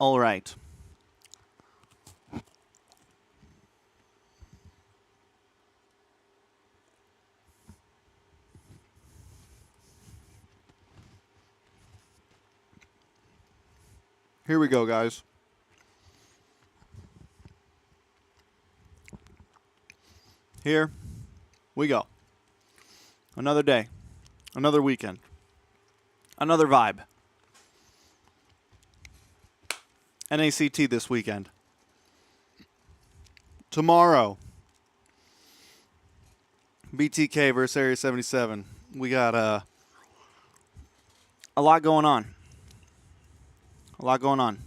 All right. Here we go, guys. Here we go. Another day. Another weekend. Another vibe. NACT this weekend. Tomorrow, BTK versus Area 77. We got a lot going on. A lot going on.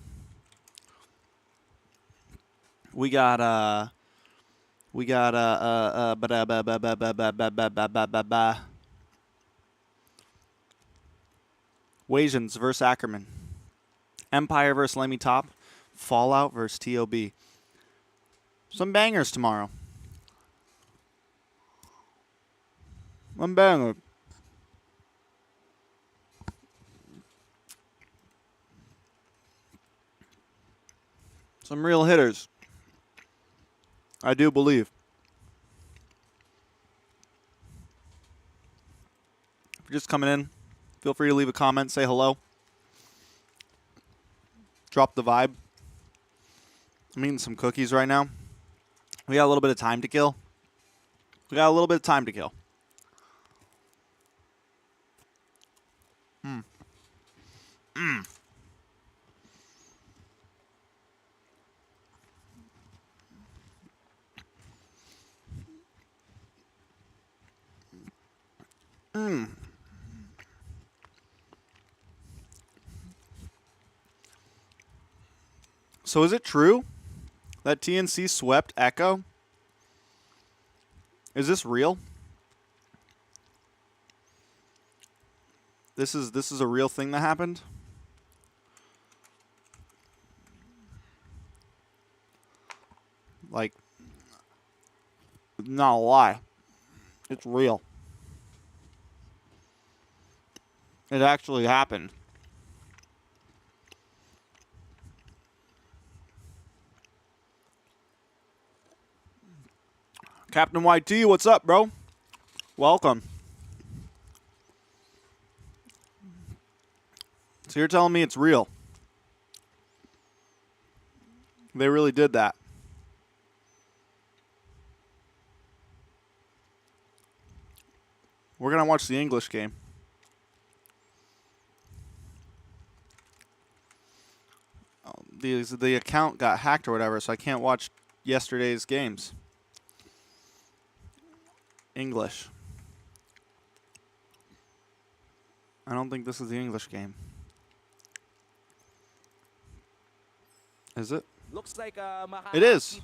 We got Wasians versus Ackerman. Empire versus Lemmy Top. Fallout versus TOB. Some bangers tomorrow. One banger. Some real hitters. I do believe. If you're just coming in, feel free to leave a comment, say hello. Drop the vibe. I'm eating some cookies right now. We got a little bit of time to kill. So is it true that TNC swept Echo? Is this real? This is a real thing that happened? Like, not a lie. It's real. It actually happened. Captain YT, what's up, bro? Welcome. So you're telling me it's real? They really did that. We're going to watch the English game. The account got hacked or whatever, so I can't watch yesterday's games. English. I don't think this is the English game. Is it? Looks like it is.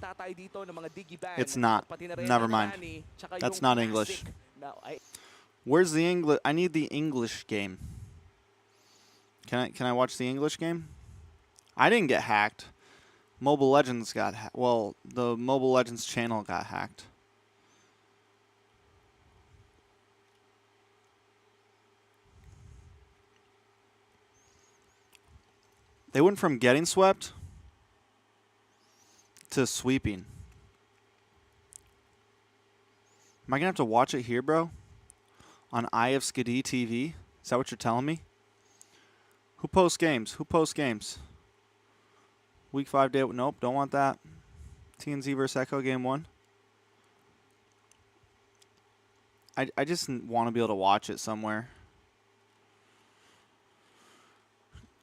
It's not. Never mind. That's not English. Where's the English? I need the English game. Can I watch the English game? I didn't get hacked. Mobile Legends got hacked. Well, the Mobile Legends channel got hacked. They went from getting swept to sweeping. Am I going to have to watch it here, bro? On Eye of Skidee TV? Is that what you're telling me? Who posts games? Week 5 day. Nope, don't want that. TNZ versus Echo game 1. I just want to be able to watch it somewhere.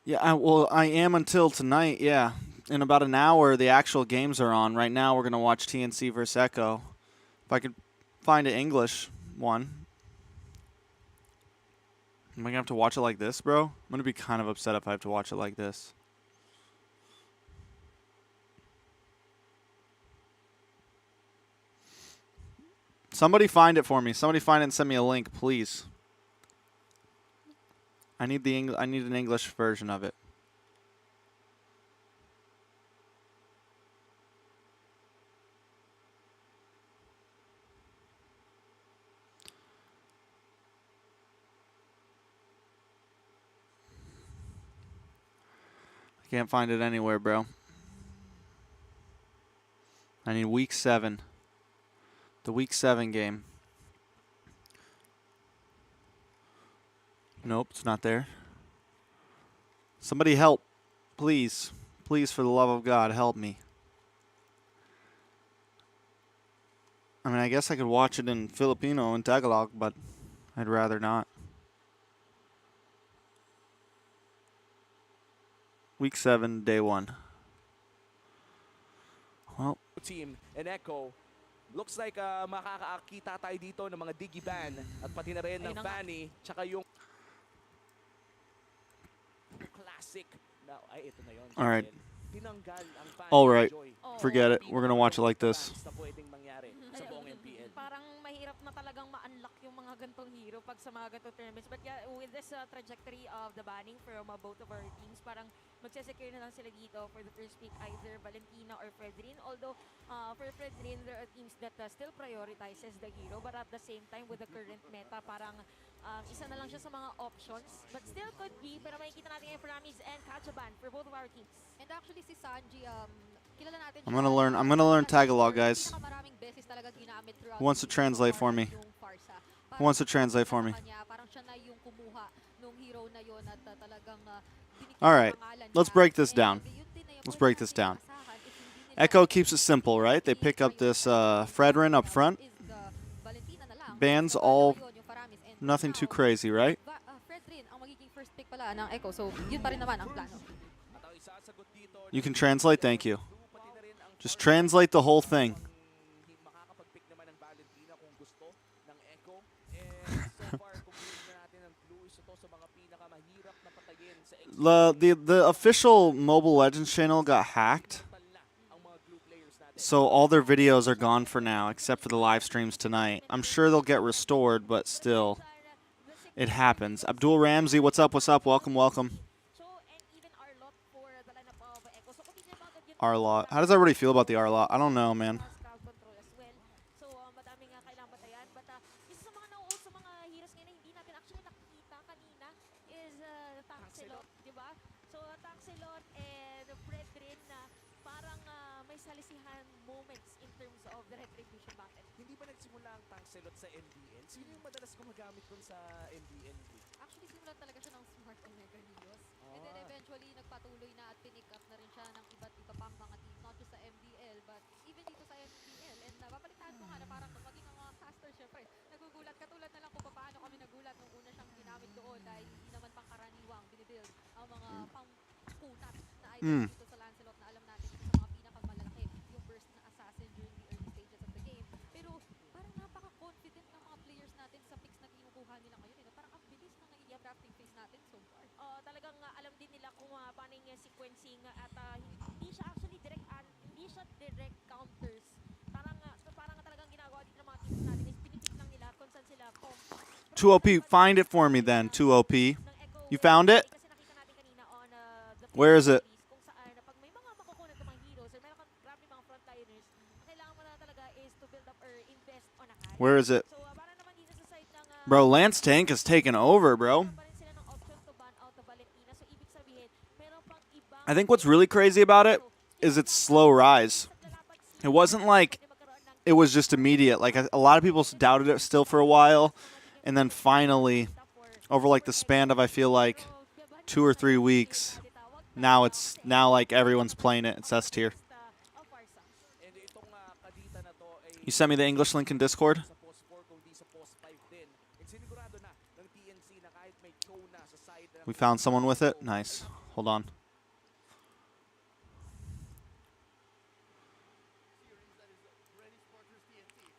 Yeah, I am until tonight, yeah. In about an hour, the actual games are on. Right now, we're going to watch TNC versus Echo. If I could find an English one. Am I going to have to watch it like this, bro? I'm going to be kind of upset if I have to watch it like this. Somebody find it for me. Somebody find it and send me a link, please. I need an English version of it. Can't find it anywhere, bro. I need week 7. The week 7 game. Nope, it's not there. Somebody help. Please. Please, for the love of God, help me. I mean, I guess I could watch it in Filipino and Tagalog, but I'd rather not. Week 7, day 1. Well, team and Echo. Looks like makakaakita tayo dito ng mga Digiban at pati na rin ng Fanny tsaka yung classic. Now, ay ito na yun. all right. Tinanggal ang Fanny. All right. Joy. Forget it. We're going to watch it like this. Na pwedeng mangyari sa buong MPL. Parang mahirap na talagang ma-unlock yung mga gantong hero pag sa mga gantong tournaments. But yeah, with this trajectory of the banning from both of our teams, parang magsesecure na lang sila dito for the first pick, either Valentina or Fredrin. Although, for Fredrin, there are teams that still prioritizes the hero. But at the same time, with the current meta, parang isa na lang siya sa mga options. But still could be, pero makikita natin yung Paramis and Kachaban for both of our teams. And actually, si Sanji, kilala natin I'm gonna learn Tagalog, guys. pinakamaraming beses talaga ginamit throughout Who wants to the translate for me? yung Farsa. Who wants to translate for me? Parang siya na yung kumuha nung hero na yun at talagang binigyan All ng right, pangalan let's niya. break this And down. yun din na yung Let's pwede break this natin down. asahan if hindi nila Echo keeps it simple, right? They pick up this Fredrin up front. is the Valentina na lang. Bans So, all, yun, yung Paramis. And nothing too now, crazy, right? Fredrin ang magiging first pick pala ng Echo. So, yun pa rin naman ang plano. At ang isasagot dito, You can translate, thank you. pati na rin ang Just translate the whole thing. makakapag-pick naman ng Valentina kung gusto ng Echo. And so far, kung na natin ang clues ito sa mga pinakamahirap na patayin sa The official Mobile Legends channel got hacked, ang mga glue players natin. so all their videos are gone for now, except for the live streams tonight. I'm sure they'll get restored, but still, it happens. Abdul Ramsey, what's up? What's up? Welcome, welcome. So, and even Arlot for the lineup of Echo. So, kung hindi nyo agad yun, Arlot. How does everybody feel about the Arlot? I don't know, man. crowd control as well. So, madaming kailangan batayan. But isa sa mga nauuso sa mga heroes ngayon na hindi natin actually nakikita kanina is Taxelot, di ba? So, Taxelot and Fredrin na parang may salisihan moments in terms of the retribution battle. Hindi ba nagsimula ang Tankselot sa MPL? Sino yung madalas gumagamit dun sa MPL? Actually, simulan talaga siya ng Smart Omega Neos. And then eventually, nagpatuloy na at pinick up na rin siya ng iba't iba pang mga team. Not just sa MDL, but even dito sa MPL. And babalitaan ko nga na parang maging ang mga caster, syempre, nagugulat. Katulad na lang kung paano kami nagulat nung una siyang ginamit doon dahil hindi naman pang karaniwang binibuild ang mga pang-kunat na item dito sa Lancelot na alam natin isa sa mga pinakamalalaki yung burst na assassin during the early stages of the game. Pero parang napaka-confident ng mga players natin sa picks na kinukuha nila ngayon. Parang ang bilis ng nagiging drafting phase natin so far. Talagang alam din nila kung paano yung sequencing at hindi siya actually direct hindi siya direct counters. Parang talagang ginagawa dito ng mga teams natin is pinipick lang nila kung saan sila 2 OP, find it for me then, 2 OP. You found it? Kasi nakita natin kanina on the Where is it? kung saan pag may mga makukunan ng mga heroes or meron kang grabe mga frontliners, ang kailangan mo na talaga is to build up or invest on a carry. Where is it? So para naman dito sa side ng Bro, Lance Tank has taken over, bro. pa rin sila ng option to ban out of Valentina. So ibig sabihin, meron pang ibang I think what's really crazy about it is its slow rise. It wasn't like it was just immediate. Like a lot of people doubted it still for a while, and then finally, over like the span of I feel like 2 or 3 weeks, now like everyone's playing it. It's S tier. And itong kadita na to ay You sent me the English link in Discord. sa post 4 kundi sa post 5 din. And sinigurado na ng TNC na kahit may show na sa side ng We found someone with it. Nice. Hold on.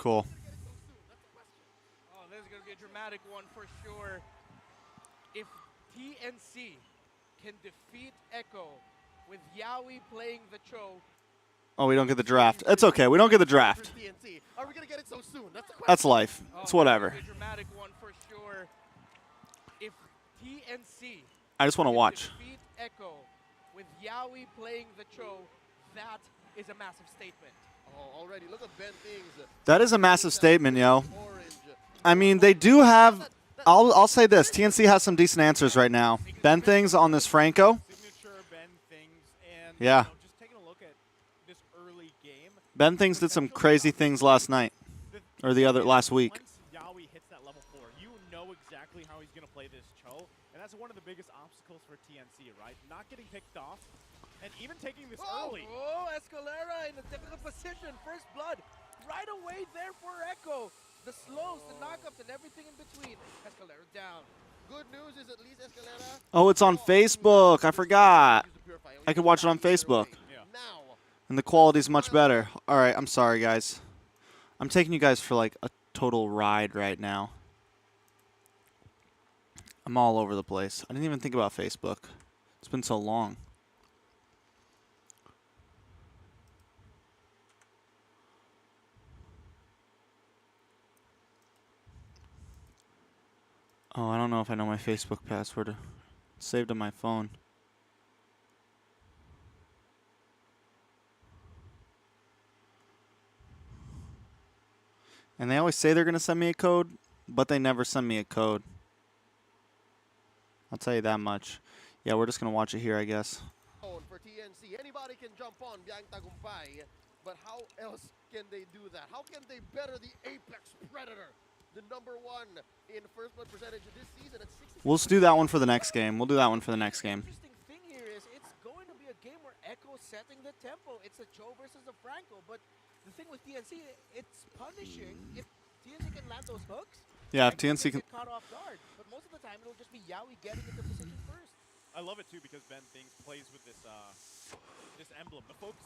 Cool. Oh, this is going to be a dramatic one for sure. If TNC can defeat Echo with Yaoi playing the Cho, Oh, we don't get the draft. It's okay. We don't get the draft. TNT. Are we gonna get it so soon? That's the question. That's life. It's whatever. This is gonna be a dramatic one for sure. If TNC I just want to can watch. defeat Echo with Yaoi playing the Cho, that is a massive statement. Oh, already. Look at Ben Things. That is a massive statement, yo. Orange. I mean, they do have. I'll say this: TNC has some decent answers right now. Ben Things on this Franco. Signature Ben Things Yeah. Just taking a look at this early game. Ben Things did some crazy things last night. Or the other last week. Once Yawi hits that level 4, you know exactly how he's going to play this Cho, and that's one of the biggest obstacles for TNC, right? Not getting picked off, and even taking this early. Oh, Escalera in a difficult position. First blood right away there for Echo. The slows, the knockups, and everything in between. Escalera down. Good news is at least Escalera. Oh, it's on Facebook. I forgot. I could watch it on Facebook. Now. And the quality's much better. All right, I'm sorry, guys. I'm taking you guys for like a total ride right now. I'm all over the place. I didn't even think about Facebook. It's been so long. Oh, I don't know if I know my Facebook password. It's saved on my phone. And they always say they're going to send me a code, but they never send me a code. I'll tell you that much. Yeah, we're just going to watch it here, I guess. For TNC, anybody can jump on Biang Tagumpay, but how else can they do that? How can they better the Apex Predator? The number 1 in first blood percentage this season at 60. We'll just do that one for the next game. We'll do that one for the next game. Interesting thing here is it's going to be a game where Echo's setting the tempo. It's a Joe versus a Franco, but the thing with TNC, it's punishing if TNC can land those hooks. Yeah, if Echo TNC can... get caught off guard, but most of the time it'll just be Yawi getting into position first. I love it too because Ben Things plays with this this emblem, the focus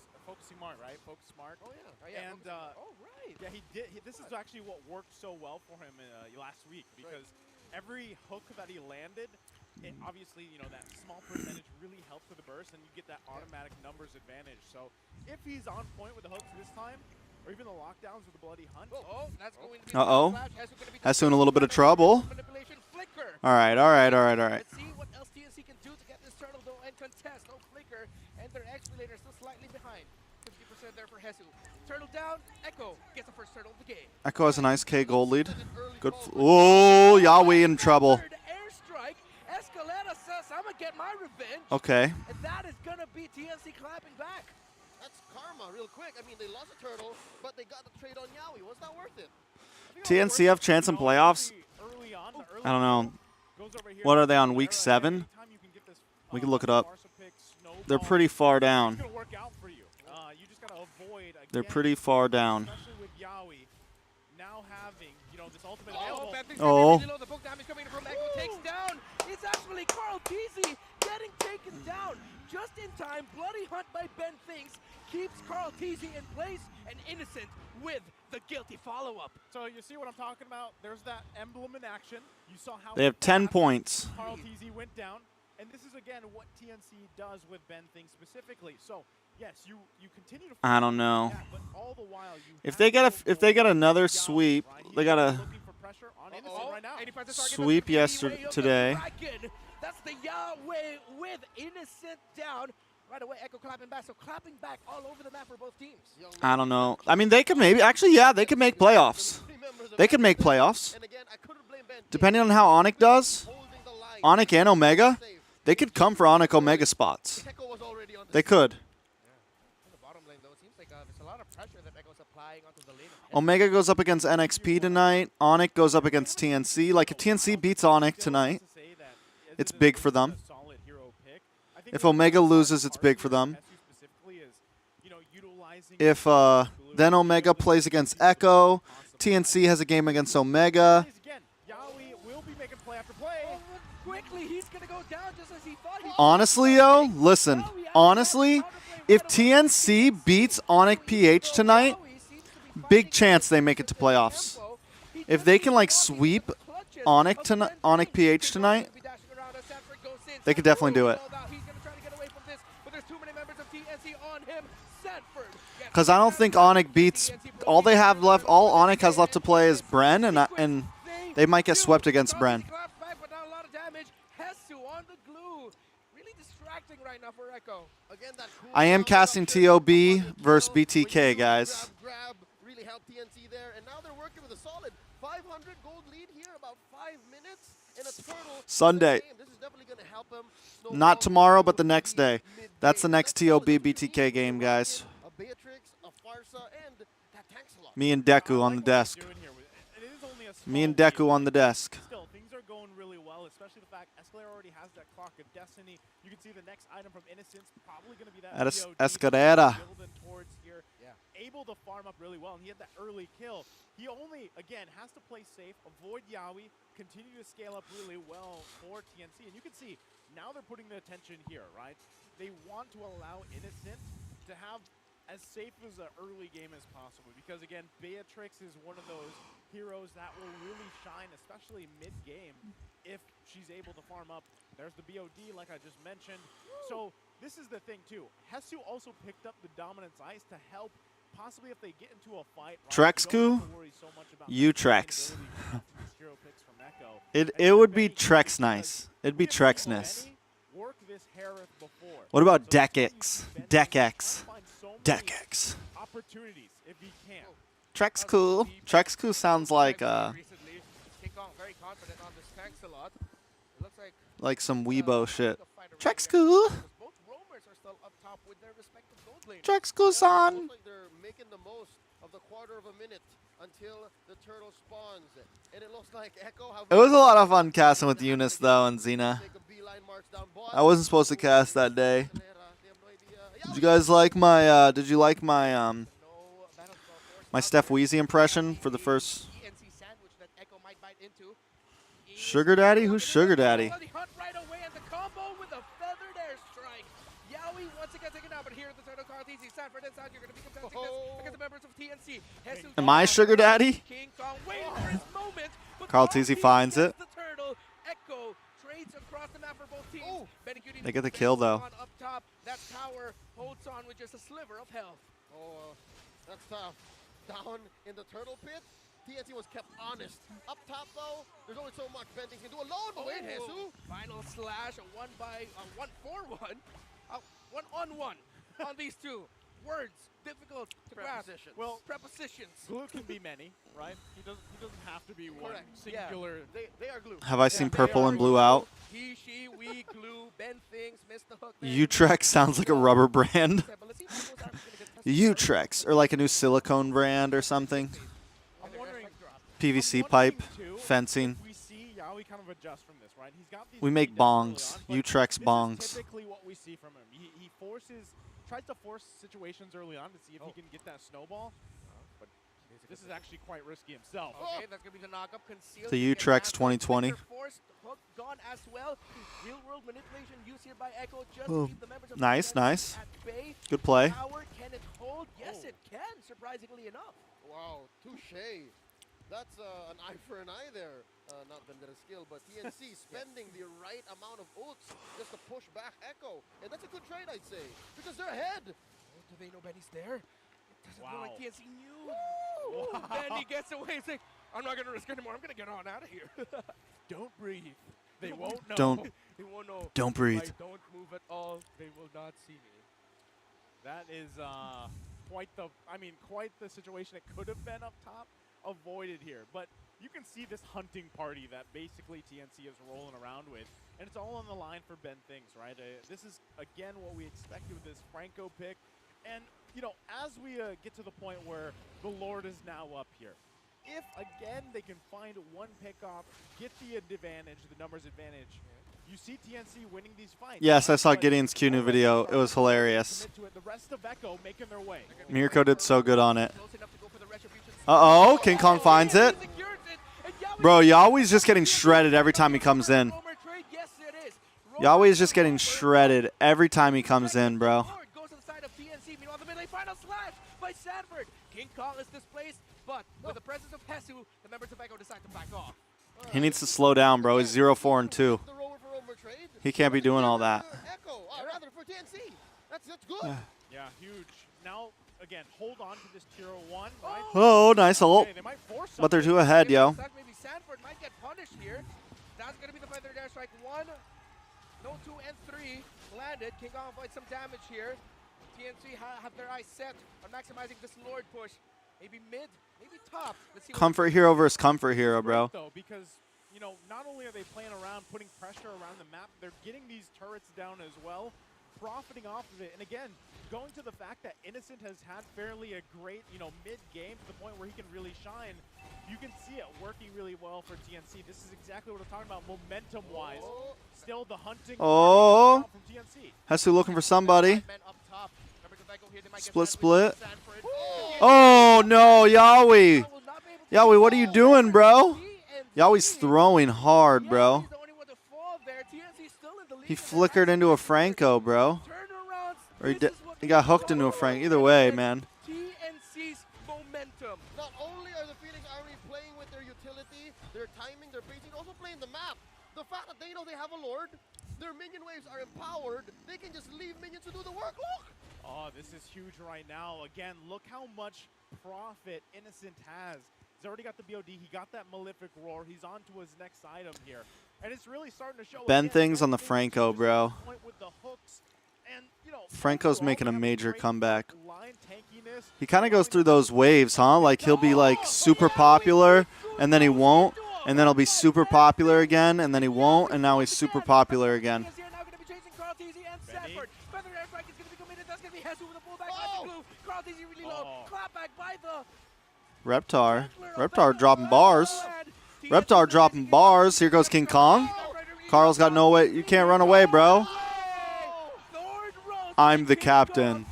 smart, right? Focus smart. Oh yeah. And oh right. yeah, he did. This is actually what worked so well for him last week because every hook that he landed, it obviously that small percentage really helps with the burst, and you get that automatic numbers advantage. So if he's on point with the hooks this time, or even the lockdowns with the bloody hunt. Oh, that's going to be Uh-oh. That's in a little bit of trouble. Manipulation flicker. All right. Let's see what else TNC can do to get this turtle though and contest. No flicker, and their X-Relator still slightly behind. 50% there for Hesu. Turtle down. Echo gets the first turtle of the game. Echo has a nice K gold lead. Good. Oh, Yawi in trouble. Third airstrike. Escalera says, "I'm gonna get my revenge." Okay. And that is gonna be TNC clapping back. That's karma real quick. I mean, they lost a turtle, but they got the trade on Yawi. Was that worth it? TNC have chance in playoffs? I don't know. What are they on, week 7? We can look it up. They're pretty far down. They're pretty far down. Oh. The book damage coming from Echo takes down. It's actually Carl Teasy getting taken down just in time. Bloody hunt by Ben Things keeps Carl Teasy in place and Innocent with the guilty follow-up. So you see what I'm talking about? There's that emblem in action. You saw how They have 10 points. Carl Teasy went down, and this is again what TNC does with Ben Things specifically. So yes, you continue to. I don't know. That, but all the while you If they get another sweep, they got to sweep today. That's the Yahweh with Innocent down. Right away, Echo clapping back. So clapping back all over the map for both teams. I don't know. I mean, they could maybe actually, yeah, they could make playoffs. They could make playoffs. Depending on how Onyx does, Onyx and Omega, they could come for Onyx Omega spots. They could. Omega goes up against NXP tonight. Onyx goes up against TNC. Like, if TNC beats Onyx tonight, it's big for them. If Omega loses, it's big for them. If then Omega plays against Echo, TNC has a game against Omega. Honestly, yo, listen. Honestly, if TNC beats Onyx PH tonight, big chance they make it to playoffs. If they can like sweep Onyx PH tonight, they could definitely do it. Because I don't think Onyx beats. All they have left, all Onyx has left to play is Bren, and they might get swept against Bren. I am casting TOB versus BTK, guys. Grab really helped TNC there, and now they're working with a solid 500 gold lead here, about 5 minutes, And a turtle Sunday. this is definitely going to help him. Not tomorrow, but the next day. That's the next TOB BTK game, guys. A Beatrix, a Farsa, and that Tanks-a-Lot. Me and Deku on the desk. Me and Deku on the desk. Still, things are going really well, especially the fact Escalator already has that Clock of Destiny. You can see the next item from Innocence probably going to be that Escalera. building towards here. Able to farm up really well, and he had that early kill. He only, again, has to play safe, avoid Yaoi, continue to scale up really well for TNC. And you can see, now they're putting the attention here, right? They want to allow Innocent to have as safe as an early game as possible, because again, Beatrix is one of those heroes that will really shine, especially mid-game, if she's able to farm up. There's the BOD, like I just mentioned. So this is the thing too. Hesu also picked up the Dominance Ice to help, possibly if they get into a fight. Trexku? U-Trex. It would be Trex nice. It'd be Trexness. What about Deck-X? Deck-X. Deck-X. Opportunities if he can. Trexku. Trexku sounds like like some Weebo shit. Trexku. Trexku-san. Looks like they're making the most of the quarter of a minute until the turtle spawns. And it looks like Echo have It was a lot of fun casting with Eunice though and Xena. take a beeline march down bottom. I wasn't supposed to cast that day. They have no idea. Did you guys like my did you like my my Steph Weezy impression for the first Sugar Daddy? Who's Sugar Daddy? Bloody Hunt right away, and the combo with a feathered airstrike. Yaoi once again taken out, but here at the turtle card, easy. Sanford and Sound, you're going to be contesting this against the members of TNC. Jesus Am I Sugar Daddy? King Kong waiting for his moment, but Carl Tizzy finds it. The turtle. Echo trades across the map for both teams. They get the kill though. Up top, that tower holds on with just a sliver of health. Oh, that's tough. Down in the turtle pit, TNT was kept honest. Up top though, there's only so much Bending can do alone. But wait, Jesus. Final slash, a 1-4-1, 1-on-1 on these two. Words difficult to grasp. Well, prepositions. Glue can be many, right? He doesn't have to be one Correct. singular. They are glue. Have I seen purple and blue out? He, she, we, glue, bend things, miss the hook. Utrex sounds like a rubber brand. Utrex, or like a new silicone brand or something. I'm wondering, PVC pipe, fencing. we see Yaoi kind of adjust from this, right? He's got these We make lead early bongs. on, but Utrex this is bongs. typically what we see from him. He tries to force situations early on to see if he can get that snowball. But this is actually quite risky himself. Okay, that's gonna be the knockup. Concealed. The Utrex 2020. Forced hook gone as well. Real world manipulation used here by Echo just to keep the members of Nice, the nice. at bay. Good play. Power, can it hold? Yes, it can. Surprisingly enough. Wow, touche. That's an eye for an eye there. Not Vendetta skill, but TNC spending the right amount of ults just to push back Echo. And that's a good trade, I'd say, because they're ahead. Oh, do they know Benny's there? It doesn't look Wow. like TNC knew. Benny gets away. He's like, I'm not going to risk anymore. I'm going to get on out of here. Don't breathe. They won't know. Don't They won't know. don't breathe. I don't move at all. They will not see me. That is quite the situation. It could have been up top, avoided here. But you can see this hunting party that basically TNC is rolling around with, and it's all on the line for Ben Things, right? This is again what we expected with this Franco pick, and you know, as we get to the point where the Lord is now up here, if again they can find one pick off, get the advantage, the numbers advantage. You see TNC winning these fights. Yes, I right? saw But Gideon's Q new video. It was hilarious. commit to it. The rest of Echo making their way. Mirko did so good on it. Close enough to go for the retribution. Uh-oh, King Kong finds it. He secures it, and Yaoi Bro, Yaoi's just getting shredded every time he comes in. Romer trade. Yes, it is. Yaoi is just getting shredded every time he comes in, bro. Forward goes to the side of TNC. Meanwhile, the melee final slash by Sanford. King Kong is displaced, but with the presence of Hesu, the members of Echo decide to back off. He needs to slow down, bro. He's 0-4-2. The rover for rover trade. He can't be doing all that. Echo, rather for TNC. That's good. Yeah, huge. Now, again, hold on to this tier 1, right? Oh, nice ult. Okay, they might force But they're something. too ahead, yo. Maybe Sanford might get punished here. That's going to be the feather dash strike. 1, no 2 and 3 landed. King Kong avoids some damage here. TNC have their eyes set on maximizing this Lord push. Maybe mid, maybe top. Let's see what Comfort hero versus comfort hero, bro. Though, because you know, not only are they playing around, putting pressure around the map, they're getting these turrets down as well, profiting off of it. And again, going to the fact that Innocent has had fairly a great, you know, mid-game to the point where he can really shine, you can see it working really well for TNC. This is exactly what I'm talking about momentum-wise. Still the hunting Oh. from TNC. Hesu looking for somebody. Men up top. Remember, Gaveko here, they might get Split, sandwiched split. in Sanford. Oh, no, Yawi. Will not be able to Yawi, what are you doing, bro? TNC. Yawi's throwing hard, Yeah, bro. he's the only one to fall there. TNC still in the lead, He and flickered that's into a Franco, bro. turnarounds. Or This is what he got makes hooked into a Frank. Either way, man. TNC's momentum. Not only are the Phoenix Army playing with their utility, their timing, their pacing, also playing the map. The fact that they know they have a Lord, their minion waves are empowered, they can just leave minions to do the work. Look! Oh, this is huge right now. Again, look how much profit Innocent has. He's already got the BOD. He got that Malefic Roar. He's on to his next item here. And it's really starting to show. Ben again, things on the Ben Franco, Things bro. just point with the hooks. And, you know, Franco's overall, making a they have major great comeback. line tankiness. He kind of goes through those waves, huh? Like he'll be like super popular, and then he won't, and then he'll be super popular again, and then he won't, and now he's super popular again. Here now gonna be chasing Carl Teasy and Sanford. Feather airstrike is gonna be committed. That's gonna be Hesu with a pullback. Carl Teasy really low. Clapback by the Reptar. Reptar dropping bars. Reptar dropping bars. Here goes King Kong. Carl's got no way. You can't run away, bro. I'm the captain.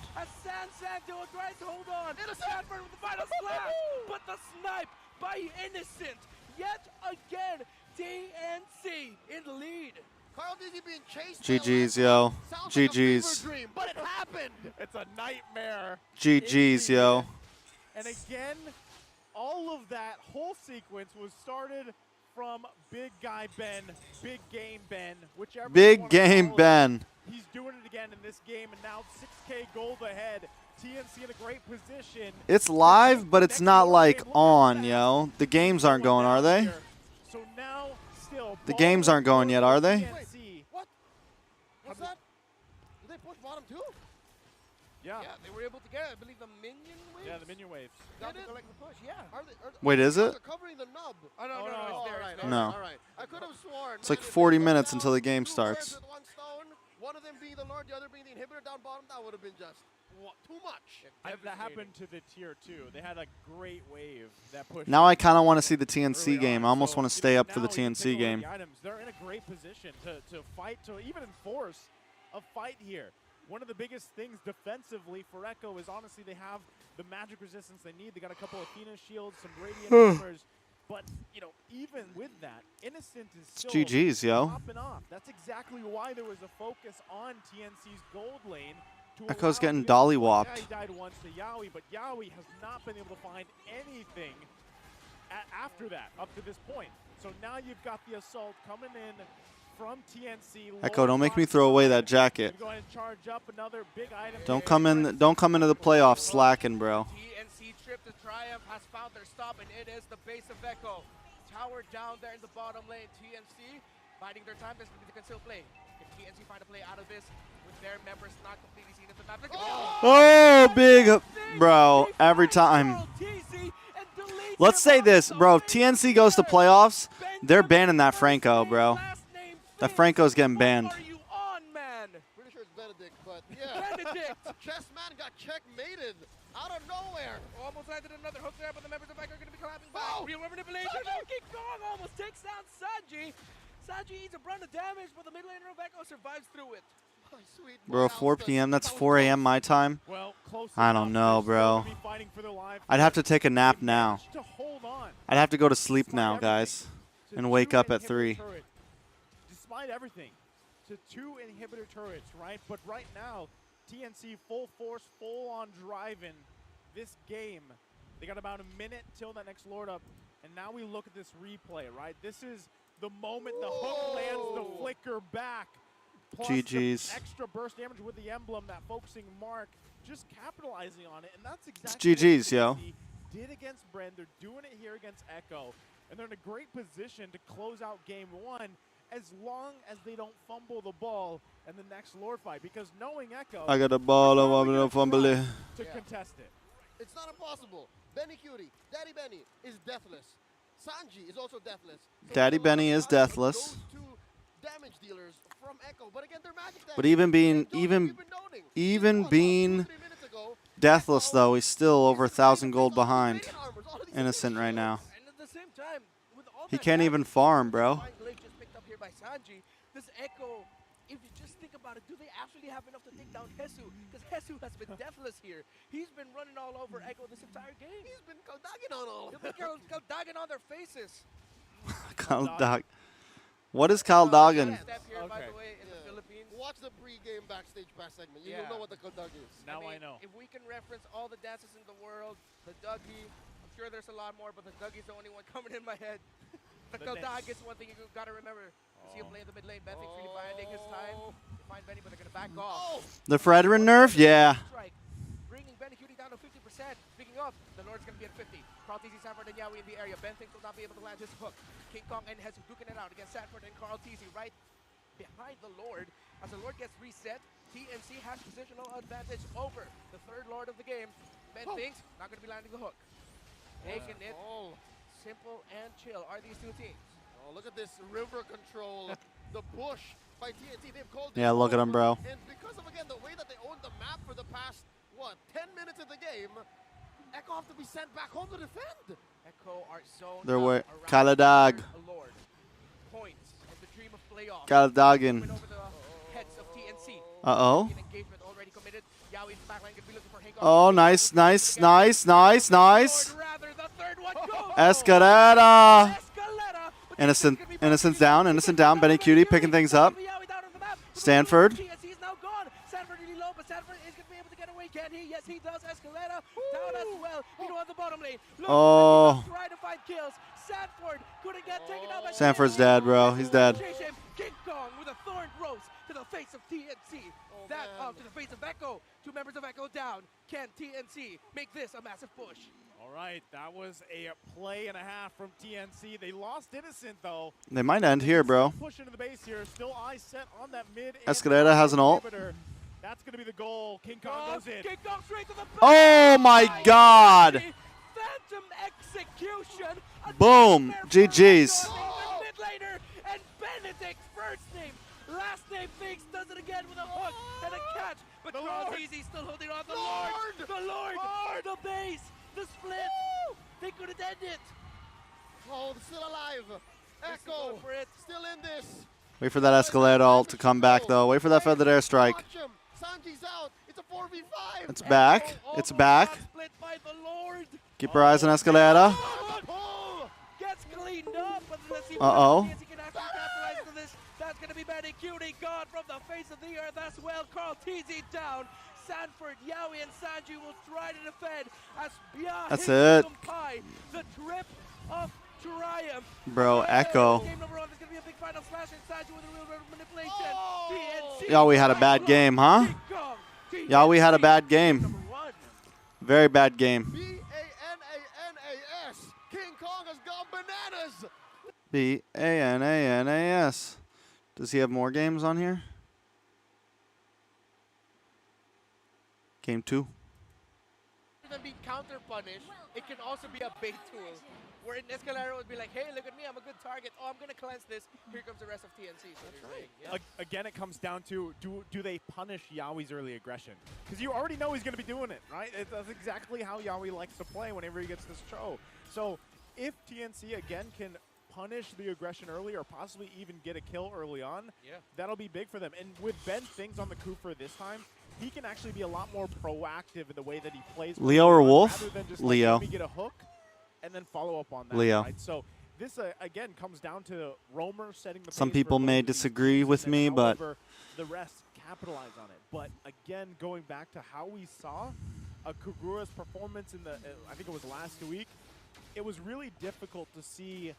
Hold on. Sanford with the final slap. But the snipe by Innocent. Yet again, TNC in the lead. Carl Dizzy being chased. GG's, yo. Sounds like a fever GG's. dream, but it happened. It's a nightmare. GG's, yo. And again, all of that whole sequence was started from Big Guy Ben, Big Game Ben, whichever. you Big wanna game, call it. Ben. He's doing it again in this game, and now 6K gold ahead. TNC in a great position. It's live, but it's not like on, yo. The games aren't going, are they? So now, still, The games aren't going yet, are they? TNC. What? What's that? Did they push bottom too? Yeah. Yeah, they were able to get, I believe, the minion waves. Yeah, the minion waves. Got Did to it? collect the push, yeah. Wait, is it? They're covering the nub. Oh, no, Oh, no, no. it's there, it's there. No. All right. I could have sworn. It's like man, if 40 they minutes go until the down, game two starts. birds with one stone, one of them being the Lord, the other being the inhibitor down bottom, that would have been just too much. That happened to the tier 2. They had a great wave that pushed. Now I kind of want to see the TNC early game. I on. almost So, want to you stay know, up for the now you can TNC take a look at game. the items. They're in a great position to fight, to even enforce a fight here. One of the biggest things defensively for Echo is honestly they have the magic resistance they need. They got a couple of Athena shields, some radiant armors. But, you know, even with that, Innocent is still GG's, yo. popping off. That's exactly why there was a focus on TNC's gold lane. To Echo's allow getting TNC dolly-whopped. Yeah, he died once to Yawi, but Yawi has not been able to find anything after that, up to this point. So now you've got the assault coming in from TNC. Echo, don't make me throw away that jacket. Go ahead and charge up another big item. Don't come into the playoffs slacking, bro. TNC trip to triumph has found their stop, and it is the base of Echo. Tower down there in the bottom lane. TNC biding their time. This they can still play. If TNC find a play out of this with their members not completely seen at the map. Oh, big, bro, every time. Let's say this, bro. If TNC goes to playoffs, they're banning that Franco, bro. That Franco's getting banned. Are you on, man? Pretty sure it's Benedict, but yeah. Benedict. Chessman got checkmated out of nowhere. Almost landed another hook there, but the members of Echo are going to be collapsing Oh. back. Real manipulation. King Kong almost takes down Sanji. Sanji eats a brunt of damage, but the mid laner of Echo survives through it. Oh, sweet Bro, boy, 4 Alston. p.m., that's That was 4 a.m. close. my time. Well, close I don't enough. know, They're bro. still gonna be fighting for their lives. I'd have to take a nap They now. managed to hold on. I'd have to go to sleep despite now, everything, guys, to and wake 2 up at inhibitor 3. turrets. Despite everything, to 2 inhibitor turrets, right? But right now, TNC full force, full on driving this game. They got about a minute till that next Lord up, and now we look at this replay, right? This is the moment the hook lands the flicker back. Plus GG's. the extra burst damage with the emblem, that focusing mark, just capitalizing on it, and that's exactly GG's, what yo. TNC did against Bren. They're doing it here against Echo, and they're in a great position to close out game 1 as long as they don't fumble the ball in the next Lord fight, because knowing Echo, I got a ball they're of probably gonna fumble. try to Yeah. contest it. It's not impossible. Benny Cutie, Daddy Benny is deathless. Sanji is also deathless. So Daddy there's a lot Benny of is value from deathless. those two damage dealers from Echo. But again, they're magic But damage. even being Same Jordan even we've been noting. even Just what, being 2-3 minutes ago, deathless Echo though, he's still over is in 1,000 the gold face of all these behind. Radiant armors, all of these Innocent right now. shields. And at the same time, with all He that can't even damage, farm, bro. Fine glaive just picked up here by Sanji. This Echo, if you just think about it, do they actually have enough to take down Hesu? Because Hesu has been deathless here. He's been running all over Echo this entire game. He's been Kaldagan on all of He'll be them. Kaldagan on their faces. Kaldog. What is Kaldagan? Step here, by Okay. the way, in the Yeah. Philippines. Watch the pre-game backstage pass segment. You Yeah. will know what the Kaldag is. Now I mean, know. If we can reference all the dances in the world, the Dougie, I'm sure there's a lot more, but the Dougie's the only one coming in my head. The The Kaldag next. is one thing you gotta remember. See him Oh. play in the mid lane. Bethix really finding his time to find Benny, but they're gonna back off. The Fredrin nerf? Yeah. Strike, bringing Benny Cutie down to 50%. Speaking of, the Lord's gonna be at 50. Carl TZ, Sanford, and Yawi in the area. Ben thinks will not be able to land his hook. King Kong and Hesu duking it out against Sanford and Carl TZ right behind the Lord. As the Lord gets reset, TNC has positional advantage over the third Lord of the game. Ben thinks not gonna be landing the hook. Taking it Oh, simple and chill are these two teams. oh, look at this river control. The bush by TNT. They've called Yeah, this look at 'em, home. bro. And because of, again, the way that they own the map for the past, what, 10 minutes of the game, Echo have to be sent back home to defend. Echo are zoned They're up way- around Kaladag. the third Lord. Points and the dream of playoffs. Kaldagan. Win over the heads of TNC. Uh-oh. An engagement already committed. Yaoi's backline could be looking for Hank Oh, off. nice, nice, nice, nice, nice. Lord, rather, the third one goes. Escalera. Escalera. But Innocent, this could be innocent's Benny down, Cutie. innocent down. Benny Cutie picking things up. Yaoi down on the map. But Stanford. TNC is now gone. Sanford really low, but Sanford is going to be able to get away. Can he? Yes, he does. Escalera down as well. Meanwhile, the bottom lane. Look, Oh. trying to find kills. Sanford couldn't get taken out by Sanford's TNC. dead, bro. He's dead. Chase him. King Kong with a thorned rose to the face of TNC. That man. to the face of Echo. Two members of Echo down. Can TNC make this a massive push? All right, that was a play and a half from TNC. They lost Innocent, though. They might end here, bro. Still pushing to the base here. Still eyes set on that mid. and Escalera has an ult. inhibitor. That's going to be the goal. King Kong goes in. King Kong straight to the back. Oh my God. Phantom execution. A Boom. nightmare for GG's. the mid laner and Benedict's first name. Last name Finks does it again with a hook and a catch. But The Carl Lord. TZ still holding on. The Lord. The Lord. The base. The split. They couldn't end it. Oh, still alive. Echo going for it. still in this. Wait for that Escalade ult to come back, though. Wait for that feathered airstrike. Watch him. Sanji's out. It's a 4v5. It's back. Echo It's almost back. got split by the Lord. Keep your eyes on Escalera. Oh, Gets cleaned up, but let's see Uh-oh. what TNC can actually capitalize on this. That's going to be Benny Cutie gone from the face of the earth as well. Carl TZ down. Sanford, Yaoi, and Sanji will try to defend as Bia That's hits it. Kumpai. The trip of triumph. Bro, Well, Echo. Game number one, there's going to be a big final slash and Sanji with a real manipulation. Oh. TNC. Yaoi had a bad game, huh? King Kong, Yaoi had a bad TNC, game. number one. Very bad game. B-A-N-A-N-A-S. King Kong has gone bananas. B-A-N-A-N-A-S. Does he have more games on here? Game 2. Rather than being counter-punished, it can also be a bait tool. Where Escalera would be like, hey, look at me, I'm a good target. Oh, I'm going to cleanse this. Here comes the rest of TNC. So that's right. Yeah. Again, it comes down to do they punish Yaoi's early aggression? Because you already know he's going to be doing it, right? That's exactly how Yaoi likes to play whenever he gets this show. So if TNC again can punish the aggression early or possibly even get a kill early on, that'll be big for them. And with Ben Things on the Cooper this time, he can actually be a lot more proactive in the way that he plays. Leo or Wolf? Rather than just Leo. let me get a hook and then follow up on that. Leo. Right? So this again comes down to Romer setting the Some pace for people both may of these disagree teams, with and me, then but however the rest capitalize on it. But again, going back to how we saw Kagura's performance in the, I think it was last week, it was really difficult to see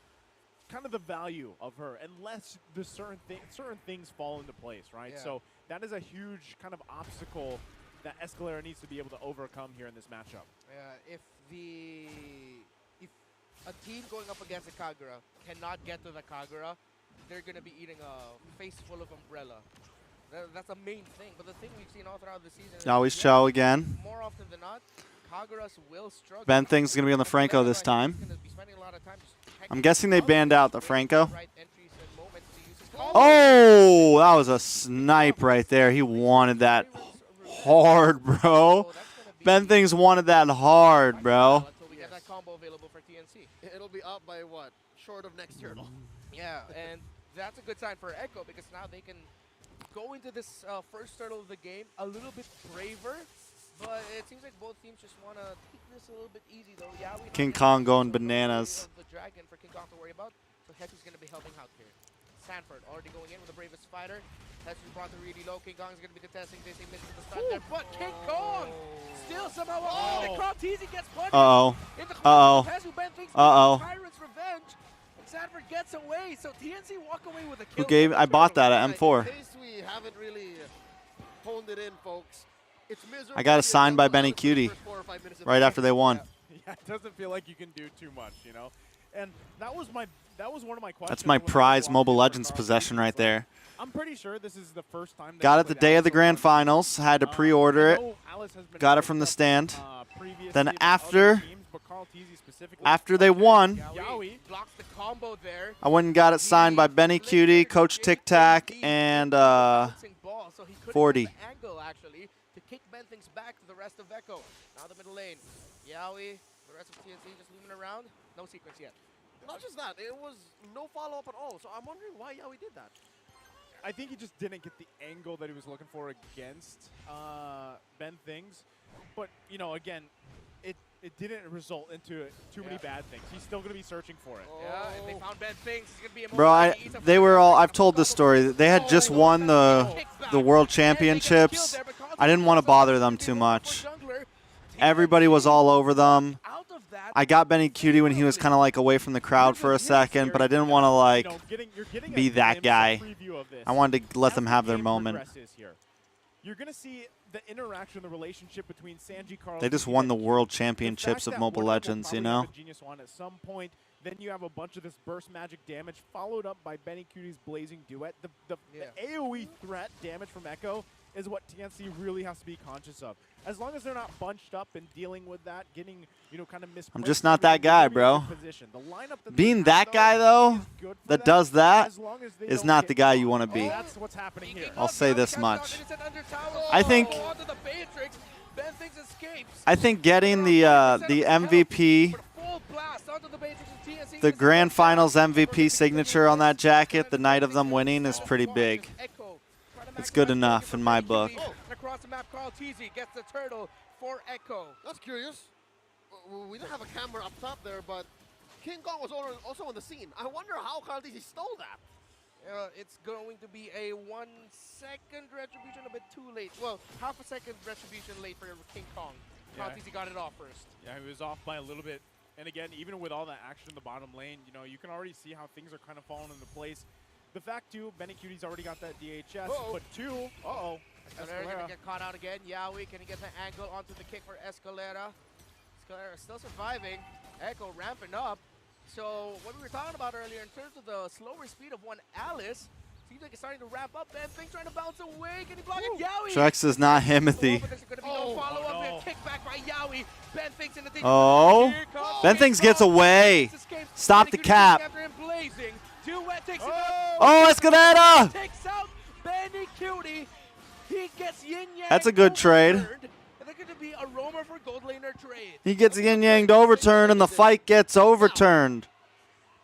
kind of the value of her unless the certain things fall into place, right? Yeah. So that is a huge kind of obstacle that Escalera needs to be able to overcome here in this matchup. If a team going up against a Kagura cannot get to the Kagura, they're going to be eating a face full of umbrella. That's a main thing. But the thing we've seen all throughout the season is Yaoi's Chow again. more often than not, Kagura's will struggle. Ben Thing's going to be on the Franco this time. He's gonna be spending a lot of time just I'm guessing they banned out the Franco. right entries and moments to use his combo. Oh, that was a snipe right there. He wanted that hard, bro. So that's gonna be Ben Things wanted that hard, bro. until we get that combo available for TNC. It'll be up by what? Short of next turtle. Yeah, and that's a good sign for Echo because now they can go into this first turtle of the game a little bit braver. But it seems like both teams just want to take this a little bit easy, though. Yeah, we King Kong going bananas. The dragon for King Kong to worry about. So Hetsu's going to be helping out here. Sanford already going in with the bravest fighter. Hetsu's brought to really low. King Kong's going to be contesting this. He misses the start there. But King Kong still somehow. Oh, the Carl Teasy gets punished. Uh-oh. In the Uh-oh. Hetsu Ben thinks Uh-oh. Pirate's revenge. And Sanford gets away. So TNC walk away with a kill. Who gave? I bought that at M4. In case we haven't really honed it in, folks. It's I got a sign by Benny Cutie right after they won. Yeah, it doesn't feel like you can do too much, you know. And that was one of my questions. That's my when I was prize watching Mobile for Legends Carl possession Teasy. right there. I'm pretty sure this is the first time. Got it the day of the grand finals. Had to pre-order it. Got it from the stand. Then after they won, Yowie blocks the combo there. I went and got it signed by Benny Cutie, Coach Tic Tac, and Bouncing ball, so he couldn't 40. get the angle actually to kick Ben things back to the rest of Echo. Now the middle lane. Yowie, the rest of TNC just looming around. No sequence yet. Not just that, it was no follow-up at all. So I'm wondering why Yowie did that. I think he just didn't get the angle that he was looking for against Ben Things. But, you know, again, it didn't result into too many bad things. He's still going to be searching for it. Yeah, if they found Ben Things, it's going to be a bro, they were all. I've told this story. They had just won the World Championships. I didn't want to bother them too much. Everybody was all over them. I got Benny Cutie when he was kind of like away from the crowd for a second, but I didn't want to like be that guy. I wanted to let them have their moment. You're going to see the interaction, the relationship between Sanji, Carl. They just won the World Championships of Mobile Legends, you know? Genius one at some point. Then you have a bunch of this burst magic damage followed up by Benny Cutie's blazing duet. The AoE threat damage from Echo is what TNC really has to be conscious of. As long as they're not bunched up and dealing with that, getting, you know, kind of misplaced. I'm just not that guy, bro. Being that guy, though, that does that, is not the guy you want to be. That's what's happening here. I'll say this much. I think getting the MVP, the Grand Finals MVP signature on that jacket the night of them winning is pretty big. It's good enough in my book. Across the map, Carl Teasy gets the turtle for Echo. That's curious. We didn't have a camera up top there, but King Kong was also on the scene. I wonder how Carl Teasy stole that. It's going to be a 1 second retribution, a bit too late. Well, half a second retribution late for King Kong. Carl Teasy got it off first. Yeah, he was off by a little bit. And again, even with all that action in the bottom lane, you know, you can already see how things are kind of falling into place. The fact, too, Benny Cutie's already got that DHS, but two, Escalera gonna get caught out again. Yowie, can he get the angle onto the kick for Escalera? Escalera still surviving. Echo ramping up. So what we were talking about earlier in terms of the slower speed of one Alice, seems like it's starting to ramp up. Ben Thing trying to bounce away. Can he block it? Yowie! Trex is not Himothy. There's gonna be no follow-up and kick back by Yowie. Ben Thing's in the Oh, Ben Things gets away. Stop the cap. Oh, Escalera! Takes out Benny Cutie. He gets yin yang. That's a good trade. And they're going to be a roamer for gold laner trade. He gets yin yang overturned, and the fight gets overturned.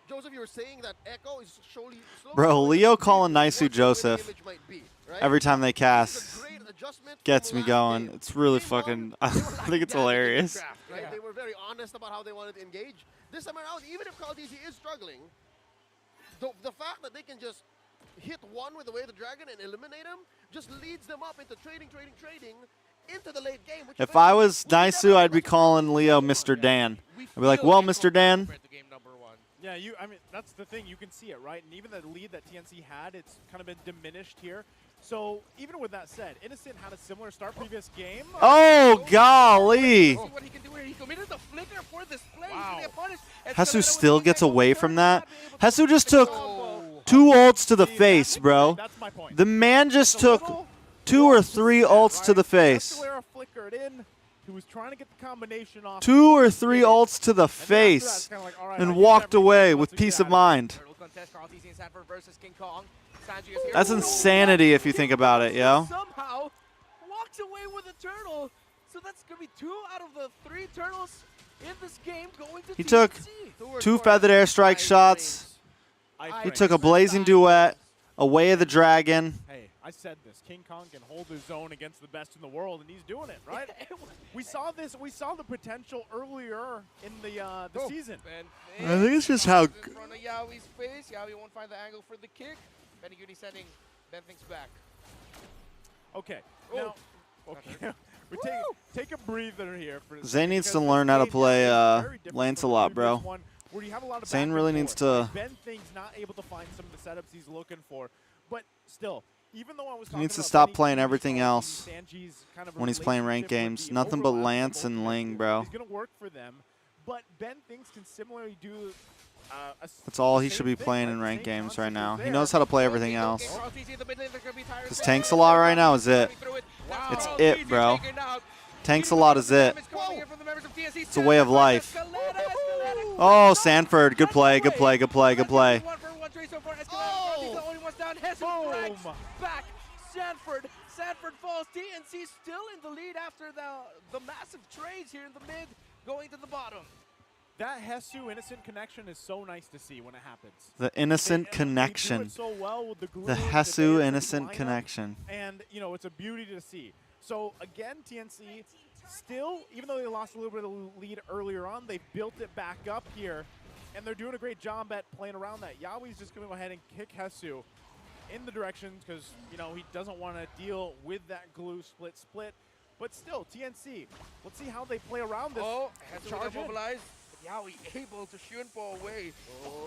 Joseph, you were saying that Echo is slowly Bro, Leo calling Naisu Joseph every time they cast gets me going. It's really fucking. I think it's hilarious. Right? They were very honest about how they wanted to engage. This time around, even if Carl Teasy is struggling, the fact that they can just hit one with the Way of the Dragon and eliminate him just leads them up into trading into the late game. If I was Naisu, I'd be calling Leo Mr. Dan. I'd be like, well, Mr. Dan. Yeah, I mean, that's the thing. You can see it, right? And even the lead that TNC had, it's kind of been diminished here. So even with that said, Innocent had a similar start previous game. Oh, golly. Hesu still gets away from that. Hesu just took 2 ults to the face, bro. That's my point. The man just took 2 or 3 ults to the face. Escalera flickered in. He was trying to get the combination off. 2 or 3 ults to the And then after that, face it's kinda like, all right, and I'll use walked everything away once with we peace get of out of mind. Turtle contest, Carl TC and Sanford versus King Kong. Sanji is here. That's insanity if you think about it, yo. Somehow walks away with a turtle. So that's going to be 2 out of the 3 turtles in this game going to He took TNC. 2 feathered airstrike shots. He took a blazing duet, a way of the dragon. Hey, I said this. King Kong can hold his own against the best in the world, and he's doing it, right? We saw this. We saw the potential earlier in the season. I think it's just how In front of Yowie's face. Yowie won't find the angle for the kick. Benny Goody sending Ben Things back. Okay. Oh. Now, okay. We take a breather here. For Zane needs to because learn this how to game play, is very different from Lancelot, the bro. previous one, where you have a lot of Zane back and really needs forth. to- Ben Things not able to find some of the setups he's looking for, but still, even though I was He talking needs to about stop Benny playing Goody everything and else Sanji's kind of when he's playing ranked relationship with games. the Nothing but overlap of Lance both and of them. Ling, bro. He's gonna work for them, but Ben Things can similarly do. That's all the he same should be thing, playing right? in The ranked same games right concept now. is He there. knows how to play everything else. Carl TC in the mid lane, they're gonna be tired. Because Tanks a lot right now is it. Wow. It's Carl it, TC bro. taken out. Tanks a lot is it. It's a way of life. Oh, Sanford. Good play, good play, good play, good play. Oh! Boom. Back. Sanford falls. TNC still in the lead after the massive trades here in the mid, going to the bottom. That Hesu innocent connection is so nice to see when it happens. The innocent They do connection. it so well with the glue The and Hesu ASM innocent lineup, connection. and you know it's a beauty to see. So again, TNC still, even though they lost a little bit of lead earlier on, they built it back up here, and they're doing a great job at playing around that. Yowie's just going to go ahead and kick Hesu in the direction because you know he doesn't want to deal with that glue split. But still, TNC. Let's see how they play around this. Oh, has to charge in. mobilized. Yowie able to Shunpo away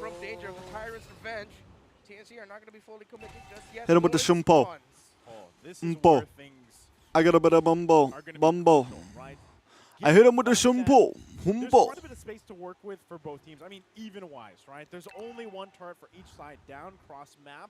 from danger of the Tyrant's revenge. TNC are not going to be fully committed just yet. Hit him with the Good Shunpo. spawns. Oh, this is Mpo. where things I got a bit of bumbo. are going to Bumbo. be crucial, right? I hit him with the Given that Shumpo. There's Humbo. quite a bit of space to work with for both teams. I mean, even-wise, right? There's only one turret for each side down cross map.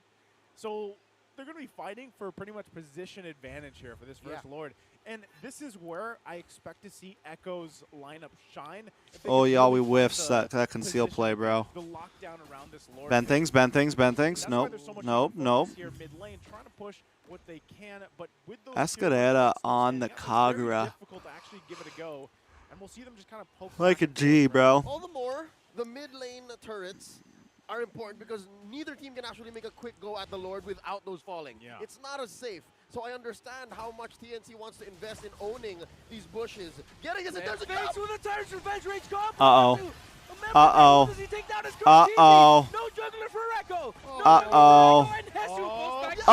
So they're going to be fighting for pretty much position advantage here for this first Lord. And this is where I expect to see Echo's lineup shine. If they Oh, can yeah, really we find whiffs the that conceal position, play, bro. The lockdown around this Lord. Ben things, Ben things, Ben things. That's why Nope, there's so much nope, focus nope. Here mid lane, trying to push what they can, but with those Escalera two on the it's very Kagura. difficult to actually give it a go, and we'll see them just kind of poke Like a back and G, forth. bro. All the more, the mid lane turrets are important because neither team can actually make a quick go at the Lord without those falling. Yeah. It's not as safe. So I understand how much TNC wants to invest in owning these bushes. Getting us, there's a Thanks gap! with the Tyrant's revenge rage combo. Uh-oh. Remember, Uh-oh. does he take down his Carl TC? Uh-oh. No juggler for Echo. No Uh-oh. juggler for Echo, and Hesu goes back.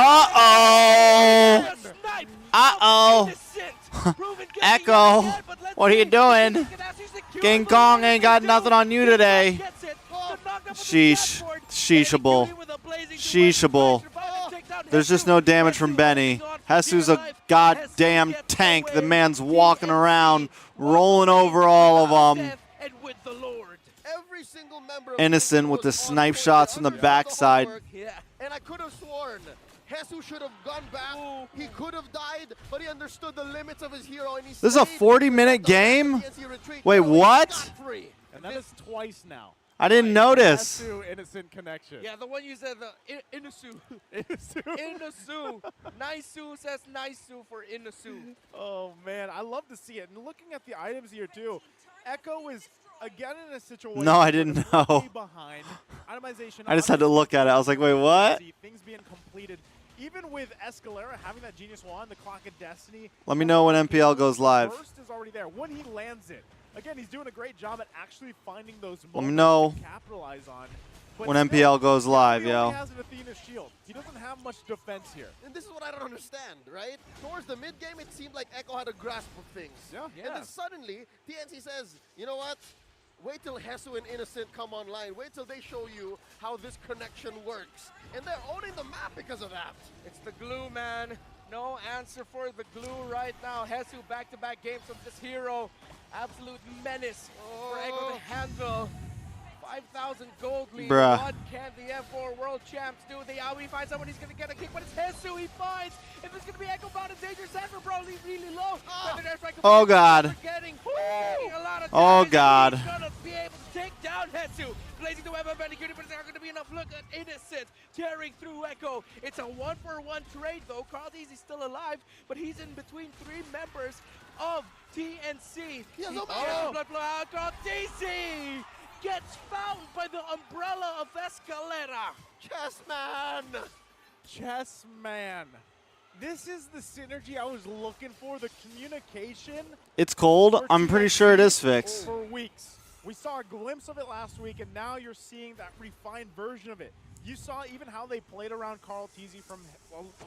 Uh-oh. The snipe Uh-oh. of Innocent. Proven guilty Echo, yet again, but let's what are you see. doing? Ganassi secures King the Kong lead. ain't got nothing on you today. Gets it. The knock up of the Sheesh. dashboard. Sheeshable. Benny with a blazing Sheeshable. duet. Tries to take down There's just Hesu. no damage from Hesu Benny. holding on for Hesu's dear a life. goddamn Hesu gets tank. The away. man's walking TNC around, walks rolling away over all of without them. death and with the Lord. Every single member of Innocent with the was on snipe point. shots They from the understood hard backside. work, Yeah. And I could have sworn Hesu should have gone back. He could have died, but he understood the limits of his hero. And he This is a stayed 40-minute to let the game? TNC retreat. Wait, No, he what? got free. And that is twice now. I didn't notice. Hesu innocent connection. Yeah, the one you said, the Inasu. Hesu. Inasu. Naisu says Naisu for Inasu. Oh man, I love to see it. And looking at the items here too, Echo is again in a situation. No, I where didn't they're way know. behind. Itemization. I just had to look at it. I was like, wait, what? Things being completed. Even with Escalera having that genius wand, the Clock of Destiny. Let me know when MPL goes live. Burst is already there. When he lands it, again, he's doing a great job at actually finding those moments Let me know to capitalize on. But when still, MPL goes live, he yo. only has an Athena shield. He doesn't have much defense here. And this is what I don't understand, right? Towards the mid game, it seemed like Echo had a grasp of things. Yeah. And then suddenly, TNC says, you know what? Wait till Hesu and Innocent come online. Wait till they show you how this connection works. And they're owning the map because of that. It's the glue, man. No answer for the glue right now. Hesu back-to-back games of this hero. Absolute menace for Echo to handle. 5,000 gold lead. Bruh. What can the F4 World Champs do? The Aoi finds someone he's going to get a kick, but it's Hesu he finds. If it's going to be Echo bound in danger, Sanford probably really low. Oh, God. Oh, God. He's gonna be able to take down Hetsu. Blazing the web of Bandicoot, but it's not gonna be enough. Look at Innocent tearing through Echo. It's a 1-for-1 trade though. Carlteezy's still alive, but he's in between 3 members of TNC. Oh. Blood flow out. Carlteezy gets found by the umbrella of Escalera. Chessman! Chessman. This is the synergy I was looking for, the communication. It's cold. for I'm pretty sure it TNC is fixed. For weeks. We saw a glimpse of it last week, and now you're seeing that refined version of it. You saw even how they played around Carlteezy from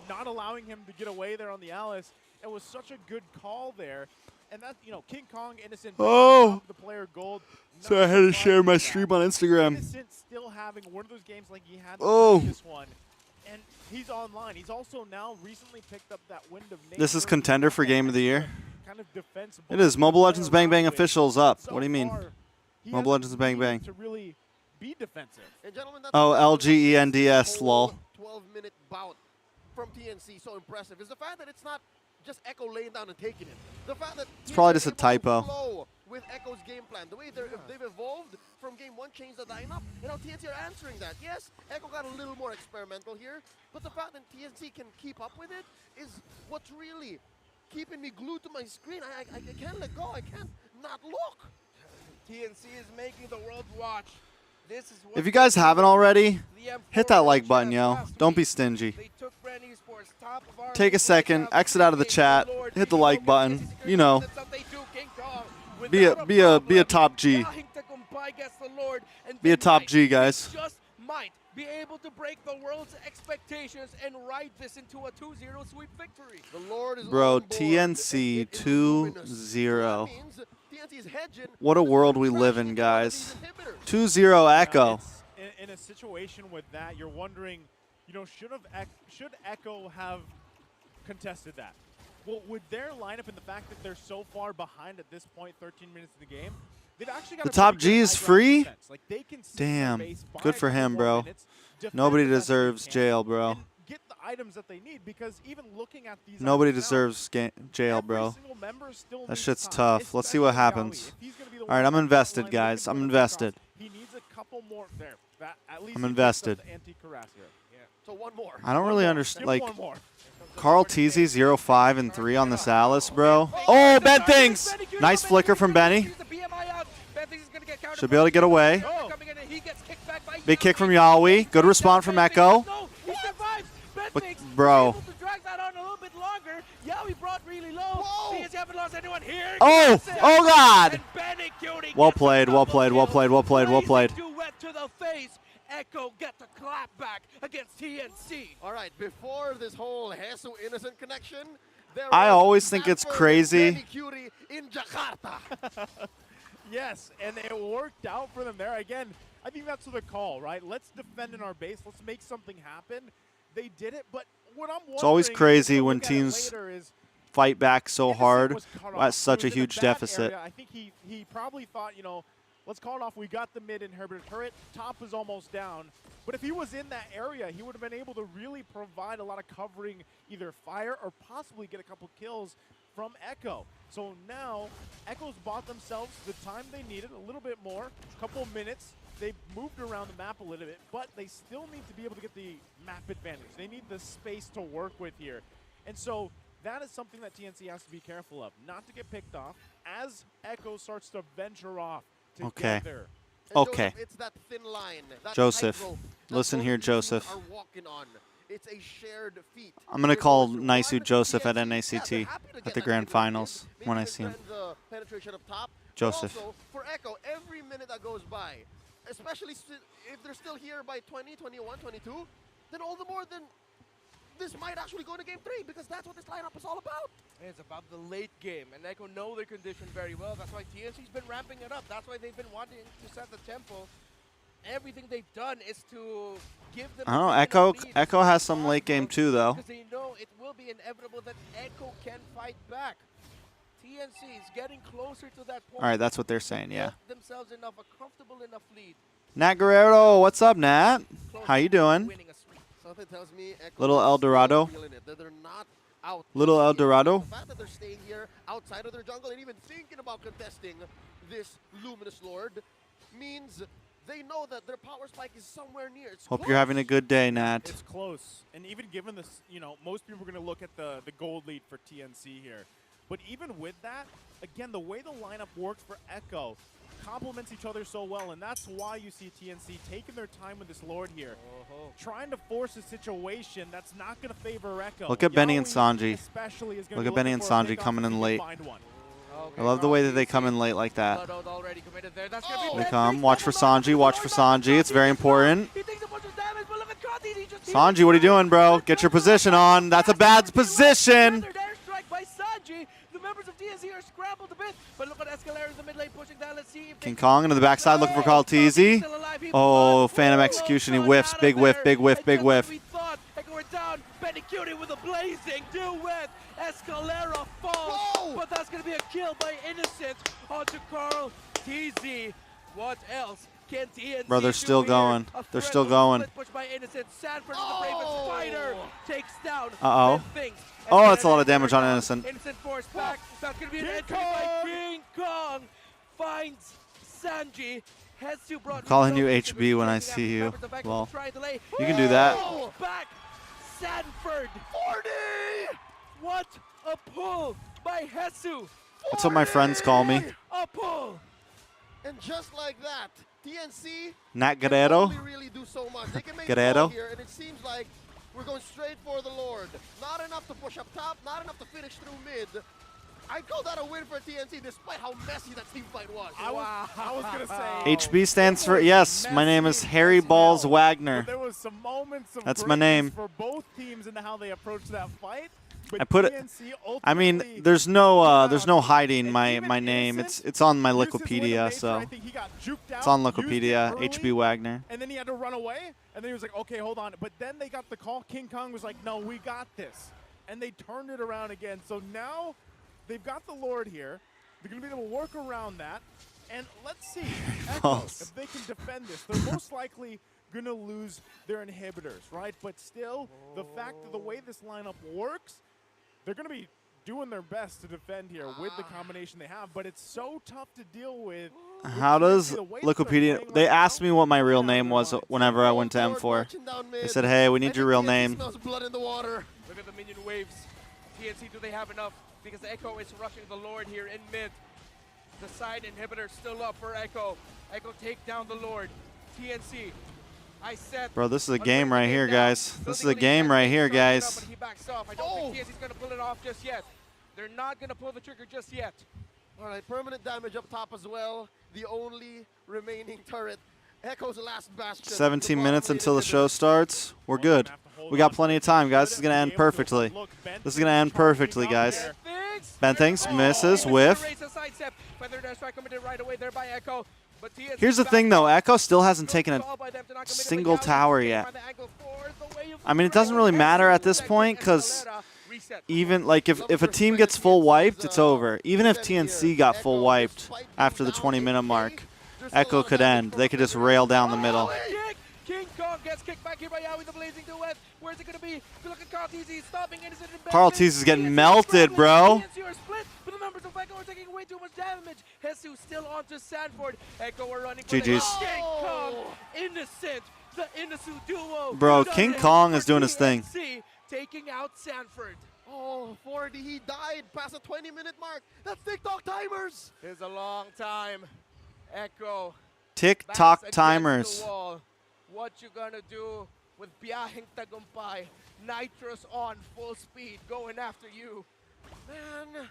not allowing him to get away there on the Alice. It was such a good call there. And that, you know, King Kong, Innocent, Oh. the player gold. So I had to share my stream on Instagram. Innocent still having one of those games like he had Oh. this one. And he's online. He's also now recently picked up that Wind of Nature. This is contender for Game of the Year. Kind of defensible It is. Mobile Legends Bang Bang with. officials up. So What do you mean? far, he Mobile hasn't Legends Bang needed Bang. to really be defensive. And gentlemen, that's Oh, what LGENDS, this lol. whole 12-minute bout from TNC so impressive is the fact that it's not just Echo laying down and taking it. The fact that It's probably TNC just a are able to typo. flow with Echo's game plan, the way they've evolved from game 1, changed the lineup, and now TNC are answering that. Yes, Echo got a little more experimental here, but the fact that TNC can keep up with it is what's really keeping me glued to my screen. I can't let go. I can't not look. TNC is making the world watch. This is what If you guys haven't already, the M4 hit that like champs button, yo. last Don't be week. stingy. They took Brand Esports top of our Take a league, second, right now, exit out of the King chat, Lord, hit the King like Kong, button. TNC You know, that's what they do, King Kong, be a without be a be a problem, top G. Yahing Tagumpay gets the Lord, and Be a they top might, G, guys. they just might be able to break the world's expectations and ride this into a 2-0 sweep victory. The Lord is Bro, on board, TNC and it is luminous. 2-0. That means TNC is hedging What a with world we crashing live in, into one of guys. these inhibitors. 2-0 Echo. It's in a situation with that, you're wondering, you know, should Echo have contested that? Well, with their lineup and the fact that they're so far behind at this point, 13 minutes in the game, they've actually got The a top pretty good G is high ground free? defense. Like, they can sit their Damn. base, buy Good a for couple him, more bro. minutes, defend Nobody the best they deserves can, jail, bro. and get the items that they need, because even looking at these Nobody items now, deserves jail, every bro. single member still That needs shit's time, tough. Let's see what especially Yawi. happens. If he's gonna be the All one right, I'm on the front invested, line guys. looking I'm for the invested. pickoffs, he needs a couple more there. At least I'm he invested. picks up the anti-Karas here. So one more. I don't really understand. Like, One more. Carlteezy 0-5 and 3 on this Alice, bro. Oh, Ben Things! Nice flicker from Benny. Should be able to get away. Oh. Big kick from Yawi. Good response from Echo. But, bro. Oh! Oh, God! Well played, well played, well played, well played, well played. Echo get the clap back against TNC. All right, before this whole Hesu Innocent connection, there I was always think it's Zapper crazy. and Benny Cutie in Jakarta. Yes, and it worked out for them there. Again, I think that's the call, right? Let's defend in our base. Let's make something happen. They did it, but what I'm wondering, It's always crazy if we when look at it teams later, is fight back so Innocent hard was cut at off. such He a was in huge bad deficit. area. I think he probably thought, you know, let's call it off. We got the mid inhibitor turret. Top is almost down. But if he was in that area, he would have been able to really provide a lot of covering, either fire or possibly get a couple kills from Echo. So now, Echo's bought themselves the time they needed, a little bit more, a couple minutes. They've moved around the map a little bit, but they still need to be able to get the map advantage. They need the space to work with here. And so that is something that TNC has to be careful of, not to get picked off as Echo starts to venture off Okay. together. And Okay. Joseph, it's that thin line. That Joseph, tightrope that listen both here, of these teams Joseph. Are walking on. It's a shared feat. I'm going to In call order to Nisu run Joseph at TNC, NACT yeah, they're happy to at get the that grand mid-range finals maybe when I to see him. defend the penetration up top. Joseph. Also, for Echo, every minute that goes by, especially if they're still here by 20, 21, 22, then all the more then this might actually go to game 3 because that's what this lineup is all about. It's about the late game, and Echo know their condition very well. That's why TNC's been ramping it up. That's why they've been wanting to set the tempo. Everything they've done is to give them. I don't know. Echo has some late game too, though. Because they know it will be inevitable that Echo can fight back. TNC is getting closer to that point. All right, that's what they're saying, yeah. Built themselves a comfortable enough lead. Nat Guerrero, what's up, Nat? How you doing? Winning a sweep. Something tells me Echo Little is El still Dorado? feeling it, that they're not out. Little this El game. Dorado? The fact that they're staying here here outside of their jungle, and even thinking about contesting this Luminous Lord means they know that their power spike is somewhere near. It's Hope close. you're having a good day, Nat. It's close. And even given this, you know, most people are going to look at the gold lead for TNC here. But even with that, again, the way the lineup works for Echo complements each other so well, and that's why you see TNC taking their time with this Lord here, trying to force a situation that's not going to favor Echo. Look at Benny and Yawi Sanji. especially is gonna Look be at Benny and looking for a Sanji big coming in opportunity late. to find one. I love the way that they come in late like that. Bloodhound already committed there. That's gonna be They Ben come. Fix, Watch for double knock, Sanji. Watch for Sanji. It's very important. He takes a bunch of damage, but look at Conti, he just Sanji, what are you doing, bro? Get your position on. That's a bad position. Airstrike by Sanji. The members of TNC are scrambled a bit, but look at Escalera in the mid lane pushing down. Let's see if King Kong into the backside looking for Carl Teasy. Oh, Phantom Execution. He whiffs. Big whiff, big whiff, big whiff. We thought, and we're down. Benny Cutie with a blazing duet. Escalera falls, Whoa! but that's gonna be a kill by Innocent onto Carl TZ. What else can TNC Bro, they're do still here? going. A They're threat still with a going. split push by Innocent. Sanford with the Bravest Spider takes down Uh-oh. Ben Things. Oh, that's a lot of damage on Innocent. Innocent force back. That's gonna be an entry by King Kong. Finds Sanji. Hezu brought Calling you Ludovic, HB when I members see you. of Echo Well, try and delay. you can do that. Oh, back. Sanford. 40. What a pull by Hezu. That's what my friends call me. A pull. And just like that, TNC Nat can Guerrero. only really do so much. They can make a Guerrero. call here, and it seems like we're going straight for the Lord. Not enough to push up top, not enough to finish through mid. I call that a win for TNC, despite how messy that team fight was. I was going to say. HB stands for, yes, my name is Harry Balls Wagner. But there was some moments of That's my greatness name. for both teams and how they approached that fight. But I put it. TNC I mean, ultimately there's no hiding And my even name. Innocent It's on my used his win of Wikipedia, nature. so I think he got juked out, it's on used it Wikipedia. early, HB Wagner. and then he had to run away, and then he was like, okay, hold on. But then they got the call. King Kong was like, no, we got this. And they turned it around again. So now they've got the Lord here. They're going to be able to work around that. And let's see Echo, if they can defend this. They're most likely going to lose their inhibitors, right? But still, the fact that the way this lineup works, they're going to be doing their best to defend here with the combination they have. But it's so tough to deal with. How does Wikipedia? They asked me what my real name was whenever I went to M4. They said, "Hey, we need your real name." Smells blood in the water. Look at the minion waves. TNC, do they have enough? Because Echo is rushing the Lord here in mid. The side inhibitor still up for Echo. Echo take down the Lord. TNC. I said. Bro, this is a game right here, guys. This is a game right here, guys. But he backs off. I don't think TNC's going to pull it off just yet. They're not going to pull the trigger just yet. All right, permanent damage up top as well. The only remaining turret. Echo's last bastion. 17 minutes until the show starts. We're good. We got plenty of time, guys. This is going to end perfectly. This is going to end perfectly, guys. Ben Thinks misses whiff. Here's the thing, though. Echo still hasn't taken a single tower yet. I mean, it doesn't really matter at this point because even like if a team gets full wiped, it's over. Even if TNC got full wiped after the 20-minute mark, Echo could end. They could just rail down the middle. King Kong gets kicked back here by Yawi, the blazing duet. Where's it going to be? Look at Carl TZ stopping Innocent and Carl TZ is getting melted, bro. TNC are split, but the members of Echo are taking way too much damage. Hezu still onto Sanford. Echo are running for GG's. the King Kong, Innocent, the Innocent duo. Bro, Does King it Kong for is doing his thing. TNC, taking out Sanford. Oh, 40, he died past the 20-minute mark. That's TikTok timers. It's a long time. Echo. TikTok backs against timers. the wall. What you gonna do with Biyaheng Tagumpay? Nitros on full speed, going after you. Man,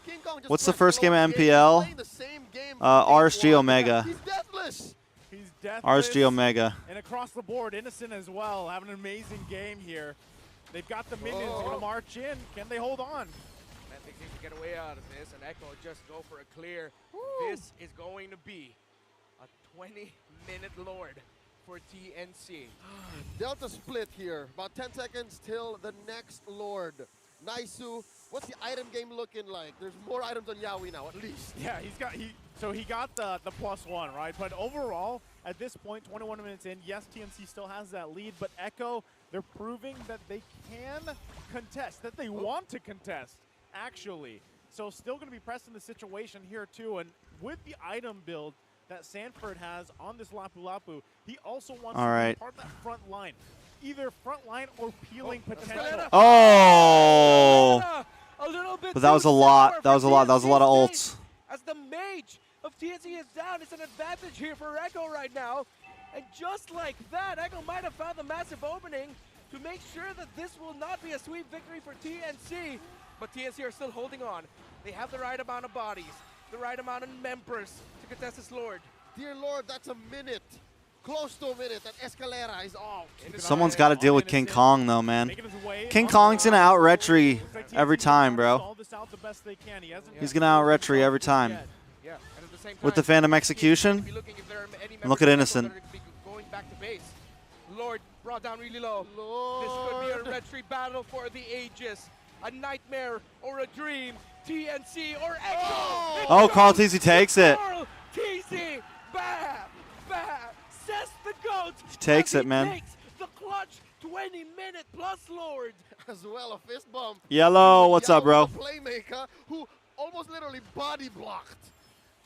King Kong just What's the pressed first game low of game. He's MPL? playing the same game from RSG game one. Omega. He's deathless. He's deathless. RSG Omega. And across the board, Innocent as well, having an amazing game here. They've got the minions going to march in. Can they hold on? Man, they seem to get away out of this, and Echo just go for a clear. This is going to be a 20-minute Lord for TNC. Delta split here. About 10 seconds till the next Lord. Naisu, what's the item game looking like? There's more items on Yawi now, at least. Yeah, he got the +1, right? But overall, at this point, 21 minutes in, yes, TNC still has that lead, but Echo, they're proving that they can contest, that they want to contest, actually. So still going to be pressing the situation here too. And with the item build that Sanford has on this Lapu Lapu, he also wants to be part of that front line. Either front line or peeling potential. Oh! A little bit But that was a lot. That was a lot. That was a lot of ults. As the mage of TNC is down, it's an advantage here for Echo right now. And just like that, Echo might have found the massive opening to make sure that this will not be a sweep victory for TNC. But TNC are still holding on. They have the right amount of bodies, the right amount of members to contest this Lord. Dear Lord, that's a minute. Close to a minute, and Escalera is out. Someone's got to deal with King Kong, though, man. King Kong's going to out-retry every time, bro. He's going to out-retry every time. With the Phantom Execution, and look at Innocent. Going back to base. Lord brought down really low. This could be a retry battle for the ages. A nightmare or a dream. TNC or Echo. Oh, Carl Teasy takes it. Carl Teasy. Bam. Bam. Says the GOAT. He takes it, man. Takes the clutch 20-minute plus Lord. As well, a fist bump. Yellow, what's up, bro? Playmaker who almost literally body blocked.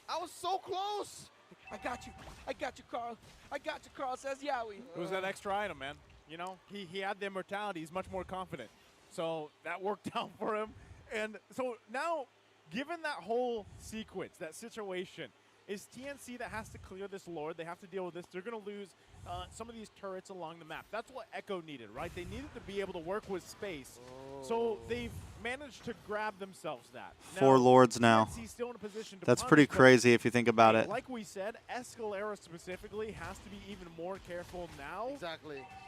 I was so close. I got you. I got you, Carl. I got you, Carl, says Yowie. It was that extra item, man. You know, he had the immortality. He's much more confident. So that worked out for him. And so now, given that whole sequence, that situation, is TNC that has to clear this Lord. They have to deal with this. They're going to lose some of these turrets along the map. That's what Echo needed, right? They needed to be able to work with space. So they've managed to grab themselves that. Now, 4 Lords now. TNC's still in a position to That's punish, pretty but crazy if you think about it. like we said, Escalera specifically has to be even more careful now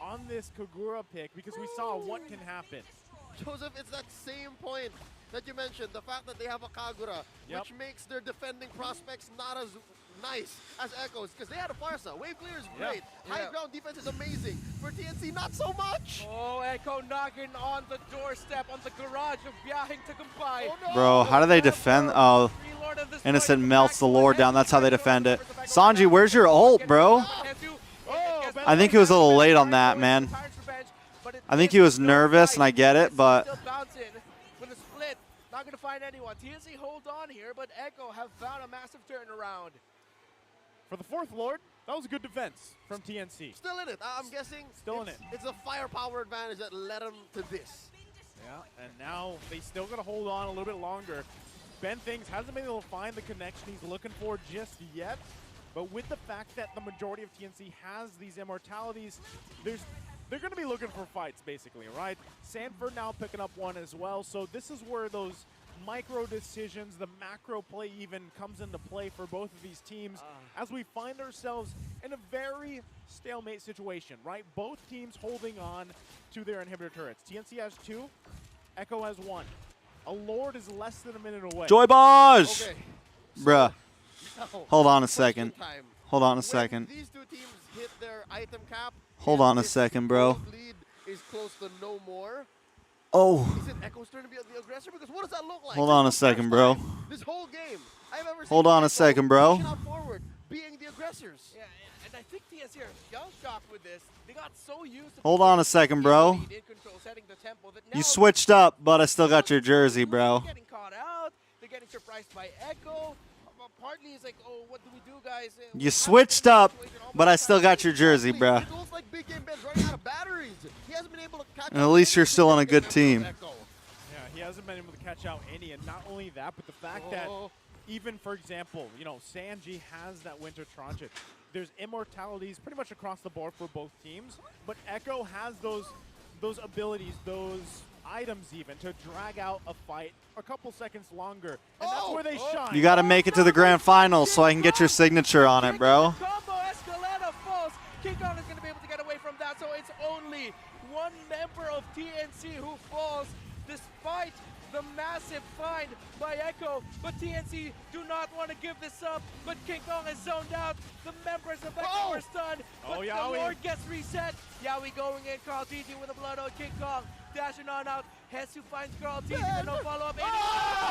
on this Kagura pick because we saw what can happen. Joseph, it's that same point that you mentioned, the fact that they have a Kagura, which makes their defending prospects not as nice as Echoes, because they had a Farsa. Wave clear is great. High ground defense is amazing. For TNC, not so much. Oh, Echo knocking on the doorstep on the garage of Biyahing Tagumpay. Oh, no. Bro, how do they defend? Oh, Innocent melts the Lord down. That's how they defend it. Sanji, where's your ult, bro? I think he was a little late on that, man. I think he was nervous, and I get it, but with a split, not going to find anyone. TNC hold on here, but Echo have found a massive turnaround. For the 4th Lord, that was a good defense from TNC. Still in it. I'm guessing Still in it. It's the firepower advantage that led them to this. Yeah, and now they still got to hold on a little bit longer. Ben Things hasn't been able to find the connection he's looking for just yet, but with the fact that the majority of TNC has these immortalities, they're going to be looking for fights, basically, right? Sanford now picking up one as well, so this is where those micro decisions, the macro play even comes into play for both of these teams as we find ourselves in a very stalemate situation, right? Both teams holding on to their inhibitor turrets. TNC has 2, Echo has 1. A Lord is less than a minute away. Joy Bosch! Okay. Bruh. So, Hold on a second. time. Hold on a When second. these two teams hit their item cap, Hold on a second, bro. lead is close to no more. Oh. Is it Echo's turn to be the aggressor? Because what does that look like? Hold on a second, bro. This whole game, I've ever seen Hold on a Echo second, bro. pushing out forward, being the aggressors. Yeah, and I think TNC are shell shocked with this. They got so used to Hold on a second, bro. in control, setting the tempo that now You switched up, but I still got your jersey, bro. They're getting caught out. They're getting surprised by Echo. Partly it's like, oh, what do we do, guys? You switched up, but I still got your jersey, bro. It looks like Big Game Ben's running out of batteries. He hasn't been able to catch And at least you're still on a good team. Yeah, he hasn't been able to catch out any, and not only that, but the fact that even, for example, you know, Sanji has that Winter Transit. There's immortalities pretty much across the board for both teams, but Echo has those abilities, those items even, to drag out a fight a couple seconds longer, and that's where they shine. You got to make it to the grand final so I can get your signature on it, bro. Combo Escalada falls. King Kong is going to be able to get away from that, so it's only one member of TNC who falls despite the massive find by Echo. But TNC do not want to give this up, but King Kong is zoned out. The members of Echo are stunned, but the Lord gets reset. Yowie going in, Carl TG with a blood on King Kong. Dashing on out, Hesu finds Carl TG, but no follow-up.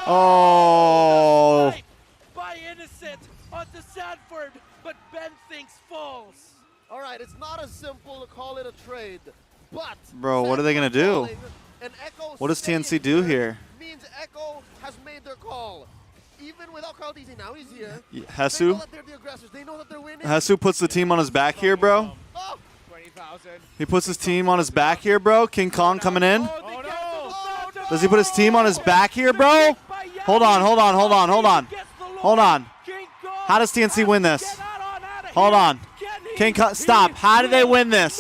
Oh. By Innocent onto Sanford, but Ben thinks falls. All right, it's not as simple to call it a trade, but Bro, what are they going to do? And Echo What does TNC do here? Means Echo has made their call. Even without Carl TZ, now he's here. They know Hesu. that they're the aggressors. They know that they're winning. Hesu puts the team on his back here, bro. Oh, 20,000. He puts his team on his back here, bro. King Kong coming in. Oh, no. Does he put his team on his back here, bro? Hold on, hold on, hold on, hold on. Hold on. How does TNC win this? Hold on. King Kong, stop. How do they win this?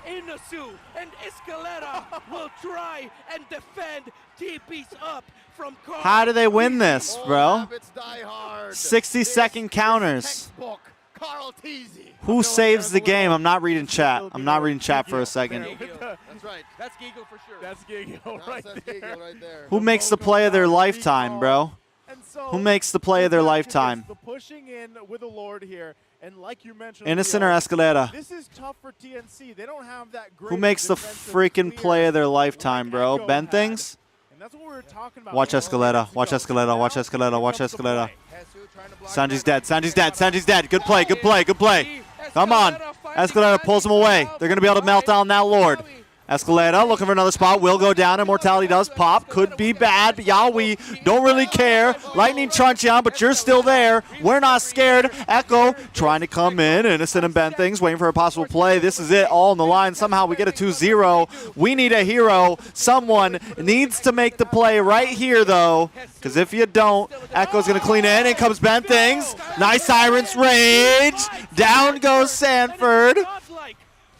Inasu and Escalera will try and defend TP's up from Carl. How do they win this, bro? Rabbits die hard. 60-second counters. Textbook. Carl TZ. Who saves the game? I'm not reading chat. I'm not reading chat for a second. That's right. That's Gigo for sure. That's Gigo right That's there. Gigo right there. Who makes the play of their lifetime, bro? And so, Who makes the play of their lifetime? The pushing in with the Lord here, and like you mentioned, Innocent or Leo, Escalera? this is tough for TNC. They don't have that great Who makes the defensive freaking clear play of their like lifetime, bro? Echo Ben had. things? And that's what we were talking about. Watch Leo. Escalera. Watch Escalera. Watch Now, Escalera. here Watch comes the Escalera. play. Hesu trying to block Sanji's that. dead. Sanji's dead. Sanji's dead. Good play. Good play. Good play. Come on. Escalera pulls him away. They're going to be able to melt down that Lord. Escalera looking for another spot. Will go down. Immortality does pop. Could be bad. But Yaoi don't really care. Lightning Truncheon, but you're still there. We're not scared. Echo trying to come in. Innocent and Ben things waiting for a possible play. This is it. All on the line. Somehow we get a 2-0. We need a hero. Someone needs to make the play right here, though. Because if you don't, Echo's going to clean it in. In comes Ben things. Nice Siren's Rage. Down goes Sanford.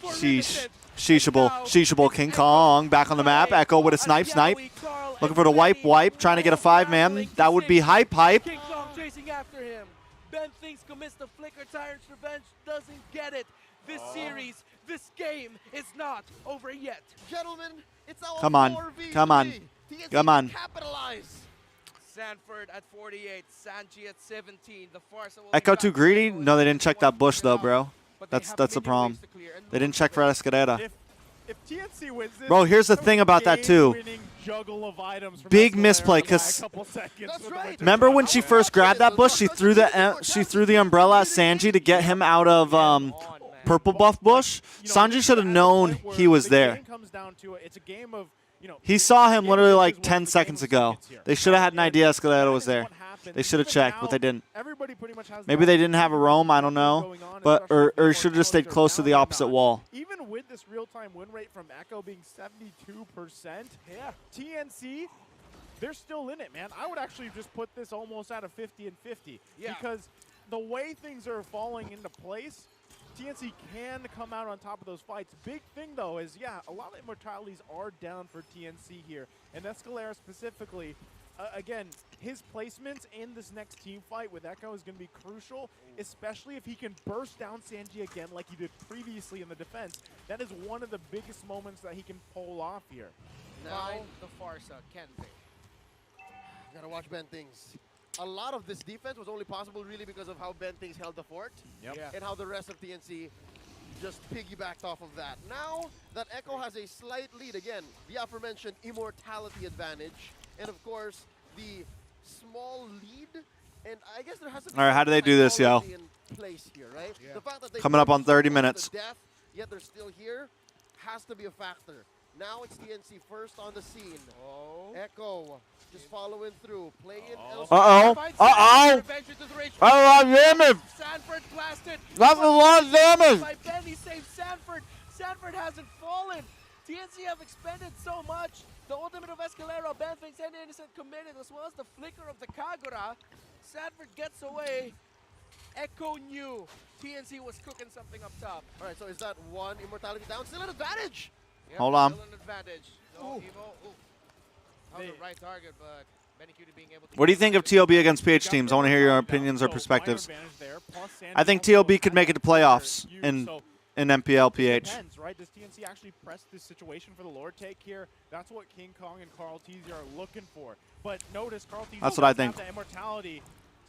Sheesh. Sheeshable. King Kong back on the map. Echo with a snipe. Looking for the wipe. Trying to get a 5-man. That would be hype. King Kong chasing after him. Ben thinks commits the flicker. Tyrant's Revenge doesn't get it. This series, this game is not over yet. Gentlemen, it's our Come on. 4v3. Come on. TNC Come on. Capitalize. Sanford at 48, Sanji at 17. The Farsa will Echo be too back. greedy? No, they didn't check that bush, though, bro. But they That's have the many problem. ways to clear, and They didn't check for Escalera. If TNC wins this, Bro, here's the that thing was a about that, too. game-winning juggle of items from Big Escalera misplay, by a 'cause couple seconds That's with the right. winter Remember when drop. she first grabbed that bush? She threw the umbrella at Sanji to get him out of purple buff bush. You know, Sanji should have at the known point where he was the there. game comes down to it, it's a game of, you know, He saw him game literally is like one 10 of the seconds game of ago. seconds here. They should have had an idea That Escalera was is there. what happened. They should have Because checked, but they now didn't. everybody pretty much has Maybe that they didn't have a roam, I don't know. going on, But especially or with he should have just stayed Immortality close to the now opposite not. wall. Even with this real-time win rate from Echo being 72%, Yeah. TNC, they're still in it, man. I would actually just put this almost at a 50 and 50 Yeah. because the way things are falling into place, TNC can come out on top of those fights. Big thing, though, is, yeah, a lot of immortalities are down for TNC here. And Escalera specifically, again, his placements in this next team fight with Echo is going to be crucial, especially if he can burst down Sanji again like he did previously in the defense. That is one of the biggest moments that he can pull off here. Now the Farsa can they? Gotta watch Ben Things. A lot of this defense was only possible really because of how Ben Things held the fort Yep. Yeah. and how the rest of TNC just piggybacked off of that. Now that Echo has a slight lead, again, the aforementioned immortality advantage, and of course, the small lead, and I guess there has to be All right, how do they do this, yo? psychology in place here, right? Yeah. The fact that they Coming up on worked so 30 close to minutes. death, yet they're still here, has to be a factor. Now it's TNC first on the scene. Oh. Echo just following through, playing Uh-oh. Adventure to the rage. Oh, damage! Sanford blasted. That's a lot of damage! By Ben, he saved Sanford. Sanford hasn't fallen. TNC have expended so much. The ultimate of Escalera, Ben thinks any innocent committed, as well as the flicker of the Kagura. Sanford gets away. Echo knew TNC was cooking something up top. All right, so is that one immortality down? Still an advantage. Yep, Hold on. still an advantage. No Ooh. Evo. Ooh. That was the right target, but Benny Cutie being able to. What do you think of TLB against PH teams? I want to hear your opinions or perspectives. I think TLB could make it to playoffs in MPL PH. Depends, right? Does TNC actually press this situation for the Lord take here? That's what King Kong and Carl TZ are looking for. But notice Carl TZ That's what I doesn't have think. that immortality.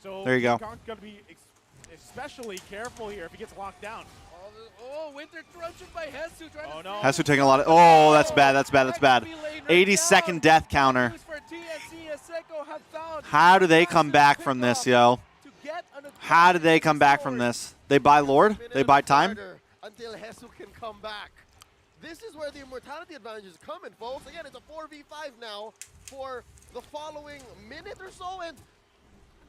So There you go. King Kong's got to be especially careful here if he gets locked down. Oh, Winter Truncheon by Hesu trying to no. Hesu taking a lot of. Oh, that's bad. That's bad. That's bad. 80-second death counter. How do they come back from this, yo? How do they come back from this? They buy Lord? They buy time? Until Hesu can come back. This is where the immortality advantage is coming, folks. Again, it's a 4v5 now for the following minute or so, and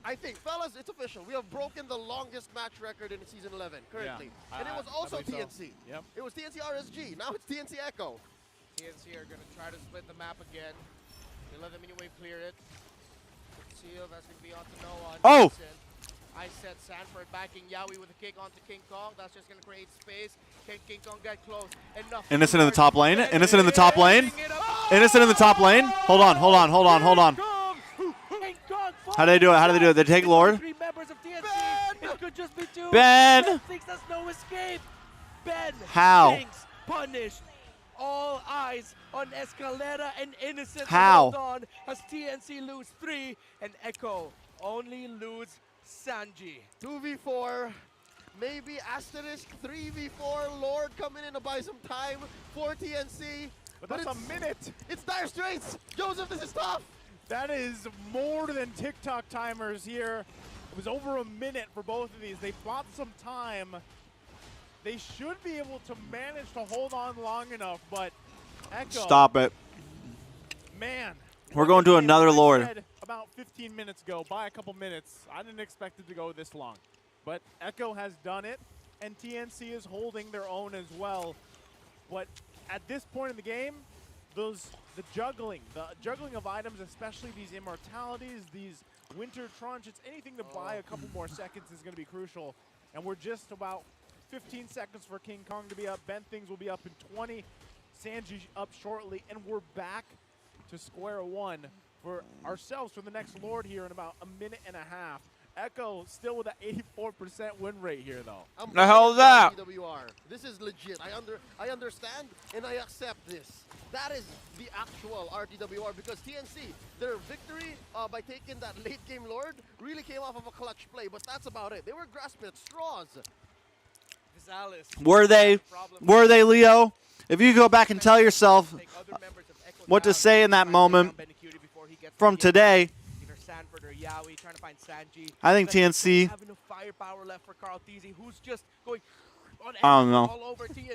I think, fellas, it's official. We have broken the longest match record in Season 11 currently. Yeah, And it was also I believe TNC. so. Yep. It was TNC RSG. Now it's TNC Echo. TNC are going to try to split the map again. They let the mini wave clear it. Seal, that's going to be on to no one. Oh! I said Sanford backing Yawi with a kick onto King Kong. That's just going to create space. Can King Kong get close? Enough. Innocent in the top lane. Innocent in the top lane. Innocent in the top lane. Hold on, hold on, hold on, hold on. How do they do it? How do they do it? They take Lord. Three members of TNC. It could just be two. Ben! Thinks there's no escape. Ben How? Thinks punished. All eyes on Escalera and Innocent. How? Hold on as TNC lose 3 and Echo only lose Sanji. 2v4, maybe asterisk 3v4. Lord coming in to buy some time for TNC. But that's a minute. It's dire straits. Joseph, this is tough. That is more than TikTok timers here. It was over a minute for both of these. They bought some time. They should be able to manage to hold on long enough, but Echo. Stop it. Man. We're going to another I Lord. said about 15 minutes ago, by a couple minutes. I didn't expect it to go this long. But Echo has done it, and TNC is holding their own as well. But at this point in the game, the juggling of items, especially these immortalities, these winter truncheons, anything to buy a couple more seconds is going to be crucial. And we're just about 15 seconds for King Kong to be up. Ben Things will be up in 20. Sanji up shortly, and we're back to square one for ourselves for the next Lord here in about a minute and a half. Echo still with an 84% win rate here, though. The hell is that? RTWR. This is legit. I understand and I accept this. That is the actual RTWR because TNC, their victory by taking that late game Lord really came off of a clutch play, but that's about it. They were grasping at straws. Were they, Leo? If you go back and tell yourself what to say in that moment from today, I think TNC. I don't know.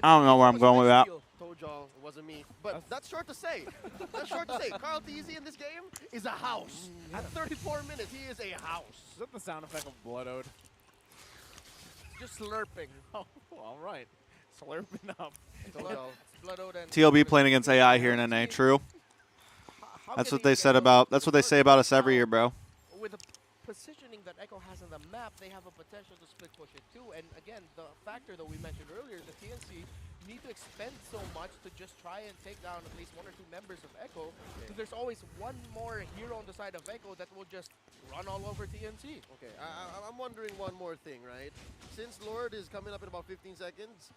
I don't know where I'm going with that. Told y'all it wasn't me, but that's short to say. That's short to say. Carl Teasy in this game is a house. At 34 minutes, he is a house. Is that the sound effect of Blood Ode? Just slurping. Oh, all right. Slurping up. TLB playing against AI here in NA. True. That's what they said about. That's what they say about us every year, bro. With the positioning that Echo has on the map, they have a potential to split push it too. And again, the factor that we mentioned earlier, the TNC need to expend so much to just try and take down at least 1 or 2 members of Echo. So there's always one more hero on the side of Echo that will just run all over TNC. Okay, I'm wondering one more thing, right? Since Lord is coming up in about 15 seconds,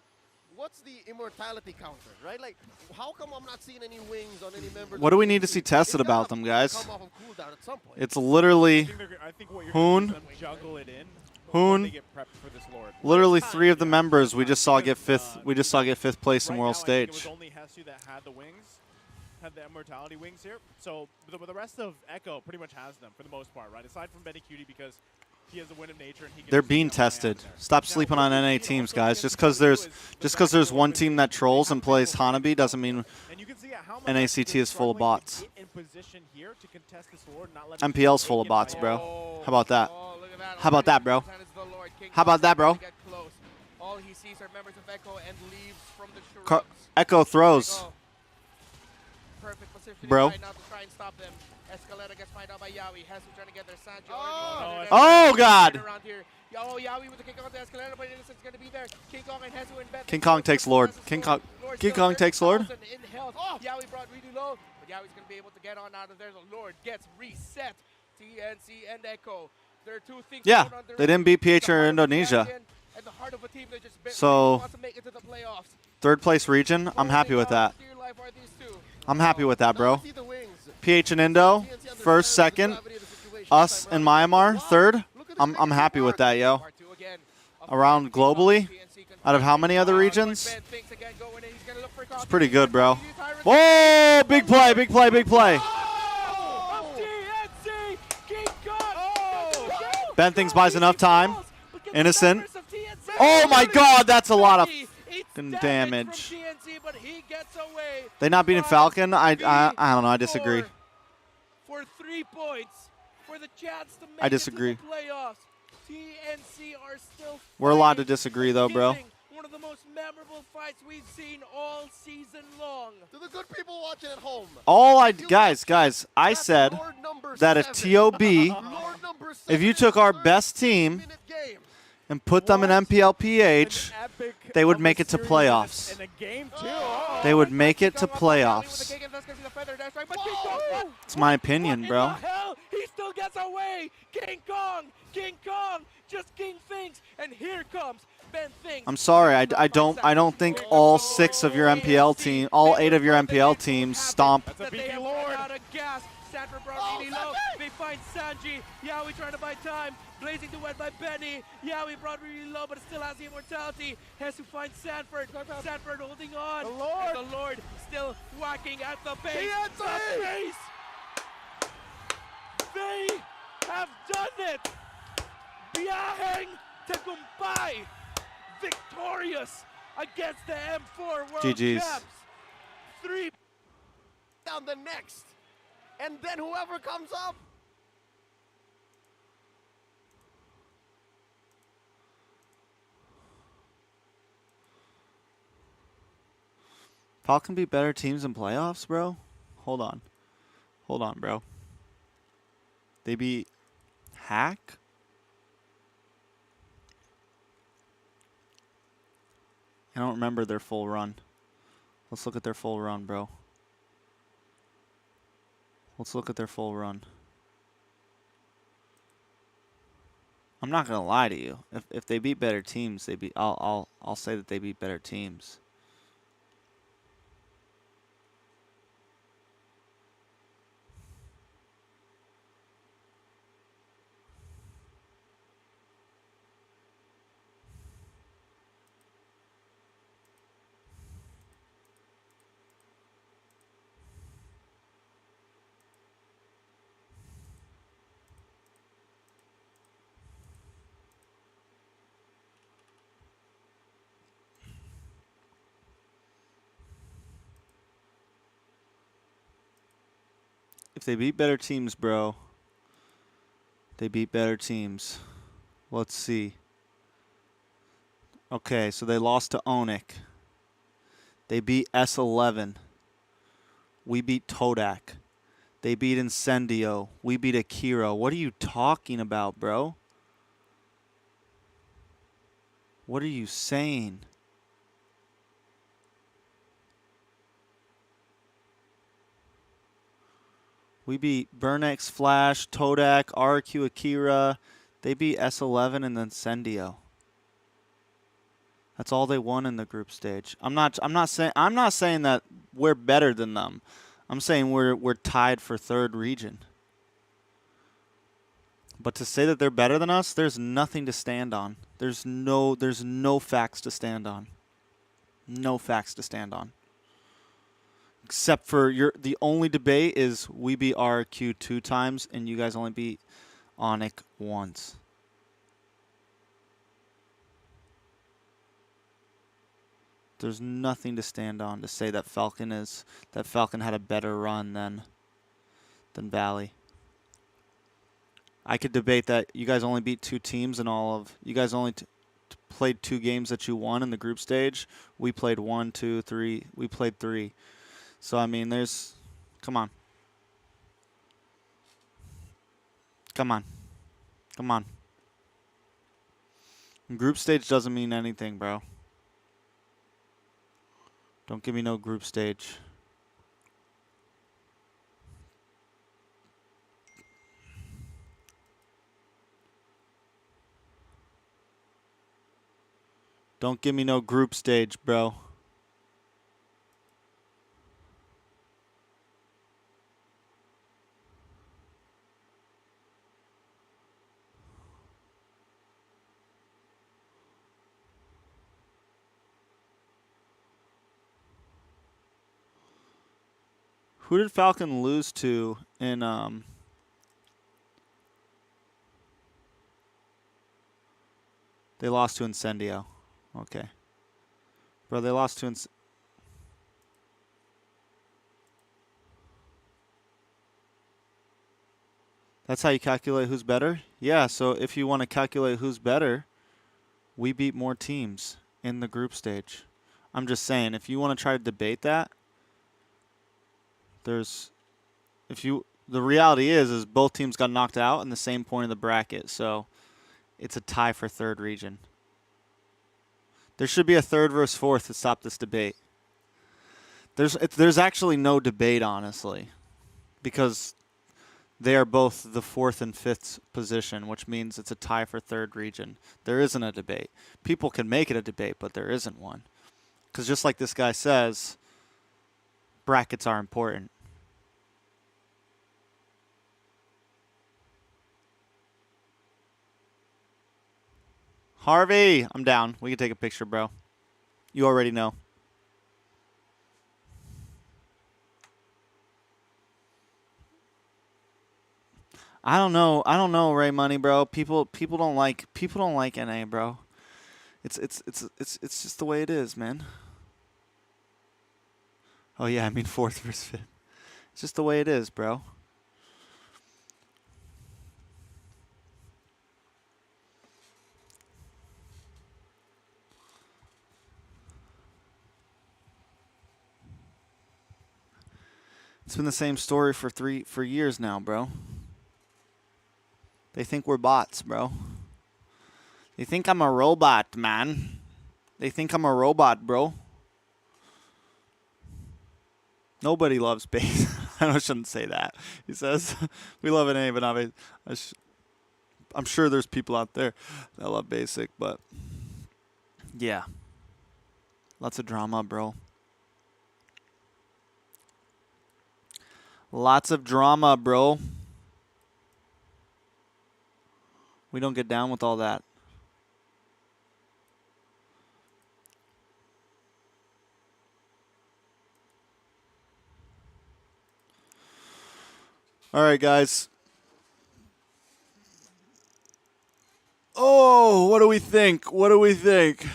what's the immortality counter, right? Like, how come I'm not seeing any wings on any members? What do we need to see tested about them, guys? Come off of cooldown at some point. It's literally I think what you're Hoon. gonna see them juggle it in. Hoon. They get prepped for this Lord. literally 3 of the members we just saw get 5th. We just saw get 5th place in Right World now, I think it Stage. was only Hesu that had the wings, had the immortality wings here. So the rest of Echo pretty much has them for the most part, right? Aside from Betty Cutie because he has the wind of nature and he can They're just being see how many tested. have there. Stop Now, sleeping what on we NA see teams, also guys. against Just because there's Brazil is the one fact team that trolls and plays Hanabi doesn't mean and you can see how much NACT they're is full of struggling to bots. get in position here to contest this Lord, not let them MPL's get full of taken bots, by bro. it. How about that? Oh, look at that. How about that, bro? Already the Lord. King How about that, bro? Kong get close. All he sees are members of Echo and leaves from the Car shrubs. Echo throws. Perfect positioning Bro. right now to try and stop them. Escalera gets fired out by Yawi. Hesu trying to get their Sancho. Oh, God. Around here. Oh, Yawi with the kick on the Escalera, but Innocent's going to be there. King Kong and Hesu in bed. King Kong takes Lord. King Kong takes Lord. In health. Yawi brought really low, but Yawi's going to be able to get on out of there. The Lord gets reset. TNC and Echo. There are 2 things. Yeah, going on there. they didn't beat PH The or heart of a Indonesia. champion and the heart of a team that just So, wants to make it to the playoffs. 3rd place region. I'm happy with that. Dear life are these 2. I'm happy with that, Now bro. we see the wings. PH and Indo, TNC 1st, understands 2nd. the gravity of the situation Us this time and around. Myanmar, Wow, 3rd. look at the I'm streak happy of with that, yo. Part 2 again. Around globally, out of how many other regions? It's pretty good, bro. Whoa! Big play, big play, big play. Ben Things buys enough time. Innocent. Oh my God, that's a lot of fucking damage. They not beating Falcon? I don't know. I disagree. For 3 3 points for the chance to I make it disagree. to the playoffs. TNC are still We're allowed to fighting disagree, and though, bro. giving one of the most memorable fights we've seen all season long. To the good people watching at home. Guys, I That's said Lord number that if 7. TOB, Lord number if you 7 took in our the best 13 team minute game. and put them in What MPL PH, An epic they would of a make it to series playoffs. in a game too. Oh. They would Nice make it kick to going up from Valley with playoffs. the kick, and that's gonna be the feather dash strike, but Whoa! King Kong, what? It's my opinion, What bro. in the hell? He still gets away. King Kong, just King Things, and here comes Ben Things. I'm sorry, I don't think all 6 of your MPL team, all 8 of your MPL teams stomp. That's a That they beefy have lord. run out of gas. Sanford brought really low. They find Sanji. Yaoi trying to buy time. Blazing the wet by Benny. Yaoi brought really low, but still has the immortality. Has to find Sanford. Sanford holding on. The Lord. And the Lord still whacking at the base. TNC! The base. They have done it. Biyaheng Tagumpay. Victorious against the M4 World GG's. Champs. 3 Down the next. And then whoever comes up. Falcon beat better teams in playoffs, bro? Hold on, bro. They beat Hack? I don't remember their full run. Let's look at their full run, bro. Let's look at their full run. I'm not gonna lie to you. If they beat better teams, they beat. I'll say that they beat better teams. If they beat better teams, bro, they beat better teams. Let's see. Okay, so they lost to Onik. They beat S11. We beat Todak. They beat Incendio. We beat Akira. What are you talking about, bro? What are you saying? We beat Burnex, Flash, Todak, RQ, Akira. They beat S11 and then Incendio. That's all they won in the group stage. I'm not saying that we're better than them. I'm saying we're tied for 3rd region. But to say that they're better than us, there's nothing to stand on. There's no facts to stand on. No facts to stand on. Except for the only debate is we beat RQ 2 times and you guys only beat Onic once. There's nothing to stand on to say that Falcon had a better run than Valley. I could debate that you guys only beat 2 teams in all of you guys only played 2 games that you won in the group stage. We played 1, 2, 3. We played 3. So I mean, come on. Group stage doesn't mean anything, bro. Don't give me no group stage. Don't give me no group stage, bro. Who did Falcon lose to in They lost to Incendio. Okay. Bro, they lost to That's how you calculate who's better? Yeah, so if you want to calculate who's better, we beat more teams in the group stage. I'm just saying, if you want to try to debate that, the reality is both teams got knocked out in the same point of the bracket, so it's a tie for third region. There should be a third versus fourth to stop this debate. There's actually no debate, honestly, because they are both the fourth and fifth position, which means it's a tie for third region. There isn't a debate. People can make it a debate, but there isn't one. Because just like this guy says, brackets are important. Harvey, I'm down. We can take a picture, bro. You already know. I don't know, Ray Money, bro. People don't like NA, bro. It's just the way it is, man. Oh yeah, I mean fourth versus fifth. It's just the way it is, bro. It's been the same story for years now, bro. They think we're bots, bro. They think I'm a robot, man. They think I'm a robot, bro. Nobody loves base. I shouldn't say that. He says, we love it, but not base. I'm sure there's people out there that love basic, but yeah. Lots of drama, bro. Lots of drama, bro. We don't get down with all that. All right, guys. Oh, what do we think? What do we think?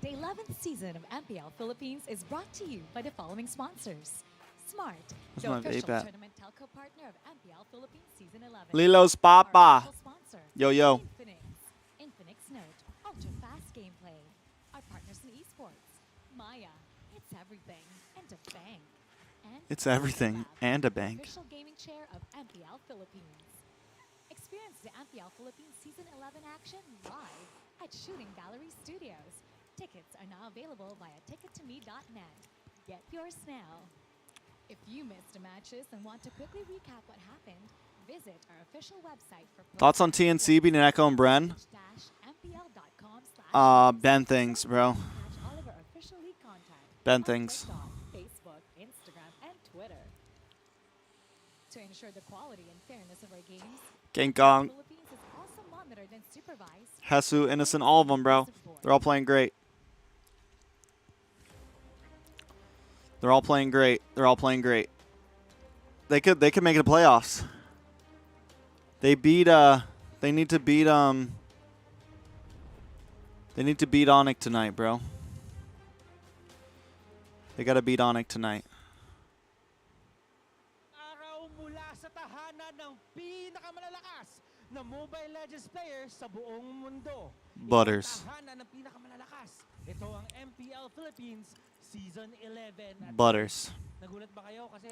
The 11th season of MPL Philippines is brought to you by the following sponsors. Smart, What's the my official vape at? tournament telco partner of MPL Philippines Season 11. Lilo's Our Papa. official sponsor, Yo, yo. Infinix Note, ultra-fast gameplay. Our partners in esports, Maya, it's everything, and a bank. And It's everything Lab, and a bank. official gaming chair of MPL Philippines. Experience the MPL Philippines Season 11 action live at Shooting Gallery Studios. Tickets are now available via tickettome.net. Get yours now. If you missed the matches and want to quickly recap what happened, visit our official website for Thoughts on TNC beating Echo and Bren? Ben things, bro. Ben things. Facebook, Instagram, and Twitter. To ensure the quality and fairness of our games, King Kong, Philippines is also monitored and supervised. Hesu, Innocent, all of them, bro. They're all playing great. They're all playing great. They're all playing great. They could make it to playoffs. They need to beat Onyx tonight, bro. They gotta beat Onyx tonight. Araw mula sa tahanan ng pinakamalalakas na Mobile Legends player sa buong mundo. Butters. Tahanan ng pinakamalalakas. Ito ang MPL Philippines Season 11. At Butters. nagulat ba kayo kasi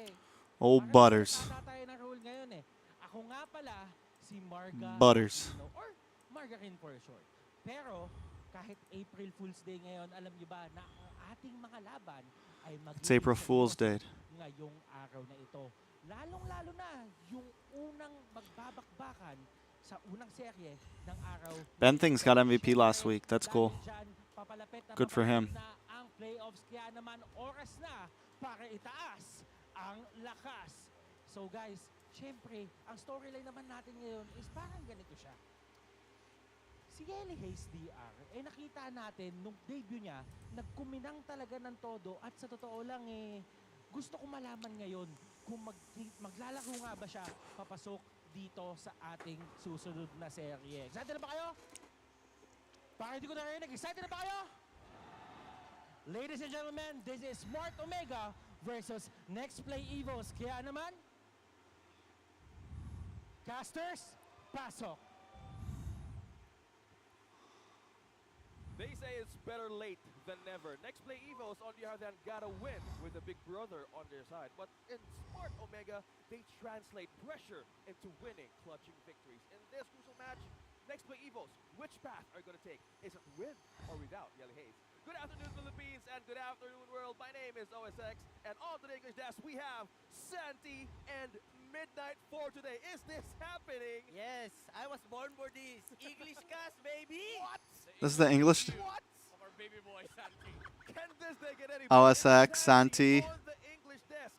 Oh, parang Butters. nagtatata tayo ng role ngayon eh. Ako nga pala si Marga Butters. Aquino, or Margarin for short. Pero kahit April Fool's Day ngayon, alam niyo ba na ang ating mga laban ay It's April Fool's Day. ngayong araw na ito. Lalong-lalo na yung unang magbabakbakan sa unang serye ng araw. Ben Things got MVP last week. That's cool. Good for him. Na ang playoffs kaya naman oras na para itaas ang lakas. So guys, syempre, ang storyline naman natin ngayon is parang ganito siya. Si Yeli Hayes DR, nakita natin nung debut niya, nagkuminang talaga ng todo at sa totoo lang gusto ko malaman ngayon kung maglalaro nga ba siya papasok dito sa ating susunod na serye. Excited na ba kayo? Bakit di ko narinig? Excited na ba kayo? Ladies and gentlemen, this is Smart Omega versus Next Play Evos. Kaya naman, casters, pasok. They say it's better late than never. Next Play Evos, on the other hand, gotta win with a big brother on their side. But in Smart Omega, they translate pressure into winning, clutching victories. In this crucial match, Next Play Evos, which path are you going to take? Is it with or without Yellow Haze? Good afternoon, Philippines, and good afternoon, world. My name is OSX, and on the English desk, we have Santi and Midnight for today. Is this happening? Yes, I was born for this. English cast, baby! What? This is the English. What? Of our baby boy, Santi. Can this day get any OSX, Santi Santi. on the English desk.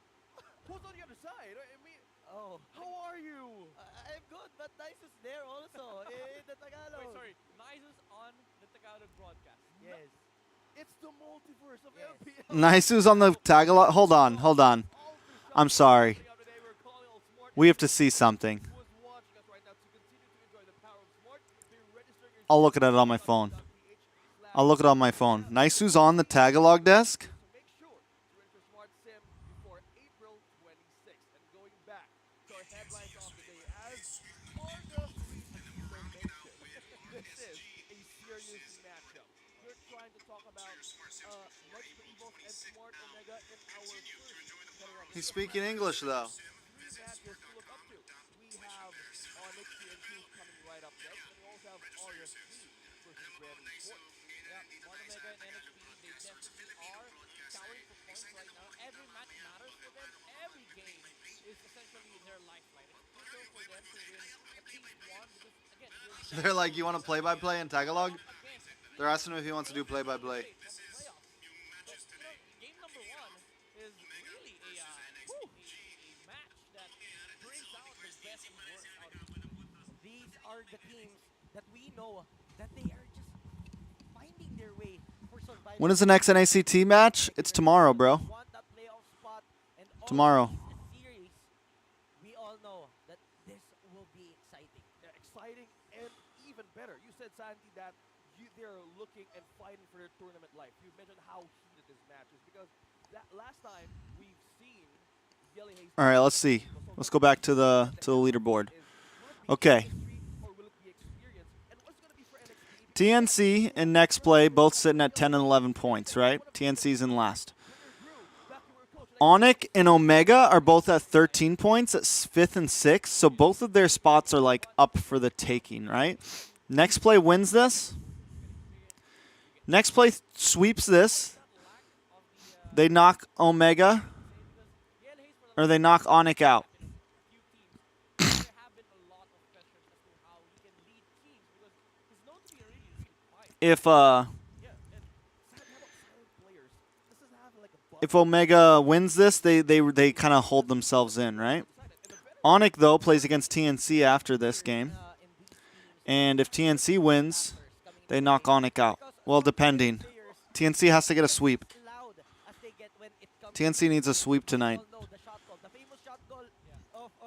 Who's on the other side? I mean, Oh, how are you? I'm good, but Nice is there also in the Tagalog. Wait, sorry. Nice is on the Tagalog broadcast. Yes. It's the multiverse of Yes. MPL. Nice's on the Tagalog. Hold on, hold on. I'm sorry. We have to see something. I'll look at it on my phone. I'll look at it on my phone. Nice's on the Tagalog desk. So make sure to enter Smart Sim before April 26th. And going back to our headlines of the day, as Marga recently so mentioned, this is a serious matchup. We're trying to talk about Next to Evos and Smart Omega in our first head-to-head. He's speaking English though. Three matches to look up to. We have Onyx TNT coming right up next, and we also have RS3 versus Brandon Sports. Yeah, Smart Omega and NXT, they definitely are scouring for points right now. Every match matters for them. Every game is essentially their lifeline. It's crucial for them to win at least one because, again, They're like, you want to play-by-play in Tagalog? They're asking him if he wants to do play-by-play. Game number one is really a match that brings out the best and worst out of each other. These are the teams that we know that they are just finding their way for survival. When is the next NACT match? It's tomorrow, bro. Want that playoff spot, and all Tomorrow. these series, we all know that this will be exciting. Exciting and even better. You said, Santi, that they're looking and fighting for their tournament life. You mentioned how heated this match is because that last time we've seen Yellow Haze. All right, let's see. Let's go back to the leaderboard. Okay. Or will it be experience? And what's going to be for NXT? TNC and Next Play both sitting at 10 and 11 points, right? TNC's in last. Onyx and Omega are both at 13 points, at 5th and 6th, so both of their spots are like up for the taking, right? Next Play wins this. Next Play sweeps this. They knock Omega, or they knock Onyx out. If Omega wins this, they kind of hold themselves in, right? Onyx, though, plays against TNC after this game. And if TNC wins, they knock Onyx out. Well, depending. TNC has to get a sweep. TNC needs a sweep tonight. We all know the shot call, the famous shot call of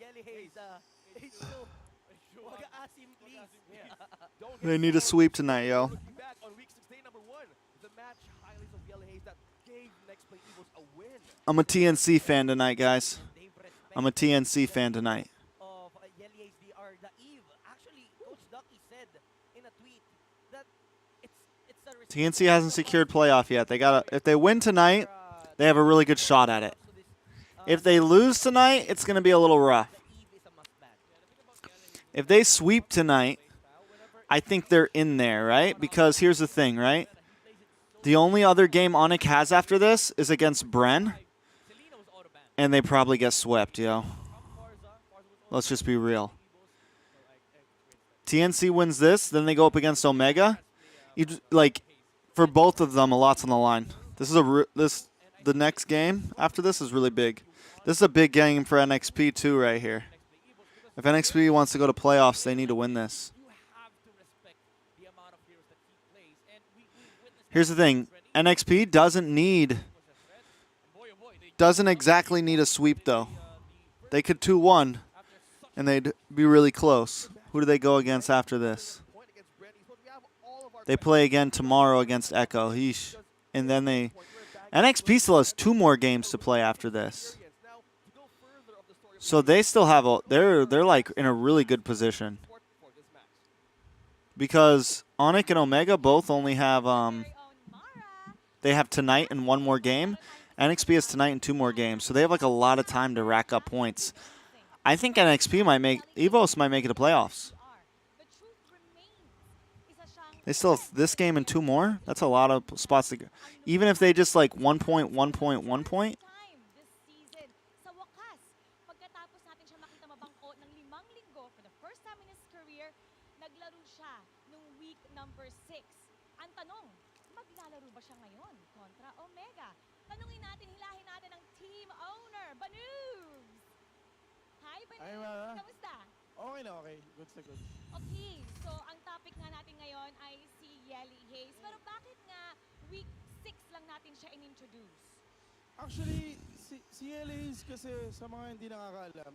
Yellow Haze. Wag-aasim, please. They need a sweep tonight, yo. Back on week 16, number 1, the match highlights of Yellow Haze that gave Next Play Evos a win. I'm a TNC fan tonight, guys. I'm a TNC fan tonight. Of Yellow Haze, they are the Eve. Actually, Coach Ducky said in a tweet that it's a respect TNC hasn't secured playoff yet. They gotta. If they win tonight, they have a really good shot at it. to this, If they lose tonight, it's gonna be a little rough. the Eve is a must match. If they sweep tonight, I think they're in there, right? Because here's the thing, right? The only other game Onyx has after this is against Bren, and they probably get swept, yo. Let's just be real. TNC wins this, then they go up against Omega. Like, for both of them, a lot's on the line. This is the next game after this is really big. This is a big game for NXP too, right here. If NXP wants to go to playoffs, they need to win this. Here's the thing: NXP doesn't exactly need a sweep though. They could 2-1, and they'd be really close. Who do they go against after this? They play again tomorrow against Echo. Heesh. And then they... NXP still has 2 more games to play after this. So they still have a... They're like in a really good position. Because Onyx and Omega both only have... They have tonight and 1 more game. NXP has tonight and 2 more games. So they have like a lot of time to rack up points. I think NXP might make... EVOS might make it to playoffs. They still have this game and 2 more. That's a lot of spots to go. Even if they just like 1 point, 1 point, 1 point. Okay na okay. Good na good. Okay, so ang topic nga natin ngayon ay si Yeli Hayes. Pero bakit nga week 6 lang natin siya in-introduce? Actually, si Yeli Hayes kasi sa mga hindi nakakaalam,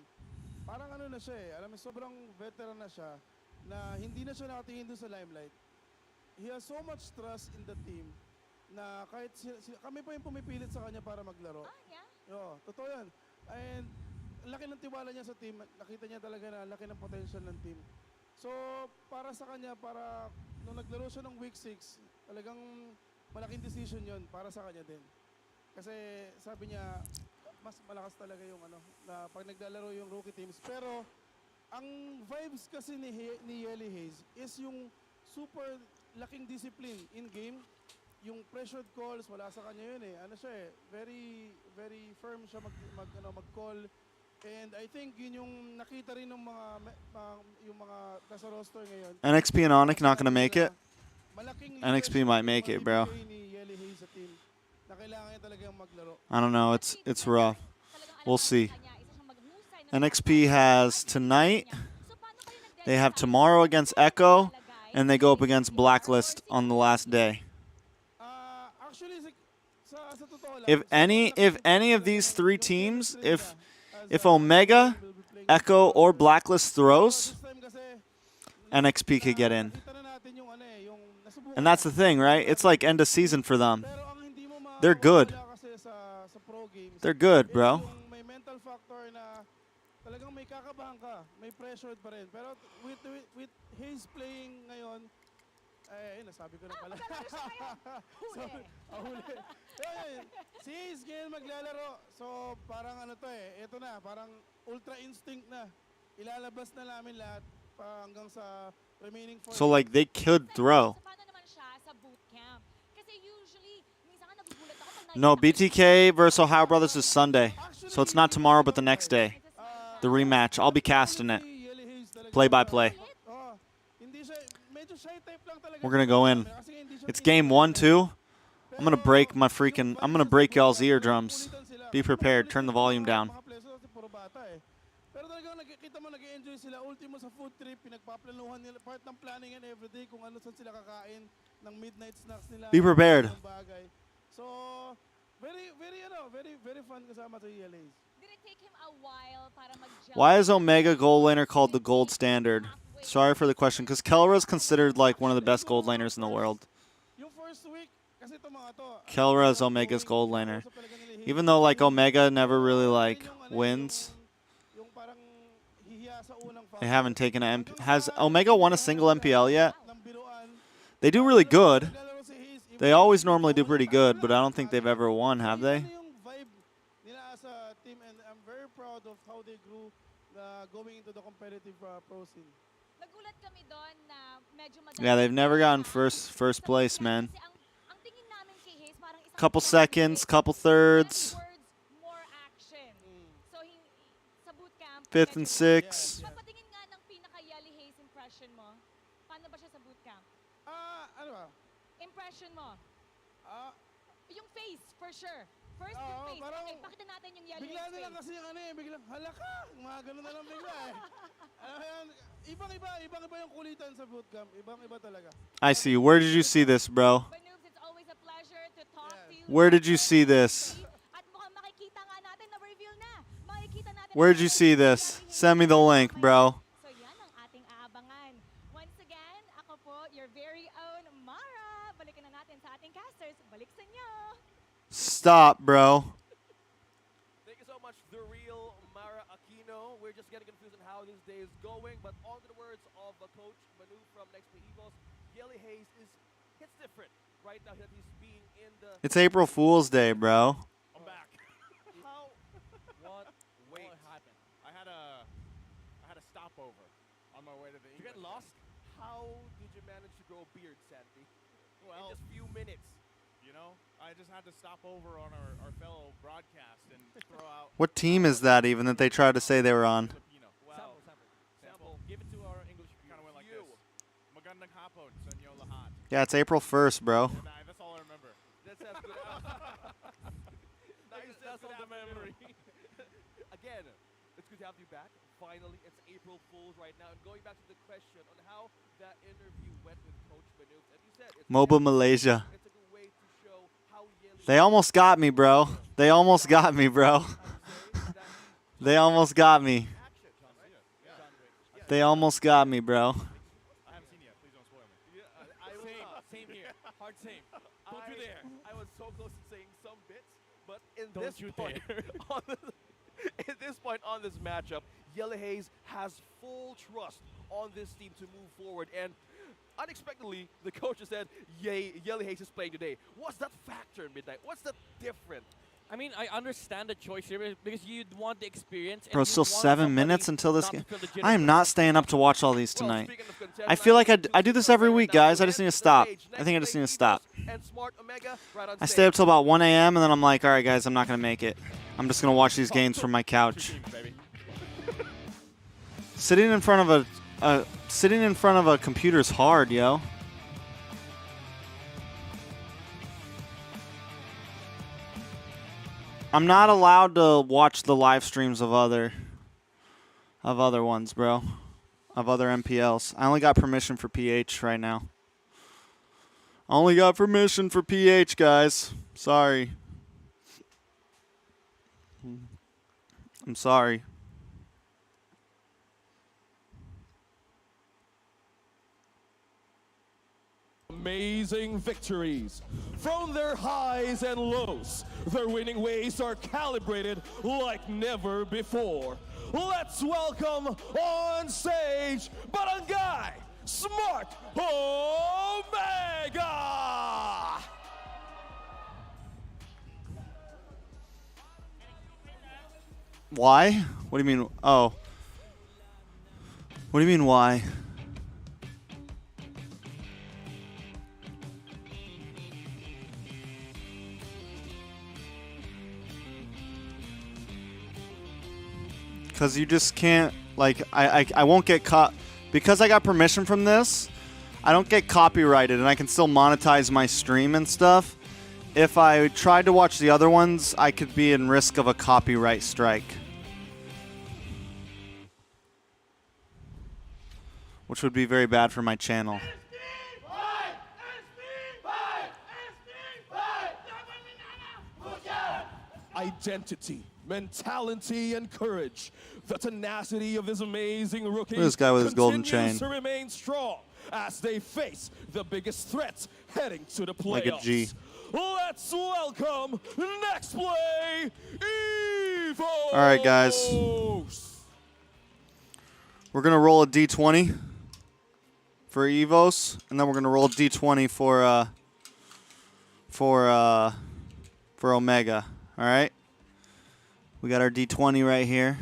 parang ano na siya eh. Alam mo, sobrang veteran na siya na hindi na siya nakatingin doon sa limelight. He has so much trust in the team na kahit kami pa yung pumipilit sa kanya para maglaro. Yeah? Oo, totoo yan. And laki ng tiwala niya sa team. Nakita niya talaga na laki ng potential ng team. So, para sa kanya, para nung naglaro siya ng week 6, talagang malaking decision yon para sa kanya din. Kasi sabi niya, mas malakas talaga yung ano, na pag naglalaro yung rookie teams. Pero, ang vibes kasi ni Yeli Hayes is yung super laking discipline in game. Yung pressured calls, wala sa kanya yun eh. Ano siya eh, very, very firm siya mag-call. And I think yun yung nakita rin ng yung mga nasa roster ngayon. NXP and Onyx not going to make it. NXP might make it, bro. I don't know. It's rough. We'll see. NXP has tonight. They have tomorrow against Echo. And they go up against Blacklist on the last day. If any of these 3 teams, if Omega, Echo, or Blacklist throws, NXP could get in. And that's the thing, right? It's like end of season for them. They're good. They're good, bro. With his playing ngayon, nasabi ko na pala. Si Hayes ngayon maglalaro. So, parang ano to eh. Ito na, parang ultra instinct na. Ilalabas na namin lahat hanggang sa remaining 4. So, like, they could throw. No, BTK versus Ohio Brothers is Sunday. So it's not tomorrow, but the next day. The rematch. I'll be casting it. Play-by-play. We're going to go in. It's game 1, too. I'm going to break y'all's eardrums. Be prepared. Turn the volume down. Be prepared. So, very fun kasama sa ELA. Did it take him a while para mag-gel? Why is Omega gold laner called the gold standard? Sorry for the question, because Kelra is considered like one of the best gold laners in the world. Kelra is Omega's gold laner. Even though like Omega never really like wins. They haven't taken a has Omega won a single MPL yet? They do really good. They always normally do pretty good, but I don't think they've ever won, have they? I'm very proud of how they grew going into the competitive pro scene. Yeah, they've never gotten first place, man. Couple seconds, couple thirds. 5th and 6th. Impression mo? Yung face, for sure. First yung face. Okay, pakita natin yung yellow bigla na lang kasi yung ano eh, biglang halaka. Mga ganun na lang bigla eh. Ibang-iba yung kulitan sa bootcamp. Ibang-iba talaga. I see. Where did you see this, bro? It's always a pleasure to talk to you. Where did you see this? At mukhang makikita nga natin na reveal na. Makikita natin. Where did you see this? Send me the link, bro. So yan ang ating aabangan. Once again, ako po, your very own Mara. Babalik sa inyo. Stop, bro. Thank you so much, the real Mara Aquino. We're just getting confused on how this day is going, but on to the words of Coach Manu from Next Play Evos. Yelly Hayes it's different right now that he's being in the. It's April Fool's Day, bro. I'm back. How? What? Wait. What happened? I had a stopover on my way to the You get English. lost? How did you manage to grow a beard, Sandy? Well, In just few minutes. you know, I just had to stop over on our fellow broadcast and throw out. What team is that even that they tried to say they were on? Filipino. Well, Sample. Give it to our English kind of went like You. this. Magandang hapon sa inyo lahat. Yeah, it's April 1st, bro. Nah, that's all I remember. That's as good. Nice That's on the afternoon. memory. Again, it's good to have you back. Finally, it's April Fool's right now. And going back to the question on how that interview went with Coach Manu, and you said it's MOBA Malaysia. it's a good way to show how Yelly They almost got me, bro. They almost got me, bro. They almost got me. action, right? They almost got me, bro. I haven't seen it yet. Please don't spoil me. Yeah, I was Same here. Hard same. Don't you dare. I was so close to saying some bits, but in Don't this you point, on at this point on this matchup, Yellow Hayes has full trust on this team to move forward. And unexpectedly, the coach has said, Yellow Hayes is playing today. What's that factor in Midnight? What's that different? I mean, I understand the choice here because you'd want the experience. and Bro, you'd still want 7 somebody minutes until this not to game. feel the I am jitters. not staying up to watch all these Well, tonight. speaking of contenders, I feel like think I do this every week, guys. I just need to stop. I think I just need to stop. And Smart Omega right on I stay up till about 1 a.m. and then I'm like, all right, guys, I'm not going to make it. I'm just going to watch these games from my couch. Baby. Sitting in front of a computer is hard, yo. I'm not allowed to watch the live streams of other ones, bro. Of other MPLs. I only got permission for PH right now. I only got permission for PH, guys. Sorry. I'm sorry. Amazing victories. From their highs and lows, their winning ways are calibrated like never before. Let's welcome on stage Barangay Smart Omega! Why? What do you mean? Oh. What do you mean, why? Because you just can't, like, I won't get caught. Because I got permission from this, I don't get copyrighted, and I can still monetize my stream and stuff. If I tried to watch the other ones, I could be in risk of a copyright strike. Which would be very bad for my channel. Identity, mentality, and courage. The tenacity of this amazing rookie Look at this guy with his golden continues chain. to remain strong as they face the biggest threats heading to the playoffs. Like a G. Let's welcome Next Play Evo. All right, guys. We're going to roll a D20 for Evos, and then we're going to roll a D20 for Omega. All right? We got our D20 right here.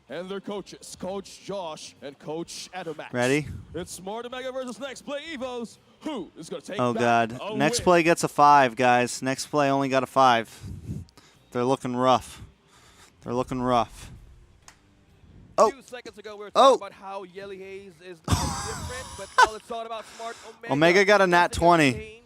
And their coaches, Coach Josh and Coach Adomax. Ready? It's Smart Omega versus Next Play Evos. Who is going to take Oh, back God. a Next win? play gets a 5, guys. Next play only got a 5. They're looking rough. They're looking rough. Oh. 2 seconds ago, we were Oh. talking about how Yelly Hayes is now different, but now let's talk about Smart Omega. Omega got a nat Things 20. change.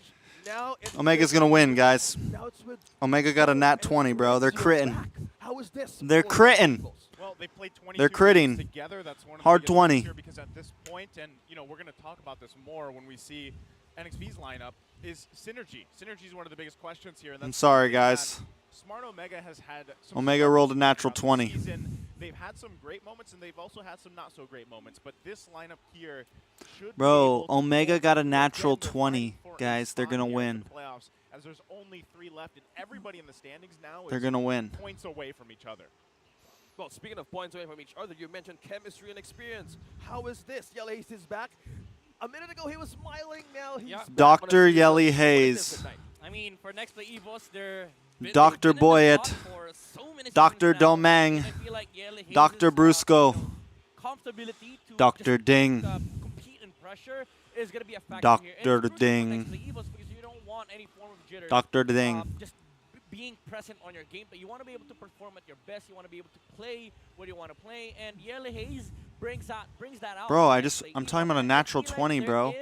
Now it's Omega's with- going to win, guys. Now it's with Omega got a nat 20, bro. They're You're critting. back. How is this? They're for critting. Eagles? Well, they played 22 They're games critting. together. That's one of Hard the biggest 20. things here because at this point, and you know, we're going to talk about this more when we see NXP's lineup, is synergy. Synergy is one of the biggest questions here. And I'm that's sorry, something that guys. Smart Omega has had some Omega struggles rolled a natural throughout the 20. season. They've had some great moments, and they've also had some not so great moments. But this lineup here should be Bro, able to Omega hold got a through. natural Again, they're 20, fighting for a guys. They're spot gonna here in win. the playoffs, as there's only 3 left, and everybody in the standings now They're is gonna win. points away from each other. Well, speaking of points away from each other, you mentioned chemistry and experience. How is this? Yellow Haze is back. A minute ago, he was smiling. Now he's back on a Dr. series of Yelly 26 Hayes. tonight. I mean, for next play EVOS, they're Dr. Boyett. Dr. Domang. Dr. Brusco. Comfortability to Dr. just, Ding. compete in pressure is going to be a factor Dr. here. And it's crucial for Ding. next play EVOS because you don't want any form of jitters. Dr. Ding. Just being present on your game, but you want to be able to perform at your best. You want to be able to play what you want to play, and Yellow Haze brings that out. Bro, for next play I'm EVOS. talking about a And I natural feel like 20, there bro. is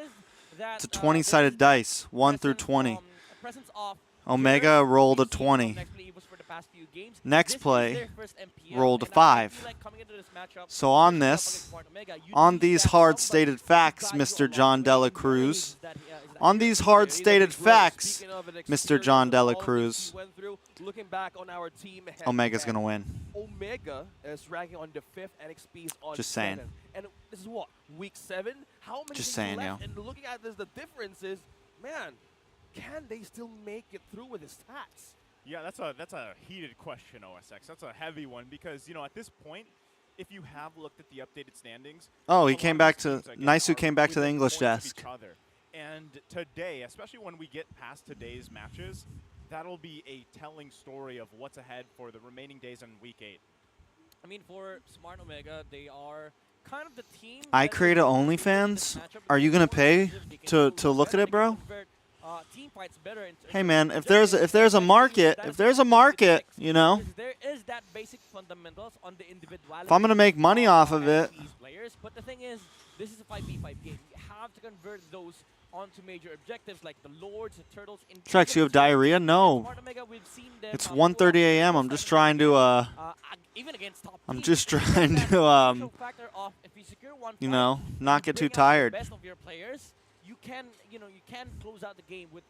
that, It's a 20-sided dice, 1 through 20. presence of Omega jitters rolled a we've seen from 20. next play EVOS for the past few games. Next This is play their first MPL, rolled a and I 5. feel like coming into this matchup, So on especially up this, against Smart Omega, you on need these that hard somebody stated to facts, guide you Mr. along John the way. Dela And Cruz. is that On these hard stated facts, Speaking of an Mr. experience John of Dela all the things Cruz. he went through, looking back on our team head Omega's to head, gonna win. Omega is ranking on the 5th, NXP is on Just saying. 7th. And this is what, week 7? How many Just things saying, left? yo. And looking at this, the difference is, man, can they still make it through with his stats? Yeah, that's a heated question, OSX. That's a heavy one because, at this point, if you have looked at the updated standings, Oh, a he lot came of back these to teams, again, Nice who are came back to the within English points of desk. each other. And today, especially when we get past today's matches, that'll be a telling story of what's ahead for the remaining days in Week 8. I mean, for Smart Omega, they are kind of the team. I that create is a going to OnlyFans? win this matchup Are you because gonna the pay more they can to do, look at better it, they bro? can convert, team fights better in Hey terms man, of if there's a market, that if is there's a what market, makes you know, because there is that basic fundamentals on the individuality. if I'm gonna make money off of it, these players, but the thing is, this is a 5v5 game. You have to convert those onto major objectives like the Lords, the Turtles. Trex, you have diarrhea? No. Smart Omega, we've seen them, It's pull off 1:30 a.m. those I'm just types of trying to even against top I'm teams, just it's trying that to crucial factor of if you secure one you point, know, not get too bring out the tired. best of your players, you can close out the game with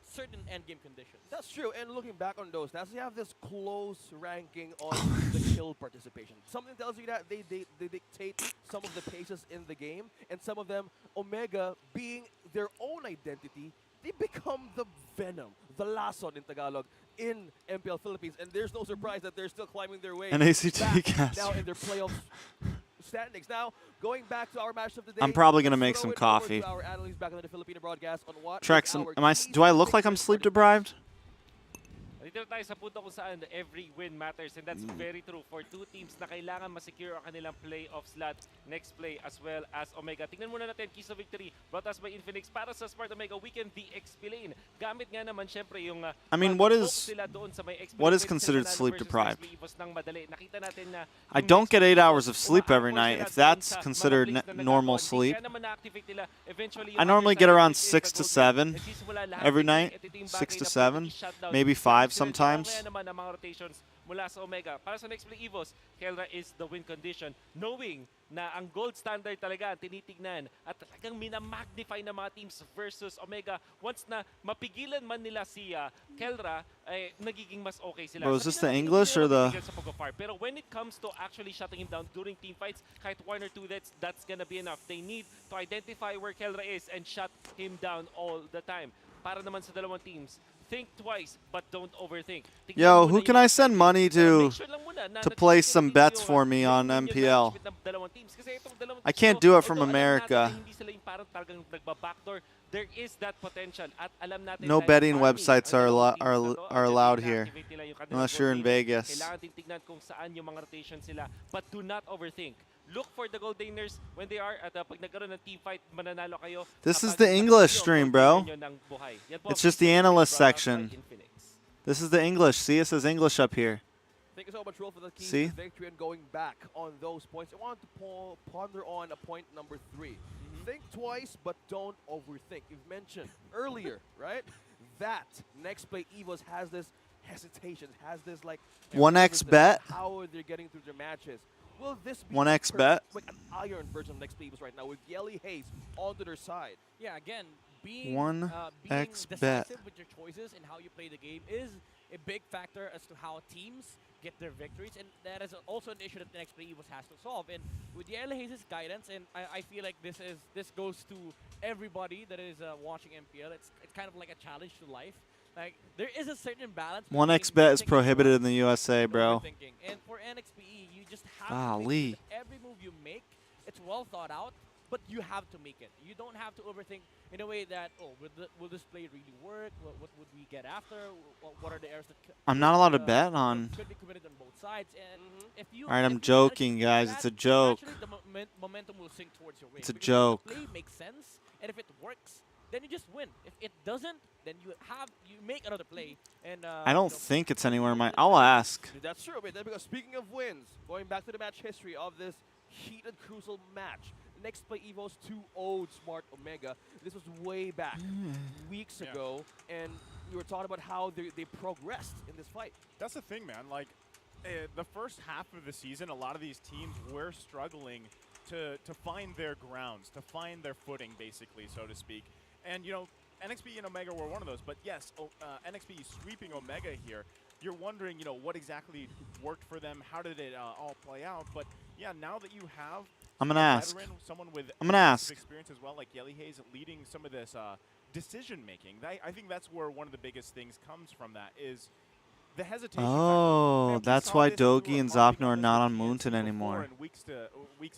certain end game conditions. That's true. And looking back on those stats, you have this close ranking on the kill participation. Something tells you that they dictate some of the paces in the game, and some of them, Omega being their own identity, they become the venom, the lason in Tagalog, in MPL Philippines. And there's no surprise that they're still climbing their way NACT back caster. now in their playoff standings. Now, going back to our match of the day, I'm probably gonna let's make throw some it over coffee. to our analysts back on the Filipino broadcast on what is Trex, our do I look like I'm key sleep fixtures for the deprived? Dito tayo sa punto kung saan every win matters, and that's very true for two teams na kailangan masecure ang kanilang playoff slot next play as well as Omega. Tingnan muna natin keys of victory brought us by Infinix para sa Smart Omega Weekend the XP lane. Gamit nga naman syempre yung I mean, what is considered sleep deprived? I don't get 8 hours of sleep every night. If that's considered normal sleep, I normally get around 6 to 7 every night, 6 to 7, maybe 5 sometimes. Mula sa Omega. Para sa next play EVOS, Kelra is the win condition. Knowing na ang gold standard talaga ang tinitignan at talagang minamagnify ng mga teams versus Omega. Once na mapigilan man nila si Kelra, ay nagiging mas okay sila. Bro, is this the English or the... Pero when it comes to actually shutting him down during team fights, kahit 1 or 2 that's gonna be enough. They need to identify where Kelra is and shut him down all the time. Para naman sa dalawang teams, think twice, but don't overthink. Yo, who can I send money to play some bets for me on MPL? I can't do it from America. There is that potential. At alam natin No dahil betting marami websites ang are dalawang teams na to, are allowed here, activate nila yung kanilang unless you're in gold laner. Vegas. Kailangan din tignan kung saan yung mga rotation sila. But do not overthink. Look for the gold laners when they are at pag nagkaroon ng team fight, mananalo kayo. This is Kapag the English nagkaroon stream, ng bro. yun ng buhay. Yan po It's ang just the brought analyst out by section. Infinix. This is the English. See, it says English up here. Thank you so much, Rolf, for the key See? victory and going back on those points. I want to ponder on a point number 3. Think twice, but don't overthink. You've mentioned earlier, right, that next play EVOS has this hesitation, has this like 1x bet? how are they getting through their matches? Will this be 1x bet? like an iron version of next play EVOS right now with Yelly Hayes onto their side? Yeah, again, being 1x bet. decisive with your choices and how you play the game is a big factor as to how teams get their victories, and that is also an issue that the next play EVOS has to solve. And with Yale Hayes' guidance, and I feel like this goes to everybody that is watching MPL. It's kind of like a challenge to life. Like there is a certain balance. 1xbet is prohibited in the USA, bro. And for NXPE, you just have to make Golly. sure that every move you make, it's well thought out, but you have to make it. You don't have to overthink in a way that, oh, will this play really work? What would we get after? What are the errors that I'm not allowed to bet on. could be committed on both sides? And if you, All right, if I'm you manage joking, to do guys. that, It's a joke. naturally the momentum will sink towards your way. It's a because joke. If the play makes sense, and if it works, then you just win. If it doesn't, then you make another play. And I don't think it's anywhere in my. I'll ask. That's true, but because speaking of wins, going back to the match history of this heated crucial match, next play EVO's 2-0 Smart Omega. This was way back, weeks ago, and we were talking about how they progressed in this fight. That's the thing, man. Like, the first half of the season, a lot of these teams were struggling to find their grounds, to find their footing, basically, so to speak. And, you know, NXP and Omega were one of those. But, yes, NXP sweeping Omega here. You're wondering, you know, what exactly worked for them? How did it all play out? But, yeah, now that you have I'm gonna ask. veteran, someone with I'm gonna ask. experience as well, like Yelly Hayes, leading some of this decision-making. I think that's where one of the biggest things comes from that is the hesitation. Oh, factor. that's why Dogi and Zopno are not on Moonton anymore. And weeks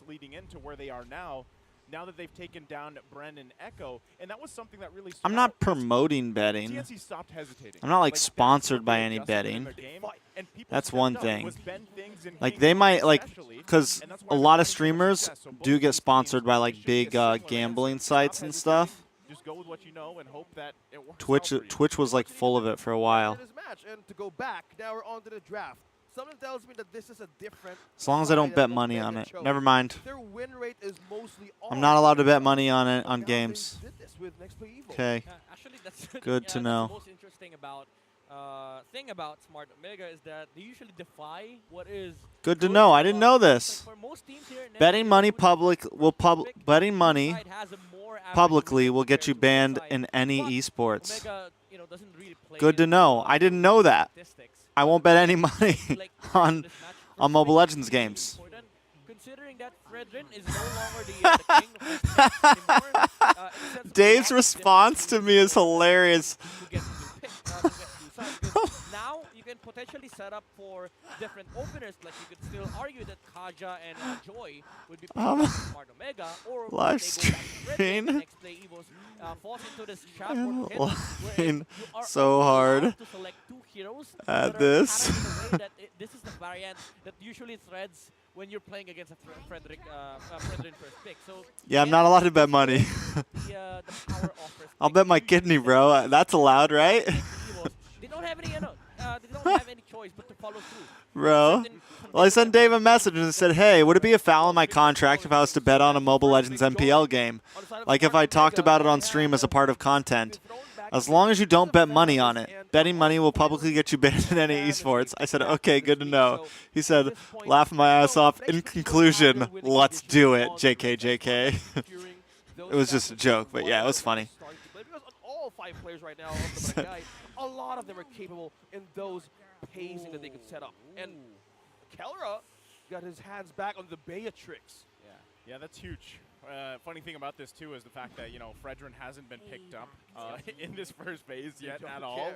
leading into where they are now that they've taken down Brendan Echo, and that was something that really. I'm not promoting betting. TNC stopped hesitating. I'm not like that's sponsored what by they any adjusted in betting. their game, and people That's stepped one up. thing. It was Ben Things and Like King they might like, especially, because and that's a why they're lot of having so much streamers success. So both do these get teams, sponsored by they like should be big a similar gambling answer. Stop sites and stuff. hesitating, just go with what you know and hope that it works Twitch out for you. Twitch was like full of it for a while. This match, and to go back, now we're on to the draft. Something tells me that this is a different. As long as I don't side bet that money on Omega it. chose. Never mind. Their win rate is mostly I'm not allowed to bet money on it Look on how games. they did this with Next Play Evo. Okay. Actually, that's Good to that's know. The most interesting thing about Smart Omega is that they usually defy what is Good to know. I didn't know this. Like for most teams here in Betting NXT, money who's public will perfect, betting each money side has a more average publicly win will get you compared to banned one side. in any But esports. Omega, doesn't really play Good to into, know. I didn't know that. statistics. I won't bet any money Like, on this match on first Mobile play Legends is really games. important, considering that Fredrin is no longer the king of this match anymore. In the sense of Dave's a lot of response to different me is teams hilarious. to get to pick, to get to decide. Because now you can potentially set up for different openers. Like you could still argue that Kaja and Joy would be playing Smart Omega, or Live they go back to Fredrin, stream. the next play EVOs falls into this trap or pit wherein Laughing you are so only hard allowed to select two heroes at that are this. patterned in a way that this is the variant that usually threads when you're playing against a Fredrin first pick. So Yeah, I'm not allowed to bet money. the power offers I'll bet my kidney, bro. That's allowed, right? they don't have any, they don't have any choice but to follow through. Bro. Well, I sent Dave a message and said, hey, would it be a foul in my contract if I was to bet on a Mobile Legends MPL game? Like if I talked about it on stream as a part of content. As long as you don't bet money on it. Betting money will publicly get you banned in any esports. I said, okay, good to know. He said, laughing my ass off. In conclusion, let's do it, JK, JK. It was just a joke, but yeah, it was funny. Because on all 5 players right now of the guy, a lot of them are capable in those pacing that they can set up. And Kelra got his hands back on the Beatrix. Yeah, that's huge. Funny thing about this too is the fact that Fredrin hasn't been picked up in this first phase yet at all.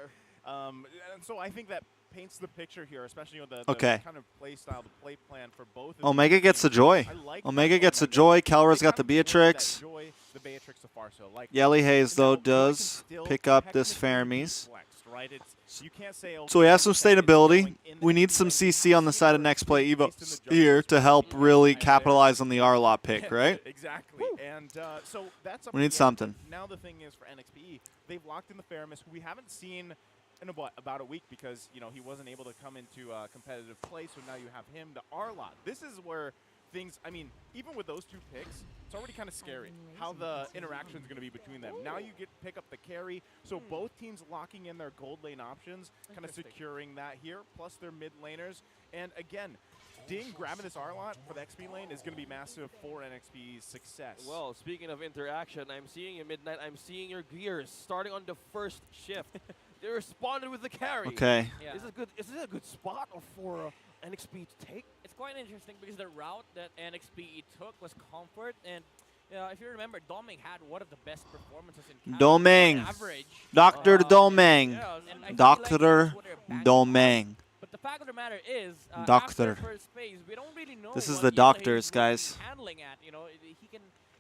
And so I think that paints the picture here, especially with the kind of play style, the play plan for both. Of Omega these gets the teams. joy. I like Omega that gets the Omega. joy. Kelra's They got kind the of blend Beatrix. that joy, the Beatrix so far, so like Yelly Hayes, though, now Joy can does still pick up this technically be Fermis. flexed, right? You can't say, So we have some okay, it's sustainability. going in We the need some lane. CC on the side of next play Based in Evo the jungle here to help space. really Right there. capitalize on the R-Lot pick, right? Exactly. And so that's We need something. Now the thing is for NXPE, they've locked in the Faramis, who we haven't seen in about a week because he wasn't able to come into competitive play. So now you have him, the R-Lot. This is where things. I mean, even with those 2 picks, it's already kind of scary how the interaction is going to be between them. Now you get to pick up the carry. So both teams locking in their gold lane options, kind of securing that here, plus their mid laners. And again, Ding grabbing this R-Lot for the XP lane is going to be massive for NXP's success. Well, speaking of interaction, I'm seeing you Midnight. I'm seeing your gears starting on the first shift. They responded with the carry. Okay. Yeah. Is this a good spot for NXP to take? It's quite interesting because the route that NXP took was comfort, and if you remember, Doming had one of the best performances in Canada. Doming. On average. Dr. Doming. Yeah, and I feel like Dr. that's what they're backing Doming. on. But the fact of the matter is, Doctor. after first phase, we don't really know This is what the Yellow doctors, Haze will be guys. handling at. You know,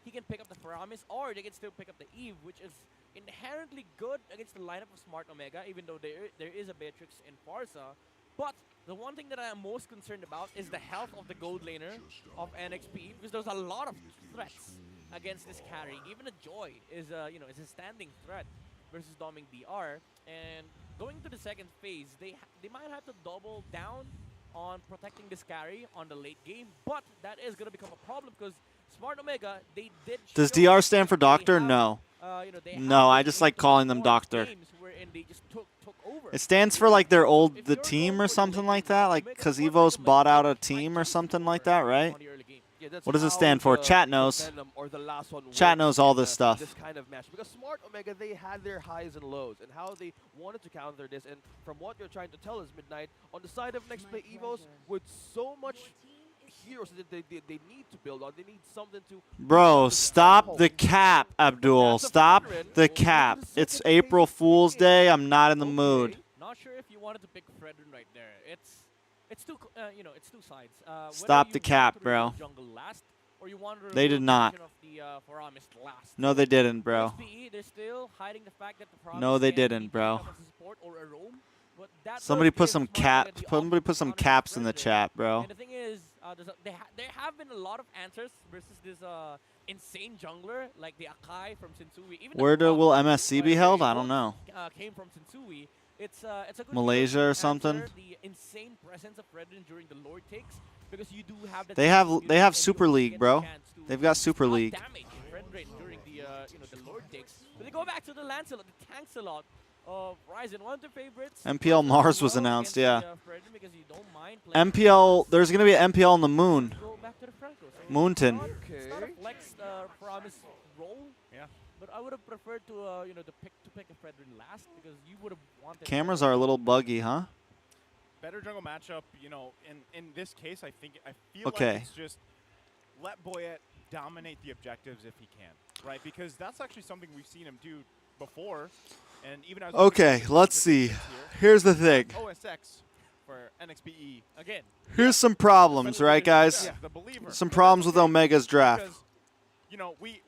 he can pick up the Paramis, or they can still pick up the Eve, which is inherently good against the lineup of Smart Omega, even though there is a Beatrix in Farsa. But the one thing that I am most concerned about is the health of the gold laner of NXP, because there's a lot of threats against this carry. Even a Joy is is a standing threat versus Doming BR. And going to the second phase, they might have to double down on protecting this carry on the late game, but that is going to become a problem because Smart Omega, they did. Does show DR stand for they doctor? have, No. they No, have I been just like into calling them more doctor. games wherein they just took over. It stands for like their the team or something like that, like because Evos bought out a team or something like that, right? Yeah, that's What does it how stand for? the- Chat the knows. Venom or the last one Chat worked knows all in this stuff. This kind of match, because Smart Omega, they had their highs and lows, and how they wanted to counter this. And from what you're trying to tell us, Midnight, on the side of Next Play Evos, with so much heroes that they need to build on, they need something to. Bro, to stop hold. the cap, Abdul. That's a Stop veteran. the cap. It's April Fool's Day. I'm not in the mood. Not sure if you wanted to pick Fredrin right there. It's two it's two sides. Whether Stop you the cap, want to bro. remove Jungle last, or you want to They did remove not. version of the Paramis last. No, they didn't, bro. XPE, they're still hiding the fact that the Paramis No, they can be didn't, picked bro. up as a support or a roam, but that Somebody does put give some Smart Omega cap. the Somebody option put to some counter caps in the Fredrin. chat, bro. And the thing is, there have been a lot of answers versus this insane jungler like the Akai from Sensui. Even Where the will Rock, MSC by be the held? way, I don't know. came from Sensui. It's a good Malaysia hero to or something? answer the insane presence of Fredrin during the Lord takes, because you do have that They have community they have and you Super also League, get the bro. chance to They've got Super League. damage Fredrin during the the Lord takes. But they go back to the Lancelot, the Tancelot of Ryzen, one of their favorites. MPL Mars was announced, yeah. Fredrin, because you don't mind playing MPL, there's gonna be an MPL on the moon. go back to the Franco. So Moonton. It's not a flex promise role. Yeah. But I would have preferred to to pick a Fredrin last, because you would have wanted. Cameras are a little buggy, huh? Better jungle matchup, in this case, I feel Okay. like it's just let Boyette dominate the objectives if he can, right? Because that's actually something we've seen him do before, and even as Okay, let's see. Here's the thing. OSX for NXPE Again. Here's some problems, right, guys? the believer. Some problems with Omega's draft. Because,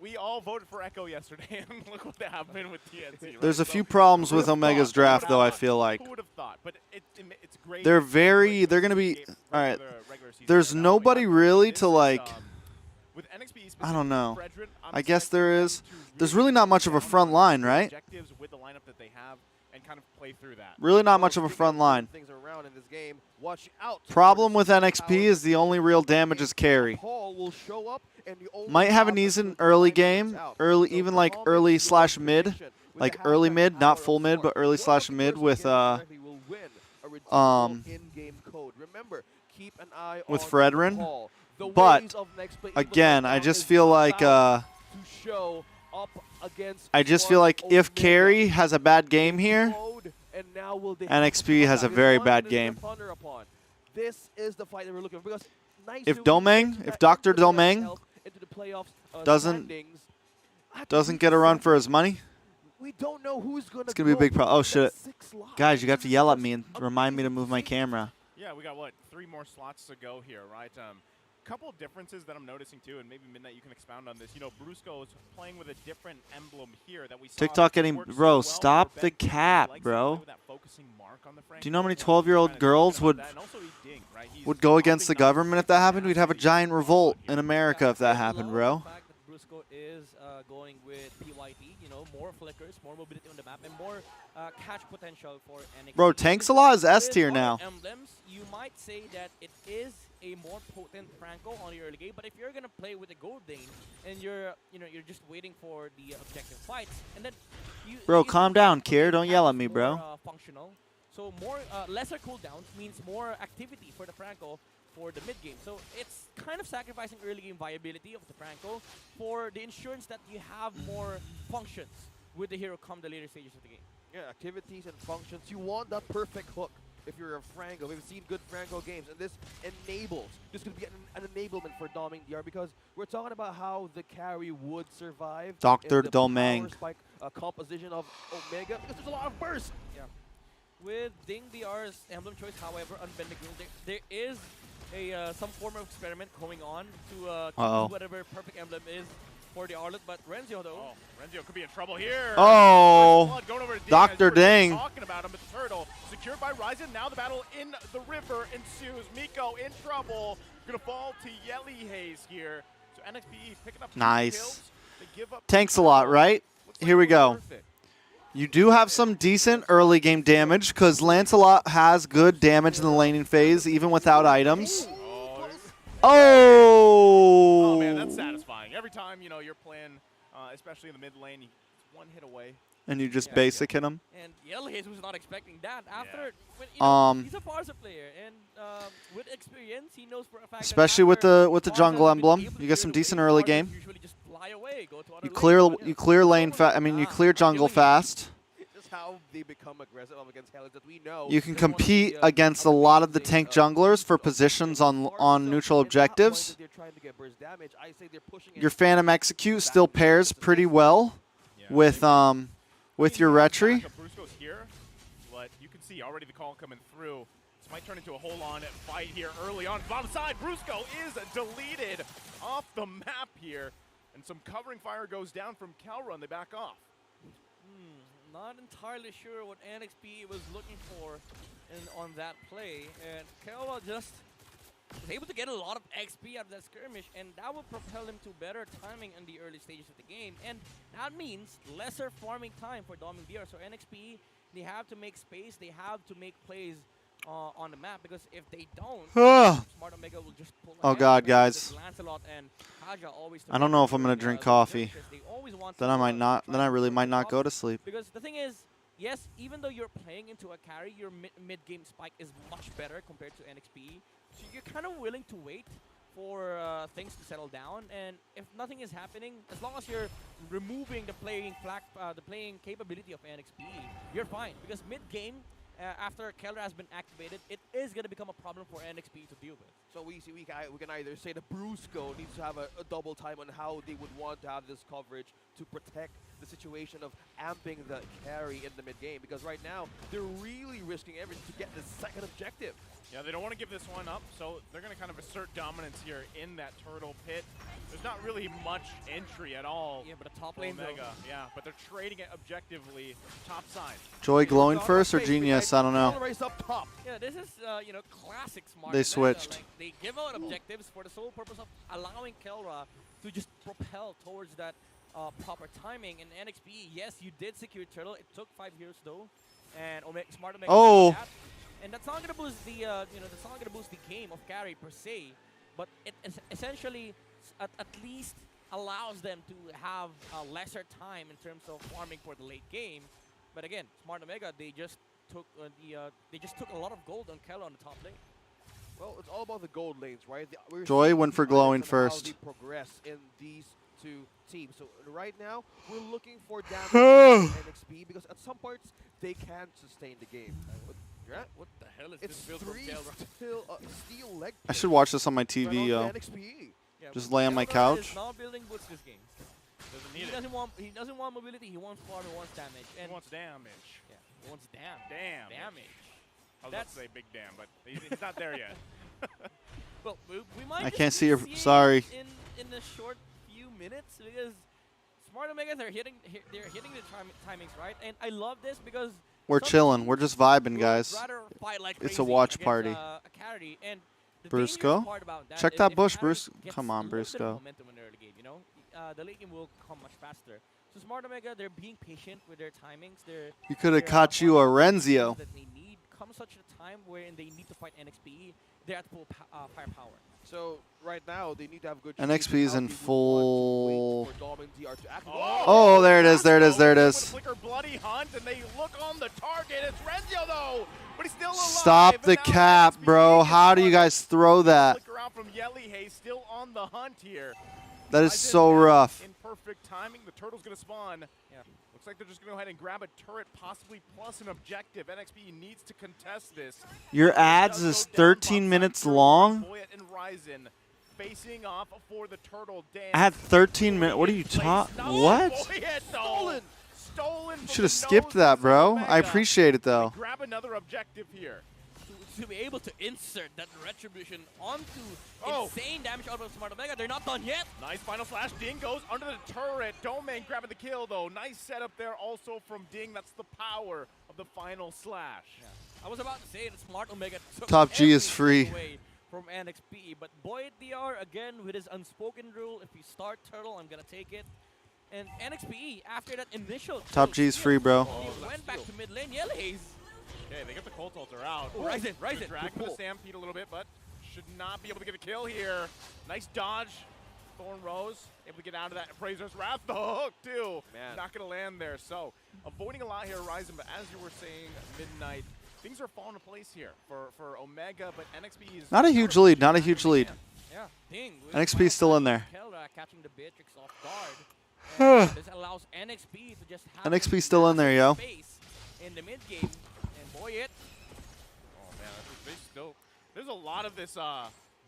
we all voted for Echo yesterday, and look what happened with TNC. Right? There's a So few problems who with would've Omega's thought? draft, Who though, I would've feel thought? like. Who would have thought? But it's great. They're great gonna be, escape all right, regular season there's right now, but nobody yeah, really this to, is, like, with NXP I don't know. Fredrin, I'm I guess expecting there them is. to There's really not much of a down front on line, the right? Objectives with the lineup that they have and kind of play through that. Really not Well, much of a speaking front line. moving things around in this game, watch out. Problem for with the NXP power is the only real damage is carry. Paul will show up, and the only Might have an power decent that's early going to game, find out. early, So even like Paul early makes the slash mid, prediction with like the early hashtag mid, not power full of mid, Smart. but early One slash lucky mid person with getting it correctly will win a redeemable in-game code. Remember, keep an eye with on Fredrin. Paul. The But, ways of next play again, right I now just is feel like about to show up against I just feel Smart like if Omega. carry has a bad game here, Mode, and now will they NXP have has a this very one bad that is gonna game. ponder upon. This is the fight that we're looking for, because If Naisu Domeng, into if that- Dr. into the playoff Domeng health, into the playoffs, doesn't- standings, at doesn't week get a run for 7, his money, we don't know who's gonna it's gonna be a go big problem. Oh that shit, 6 slot. guys, you have to This yell is at me and just remind me to move my amazing. camera. Yeah, we got, 3 more slots to go here, right? Couple of differences that I'm noticing too, and maybe Midnight you can expound on this. Brusco is playing with a different emblem here that we saw. TikTok getting, work so bro, well stop for the Ben. He cap, likes to bro. play with that focusing mark on the Do you know how many Franco. 12-year-old Kinda girls thinking would about that, and also he dinged, right? He's would go against the dropping numbers government if that happened? We'd have a giant revolt in America if that I happened, love bro. The fact that Brusco is going with PYT, more flickers, more mobility on the map, and more catch potential for NXT. Bro, Tanks-a-Lot is S With tier other now. Emblems, you might say that it is a more potent Franco on the early game, but if you're gonna play with a Gold Dane and you're just waiting for the objective fights, and then Bro, you calm do down, have Kier. Don't yell at me, more, bro. Functional, so more lesser cooldowns means more activity for the Franco for the mid game. So it's kind of sacrificing early game viability of the Franco for the insurance that you have more functions with the hero come the later stages of the game. Yeah, activities and functions. You want that perfect hook if you're a Franco. We've seen good Franco games, and this enables. This could be an enablement for Doming DR because we're talking about how the carry would survive. Dr. in the power Domeng. spike composition of Omega because there's a lot of burst. Yeah. With Ding DR's emblem choice, however, on Bendigoon, there is some form of experiment going on to choose whatever perfect emblem is for the Arlet, but Renzio though. Oh, Renzio could be in trouble here. Oh, Blood going over to Ding, Dr. as we were Ding. Talking about him, but the turtle secured by Ryzen. Now the battle in the river ensues. Miko in trouble. Gonna fall to Yelly Haze here. So NXP picking up 2 Nice. kills. They give up tanks a lot, right? Looks like Here we it was go. perfect. You do have some decent early game damage because Lancelot has good damage in the laning phase, even without items. Oh man, that's Oh! satisfying. Every time you're playing, especially in the mid lane, it's 1 hit away. And you just basic hit him. And Yellowhaze was not expecting that. After, when, he's a Farsa player, and with experience, he knows for a fact. Especially with the jungle emblem, you get some decent early game. Usually just fly away, go to other You clear lane fast. I mean, you clear jungle fast. Just how they become aggressive against Helix that we know. You can they want to compete be, against a lot of the tank junglers for positions on neutral objectives. Your Phantom Execute still pairs pretty well with your Retry. Brusco's here, but you can see already the call coming through. This might turn into a hold-on fight here early on. Bottom side, Brusco is deleted off the map here, and some covering fire goes down from Calrun. They back off. Not entirely sure what NXP was looking for on that play, and Kelwa just was able to get a lot of XP out of that skirmish, and that will propel him to better timing in the early stages of the game, and that means lesser farming time for Doming DR. So NXP, they have to make space, they have to make plays on the map, because if they don't, Smart Omega will just pull Oh ahead. God, guys. Lancelot and Kaja always I don't know if I'm gonna drink coffee. They always want Then to, I might not. try Then I to really pull might it not off. go to sleep. Because the thing is, yes, even though you're playing into a carry, your mid-game spike is much better compared to NXP. So you're kind of willing to wait for things to settle down. And if nothing is happening, as long as you're removing the playing capability of NXP, you're fine. Because mid-game, after Keller has been activated, it is going to become a problem for NXP to deal with. So we can either say that Brusco needs to have a double time on how they would want to have this coverage to protect the situation of amping the carry in the mid game, because right now they're really risking everything to get the second objective. Yeah, they don't want to give this one up, so they're going to kind of assert dominance here in that turtle pit. There's not really much entry at all. Yeah, but a top lane Omega, yeah, but they're trading it objectively top side. Joy glowing first or Genius? I don't know. Race up top. Yeah, this is classic Smart. They Omega. switched. Like, they give out objectives for the sole purpose of allowing Kelra to just propel towards that proper timing. And NXP, yes, you did secure turtle. It took 5 years though, and Smart Omega. Oh. That. And that's not gonna boost the that's not gonna boost the game of carry per se, but it essentially at least allows them to have lesser time in terms of farming for the late game. But again, Smart Omega, they just took a lot of gold on Kella on the top lane. Well, it's all about the gold lanes, right? Joy seeing went for the glowing difference on first. How they progress in these two teams. So right now, we're looking for damage from NXP because at some parts they can sustain the game. What the hell is It's this build from 3 Kelra? steel leg. I should watch this on my TV, yo. NXP. Yeah, Just but lay on my Kelra couch. is not building boots this game. Doesn't need He it. doesn't want mobility. He wants farm. He wants damage. And He wants damage. yeah, he wants damage. Damage. I was about That's- to say big damn, but he's not there yet. Well, we might. I just can't be see your. seeing Sorry. In the short few minutes, because Smart Omega they're hitting the timings right, and I love this because We're some chilling. teams We're just vibing, would guys. rather fight like It's a crazy watch against, party. A carry, and the Brusco? dangerous part about that Check is that if bush, carry Bruce. gets Come on, a little bit of Brusco. momentum in the early game, the late game will come much faster. So Smart Omega, they're being patient with their timings. You could have caught you a Renzio. That they need come such a time wherein they need to fight NXP. They're at full firepower. So right now they need to have good. NXP choices is how in they would full- want to wait for Dom and DR to act. Oh, there it is. There it is. There it With a is. flicker bloody hunt, and they look on the target. It's Renzio though, but he's still alive. Stop the And now cap, NXP bro. gets How do you one. guys throw that? Flicker out from Yelly Hay, still on the hunt here. That is Ryzen so now rough. In perfect timing, the turtle's gonna spawn. Yeah. looks like they're just going to go ahead and grab a turret, possibly plus an objective. NXP needs to contest this. Your ads is 13 minutes long? Boyet and Ryzen facing off for the turtle dance. I had 13 minutes. What are you talking? What? Stolen. Stolen. Should have skipped that, bro. I appreciate it, though. Grab another objective here. To be able to insert that retribution onto Oh. insane damage out of Smart Omega. They're not done yet. Nice final slash. Ding goes under the turret. Domain grabbing the kill, though. Nice setup there also from Ding. That's the power of the final slash. I was about to say that Smart Omega took Top G is everything free. away from NXP, but Boyd DR again with his unspoken rule: if you start turtle, I'm gonna take it. And NXP after that initial Top G is free, bro. he went back to mid lane. Yellows. Okay, they get the Cold Ulter out. Oh, Ryzen. Good drag for the Stampede a little bit, but should not be able to get a kill here. Nice dodge. Thorn Rose able to get out of that. Fraser's Wrath, the hook too. Man. Not going to land there. So avoiding a lot here, Ryzen, but as you were saying, Midnight, things are falling into place here for Omega, but NXP is... Not a huge lead. Not a huge lead. Yeah, Ding. with NXP is still in there. Keldra catching the Beatrix off guard. And this allows NXP to just have NXP still in there, yo. space in the mid game. And Boyet, Oh man, they still... There's a lot of this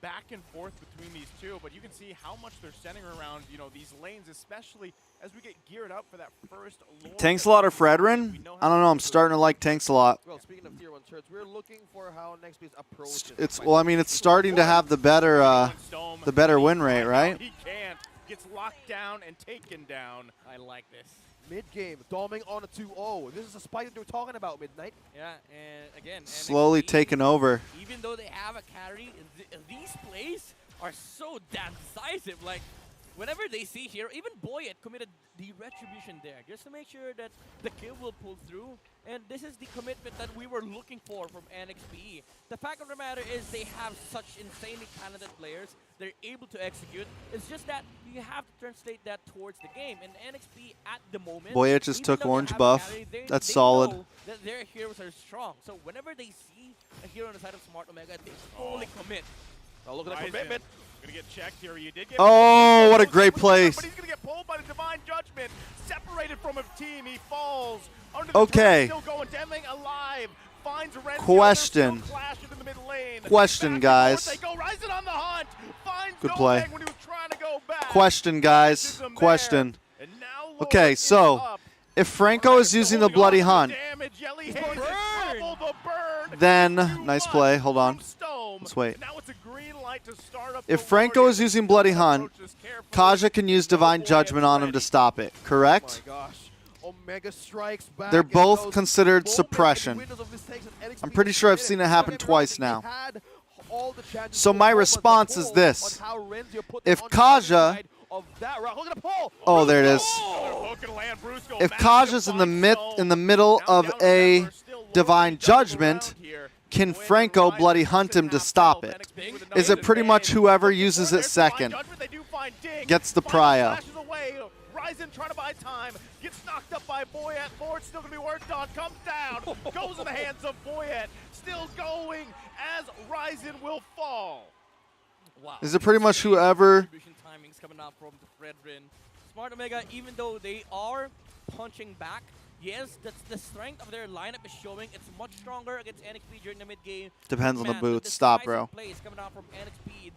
back and forth between these two, but you can see how much they're centering around, you know, these lanes, especially as we get geared up for that first Lord. Tanks a lot of Fredrin? I don't know. I'm starting to like Tanks a lot. Well, speaking of tier 1 turrets, we're looking for how NXP's approach It's well, I mean, it's starting to have the better win rate, right? He can't. Gets locked down and taken down. I like this. mid-game, doming on a 2-0. This is a spike that they were talking about, Midnight. Yeah, and again, Slowly NXT, taking over. Even though they have a carry, these plays are so damn decisive. Like, whenever they see here, even Boyet committed the retribution there, just to make sure that the kill will pull through. And this is the commitment that we were looking for from NXP. The fact of the matter is they have such insanely talented players. They're able to execute. It's just that you have to translate that towards the game. And NXP at the moment, Boyet just took though they orange have a buff. carry, That's they solid. know that their heroes are strong. So whenever they see a hero on the side of Smart Omega, they fully commit. Oh, look at that Ryzen commitment. Gonna get checked here. You did get Oh, what a great play. But he's gonna get pulled by the Divine Judgment. Separated from a team. He falls. Under the Okay. turret, still going. Deming alive. Finds Renzo. Question. Still clash into the mid lane. Question, Back and guys. forth they go. Ryzen on the hunt. Finds Good play. Domeng when he was trying to go back. Question, guys. Catches him Question. there. And now Lord Okay, is so up. if Franco is using the Bloody Hunt, Damage. Yelly Haze trouble the burn. then Too nice much play. Hold on. from Stone. Let's wait. And now it's a green light to start up If the Franco Warriors. is using Bloody Hunt, Approach this carefully. Kaja can use Divine Judgment on him to stop it, correct? Oh my gosh. Omega strikes back. They're and both those considered moments suppression. and windows of mistakes that NXP I'm pretty sure I've seen it happen committed. twice They now. had all the chances So to my pull, but the response is pull this. on how Renzo put them If on the other Kaja- side of that route. Look at the pull. Oh, there it is. Hook and land, Brusco, If massive Kaja's in the middle Now of down, a remember, still low, Divine they double Judgment, around here. can Boy, Franco Ryzen Bloody sits Hunt in him to half stop health. it? NXP with Is another it pretty much advantage. whoever There's uses it Divine second Judgment, they do find Ding. gets the Final prio? flashes away. Ryzen trying to buy time. Gets knocked up by Boyet. Lord still going to be worked on. Comes down. Goes in the hands of Boyet. Still going as Ryzen will fall. Wow. Is it pretty much whoever? Distribution timings coming out from the Fredrin. Smart Omega, even though they are punching back, yes, that's the strength of their lineup is showing. It's much stronger against NXP during the mid game. Depends on the Man, boots. Stop, decisive bro. Plays coming out from NXP.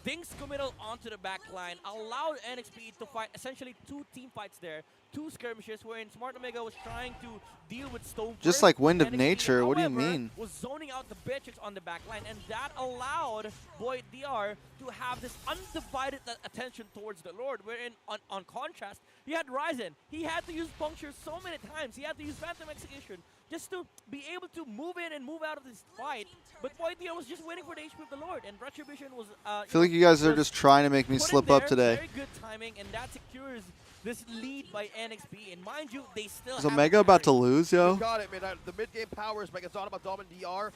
Ding's committal onto the back line allowed NXP to fight essentially two team fights there. Two skirmishes wherein Smart Omega was trying to deal with Stone Just first. like Wind of NXP, Nature, what do you however, mean? was zoning out the Beatrix on the back line, and that allowed Boyd DR to have this undivided attention towards the Lord, wherein on contrast, you had Ryzen. He had to use Puncture so many times. He had to use Phantom Execution just to be able to move in and move out of this fight. But Boyd DR was just waiting for the HP of the Lord, and Retribution was I feel like you guys are just trying to make me put in slip up there, today. Very good timing, and that secures this lead by NXP. And mind you, they still Is have Omega about to carry. lose, You yo? got it, man. The mid-game powers, like it's all about Dom and DR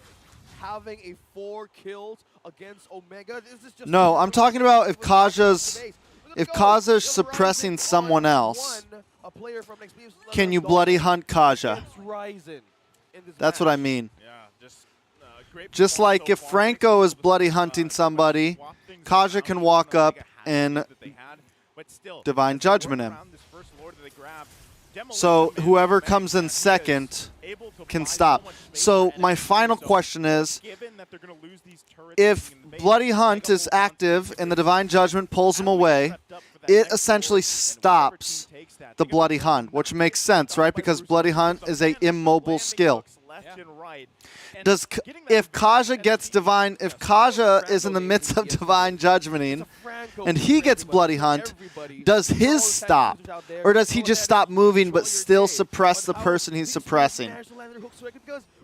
having a 4 kills against Omega. This is just No, I'm talking about if Kaja's Look at if the goal. Kaja's Just suppressing Ryzen someone on else. one, a player from NXP is Can you Dom Bloody Hunt Kaja? against Ryzen in this That's what I match. mean. Yeah, just great Just performance like so if far. Franco is NXP bloody was, hunting trying to somebody, swap things Kaja around. can walk Omega up had and that they had, but still, Divine as they work Judgment him. around this first Lord that they grabbed, So whoever comes in second can stop. So my final question is, if Bloody Hunt is active and the Divine Judgment pulls him away, it essentially stops the Bloody Hunt, which makes sense, right? Because Bloody Hunt is a immobile skill. If Kaja gets Divine, if Kaja is in the midst of Divine Judgmenting and he gets Bloody Hunt, does his stop? Or does he just stop moving but still suppress the person he's suppressing?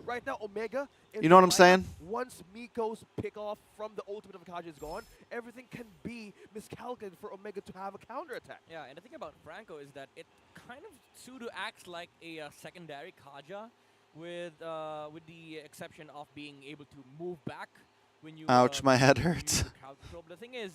Right now, Omega, You know what I'm saying? Once Miko's pick off from the ultimate of Kaja is gone, everything can be miscalculated for Omega to have a counterattack. Yeah, and the thing about Franco is that it kind of pseudo acts like a secondary Kaja, with the exception of being able to move back when you. Ouch, my head hurts. Crowd control. But the thing is,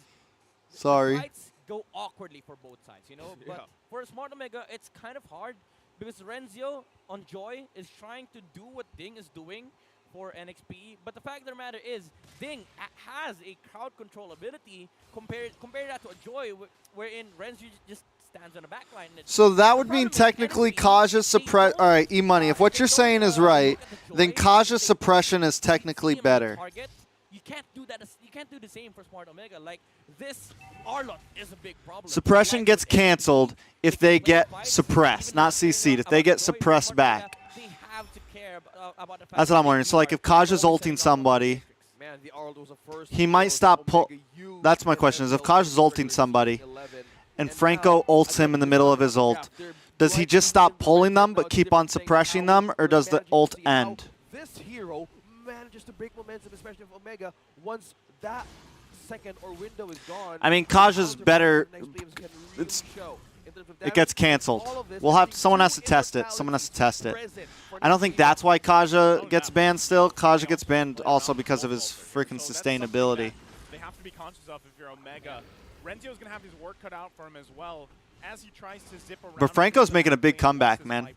Sorry. the fights go awkwardly for both sides, you know. But for Smart Omega, it's kind of hard because Renzio on Joy is trying to do what Ding is doing for NXP. But the fact of the matter is, Ding has a crowd control ability. Compare that to a Joy, wherein Renzio just stands on the back line. So that would mean technically Kaja's suppress. All right, E-Money, if what you're saying is right, then Kaja's suppression is technically better. You can't do that. You can't do the same for Smart Omega. Like this, Arlott is a big problem. Suppression gets canceled if they get suppressed, not CC'd. If they get suppressed back. They have to care about the fact That's what I'm wondering. So like if Kaja's ulting somebody, he might stop pull. That's my question, is if Kaja's ulting somebody and Franco ults him in the middle of his ult, does he just stop pulling them but keep on suppressing them, or does the ult end? This hero manages to break momentum, especially with Omega, once that second or window is gone. I mean, Kaja's better. It gets canceled. Someone has to test it. Someone has to test it. I don't think that's why Kaja gets banned still. Kaja gets banned also because of his freaking sustainability. They have to be conscious of if you're Omega. Renzio's going to have his work cut out for him as well as he tries to zip around. But Franco's making a big comeback, man.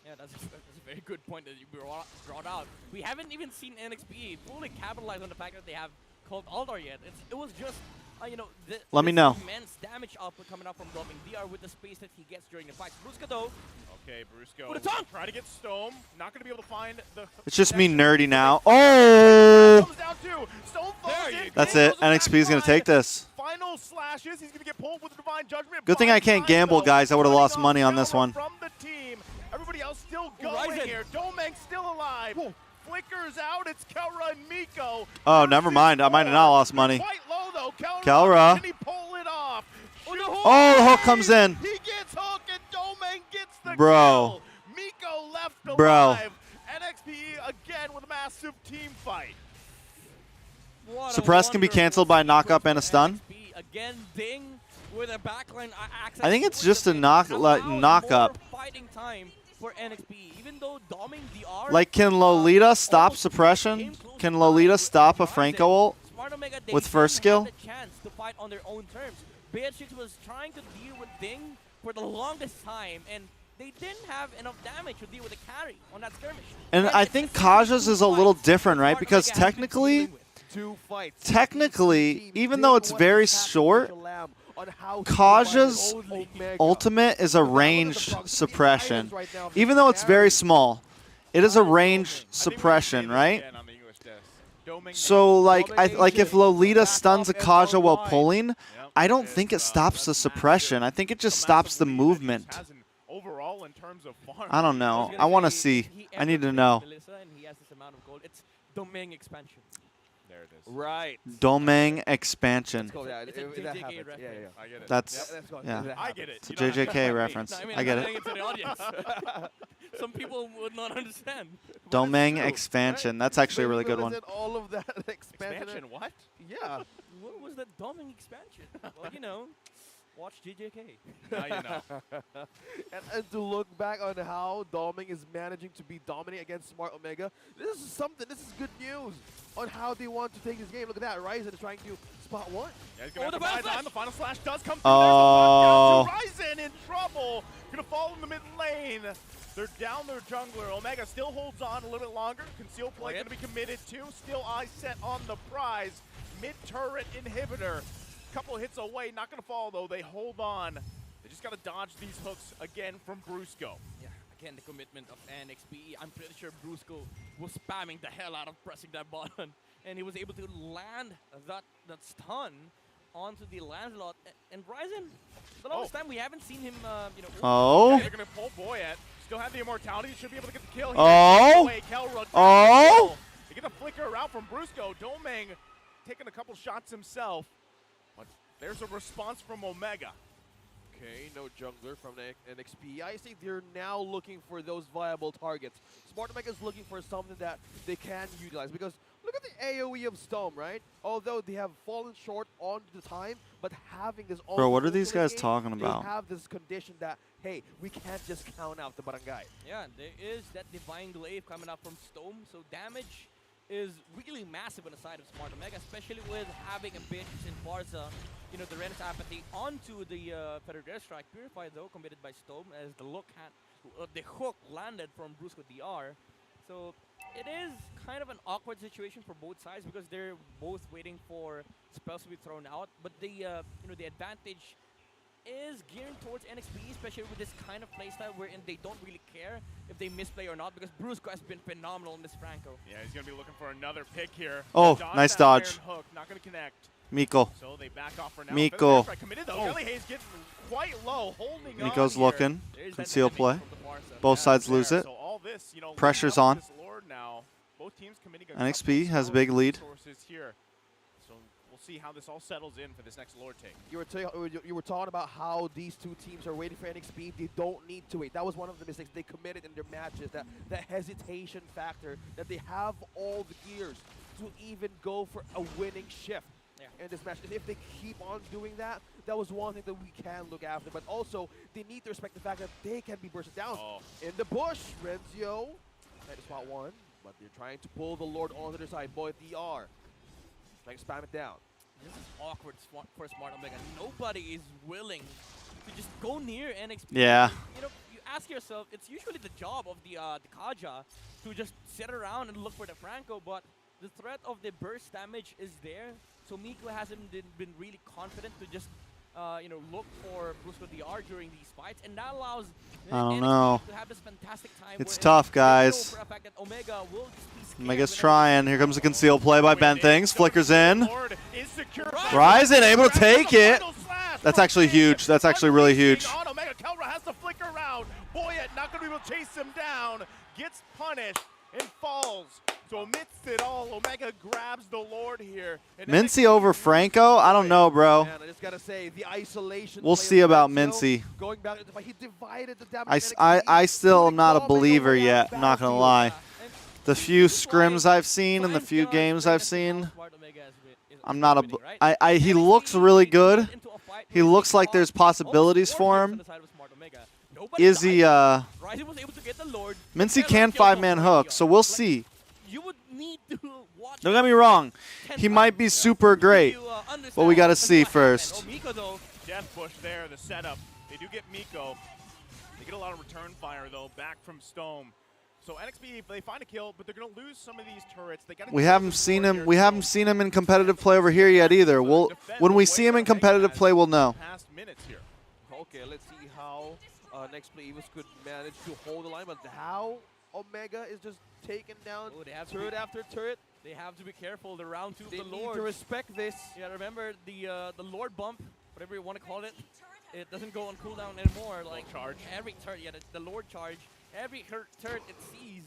Yeah, that's a very good point that you brought out. We haven't even seen NXP fully capitalize on the fact that they have called Aldar yet. It was just, you know, Let me know. Immense damage output coming out from Doming DR with the space that he gets during the fight. Brusca though. Okay, Brusco. With a tongue! Try to get Stone. Not going to be able to find the. It's just me nerdy now. Oh! That's it. NXP is going to take this. Final slashes. He's going to get pulled with the Divine Judgment. Good thing I can't gamble, guys. I would have lost money on this one. From the team. Everybody else still going here. Domeng's still alive. Flickers out. It's Kelra and Miko. Oh, never mind. I might have not lost money. Quite low though. Kelra. Can he pull it off? Oh, the hook comes in. He gets hooked and Domeng gets the Bro. kill. Miko left alive. Bro. NXP again with a massive team fight. Suppress can be canceled by a knock-up and a stun. Again, Ding with a backline access. I think it's just a knock-up. Fighting time for NXP, even though Doming DR. Like, can Lolita stop suppression? Can Lolita stop a Franco ult with first skill? Chance to fight on their own terms. Beatrix was trying to deal with Ding for the longest time, and they didn't have enough damage to deal with the carry on that skirmish. And I think Kaja's is a little different, right? Because technically, even though it's very short, Kaja's ultimate is a ranged suppression. Even though it's very small, it is a ranged suppression, right? So, like if Lolita stuns a Kaja while pulling, I don't think it stops the suppression. I think it just stops the movement. I don't know. I want to see. I need to know. It's Domeng expansion. There it is. Right. Domeng expansion. It's a JJK reference. I get it. That's, yeah. I get it. It's a JJK reference. No, I mean, I get I'm it. saying it to the audience. Some people would not understand. Domeng expansion. That's actually a really good one. All of that expansion. What? Yeah. What was that Doming expansion? Well, you know, watch JJK. Now you know. and to look back on how Doming is managing to be dominant against Smart Omega, this is something. This is good news on how they want to take this game. Look at that. Ryzen is trying to spot one. Yeah, he's gonna have to buy time. The final slash does come through. Oh. There's a Ryzen in trouble. Gonna fall in the mid lane. They're down their jungler. Omega still holds on a little bit longer. Conceal play gonna be committed to. Still eyes set on the prize. Mid turret inhibitor. Couple hits away. Not gonna fall though. They hold on. They just got to dodge these hooks again from Brusco. Yeah, again, the commitment of NXP. I'm pretty sure Brusco was spamming the hell out of pressing that button, and he was able to land that stun onto the Lancelot. And Ryzen, the longest time we haven't seen him, you know. Oh. They're going to pull Boyet. Still have the immortality. Should be able to get the kill here. Oh. Oh. They get the flicker around from Brusco. Domeng taking a couple shots himself. But there's a response from Omega. Okay, no jungler from NXP. I think they're now looking for those viable targets. Smart Omega is looking for something that they can utilize because look at the AoE of Storm, right? Although they have fallen short on the time, but having this. Bro, what are these guys talking They about? have this condition that hey, we can't just count out the barangay. Yeah, there is that Divine Glaive coming up from Stone, so damage is really massive on the side of Smart Omega, especially with having a bitch in Barza, you know, the Ren's Apathy onto the Feather Death Strike. Purified though, committed by Stone as the hook landed from Brusco DR. So it is kind of an awkward situation for both sides because they're both waiting for spells to be thrown out, but the you know, the advantage is gearing towards NXP, especially with this kind of playstyle wherein they don't really care if they misplay or not, because Brusco has been phenomenal in this Franco. Yeah, he's going to be looking for another pick here. Oh, nice dodge. Hook, not going to connect. Miko. So they back off for now. Miko. Committed though. Kelly Hayes getting quite low, holding Miko's on looking. There's Conceal that play. from the Barca. Both sides lose it. So all this, you know, Pressure's leading on. up to this Lord now. Both teams committing a NXP couple has a big lead. resources here. So we'll see how this all settles in for this next Lord take. You were talking about how these two teams are waiting for NXP. They don't need to wait. That was one of the mistakes they committed in their matches. That hesitation factor, that they have all the gears to even go for a winning shift in this match. And if they keep on doing that, that was one thing that we can look after. But also, they need to respect the fact that they can be bursted down. In the bush, Renzio. That is spot one. But they're trying to pull the Lord onto their side. Boy, DR. Trying to spam it down. This is awkward for Smart Omega. Nobody is willing to just go near NXP. Yeah. You know, you ask yourself, it's usually the job of the Kaja to just sit around and look for the Franco, but the threat of the burst damage is there. So Miko hasn't been really confident to just you know, look for Brusco DR during these fights, and that allows I don't NXT know. to have this fantastic time. It's wherein tough, they know guys. for a fact that Omega will just be scared Omega's whenever trying. Here comes a conceal play by Ben Things. Flickers in. Lord is secure. Ryzen able to take it. That's actually huge. That's actually really huge. On Omega, Kelra has to flicker around. Boyet not going to be able to chase him down. Gets punished and falls. So amidst it all, Omega grabs the Lord here. Mincy over Franco? I don't know, bro. Man, I just gotta say, the isolation. We'll play see of about Renzio, Mincy. Going back, he divided the damage. I still am not a believer yet, I'm not going to lie. The few scrims I've seen and the few games I've seen, I'm not a... he looks really good. He looks like there's possibilities for him. Is he... Mincy can 5-man hook, so we'll see. You would need to watch. Don't get me wrong. He might be super great, but we got to see first. Miko though, Death Bush there, the setup. They do get Miko. They get a lot of return fire though, back from Stone. So NXP, they find a kill, but they're gonna lose some of these turrets. They gotta We haven't seen him. We haven't seen him in competitive play over here yet either. When we see him in competitive play, we'll know. Past minutes here. Okay, let's see how next play Evos could manage to hold the line, but how Omega is just taking down turret after turret. They have to be careful. The round 2 of They the need Lord. to respect this. Yeah, remember the Lord bump, whatever you want to call it. It doesn't go on cooldown anymore. Like charge. Every turret, yeah, the Lord charge. Every turret it sees,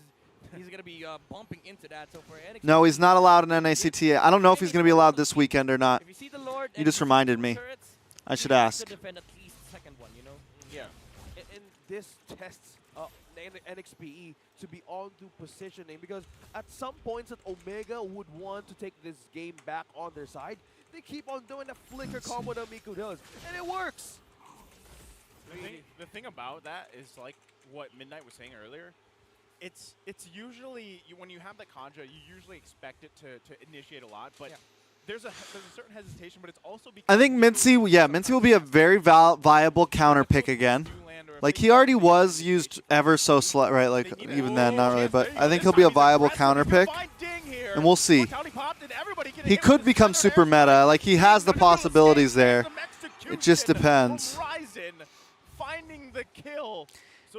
he's gonna be bumping into that. So for NXT, No, he's not allowed in NACT. I don't know if he's going to be allowed this weekend or not. if you see the Lord, You just reminded me. Turrets, I should you have ask. to defend at least the second one, you know. Yeah. And this tests NXPE to be on to positioning, because at some points that Omega would want to take this game back on their side, they keep on doing the flicker combo that Miku does, and it works. The thing about that is like what Midnight was saying earlier. It's usually when you have the Kanja, you usually expect it to initiate a lot, but there's a certain hesitation. But it's also because I think Mincy will be a very viable counter pick again. Like, he already was used ever so slight, right? Like, even then, not really. But I think he'll be a viable counter pick, and we'll see. He could become super meta. Like, he has the possibilities there. It just depends.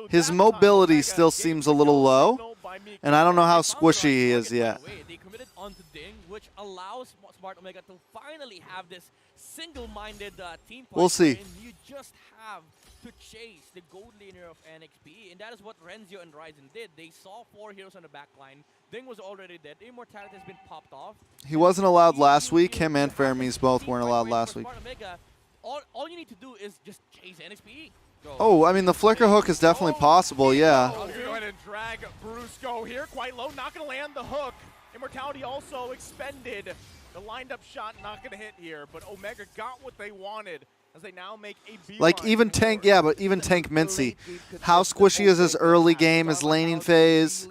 So His that time, mobility Omega still getting seems a the little go low, signal by Miko. and I don't know how They found the right squishy he is target, by yet. the way. They committed onto Ding, which allows Smart Omega to finally have this single-minded team fight. We'll see. wherein You just have to chase the gold laner of NXP, and that is what Renzio and Ryzen did. They saw 4 heroes on the back line. Ding was already dead. Immortality has been popped off. He wasn't allowed last week. You Him and have Fermis this both team weren't fight allowed wherein last for week. Smart Omega, all you need to do is just chase NXP. Go. Oh, I mean, the flicker hook is definitely possible, yeah. Oh, go ahead and drag Brusco here, quite low, not going to land the hook. Immortality also expended. The lined up shot not going to hit here, but Omega got what they wanted as they now make a beeline. Like, even Tank, yeah, but even Tank Mincy. How squishy is his early game, his laning phase,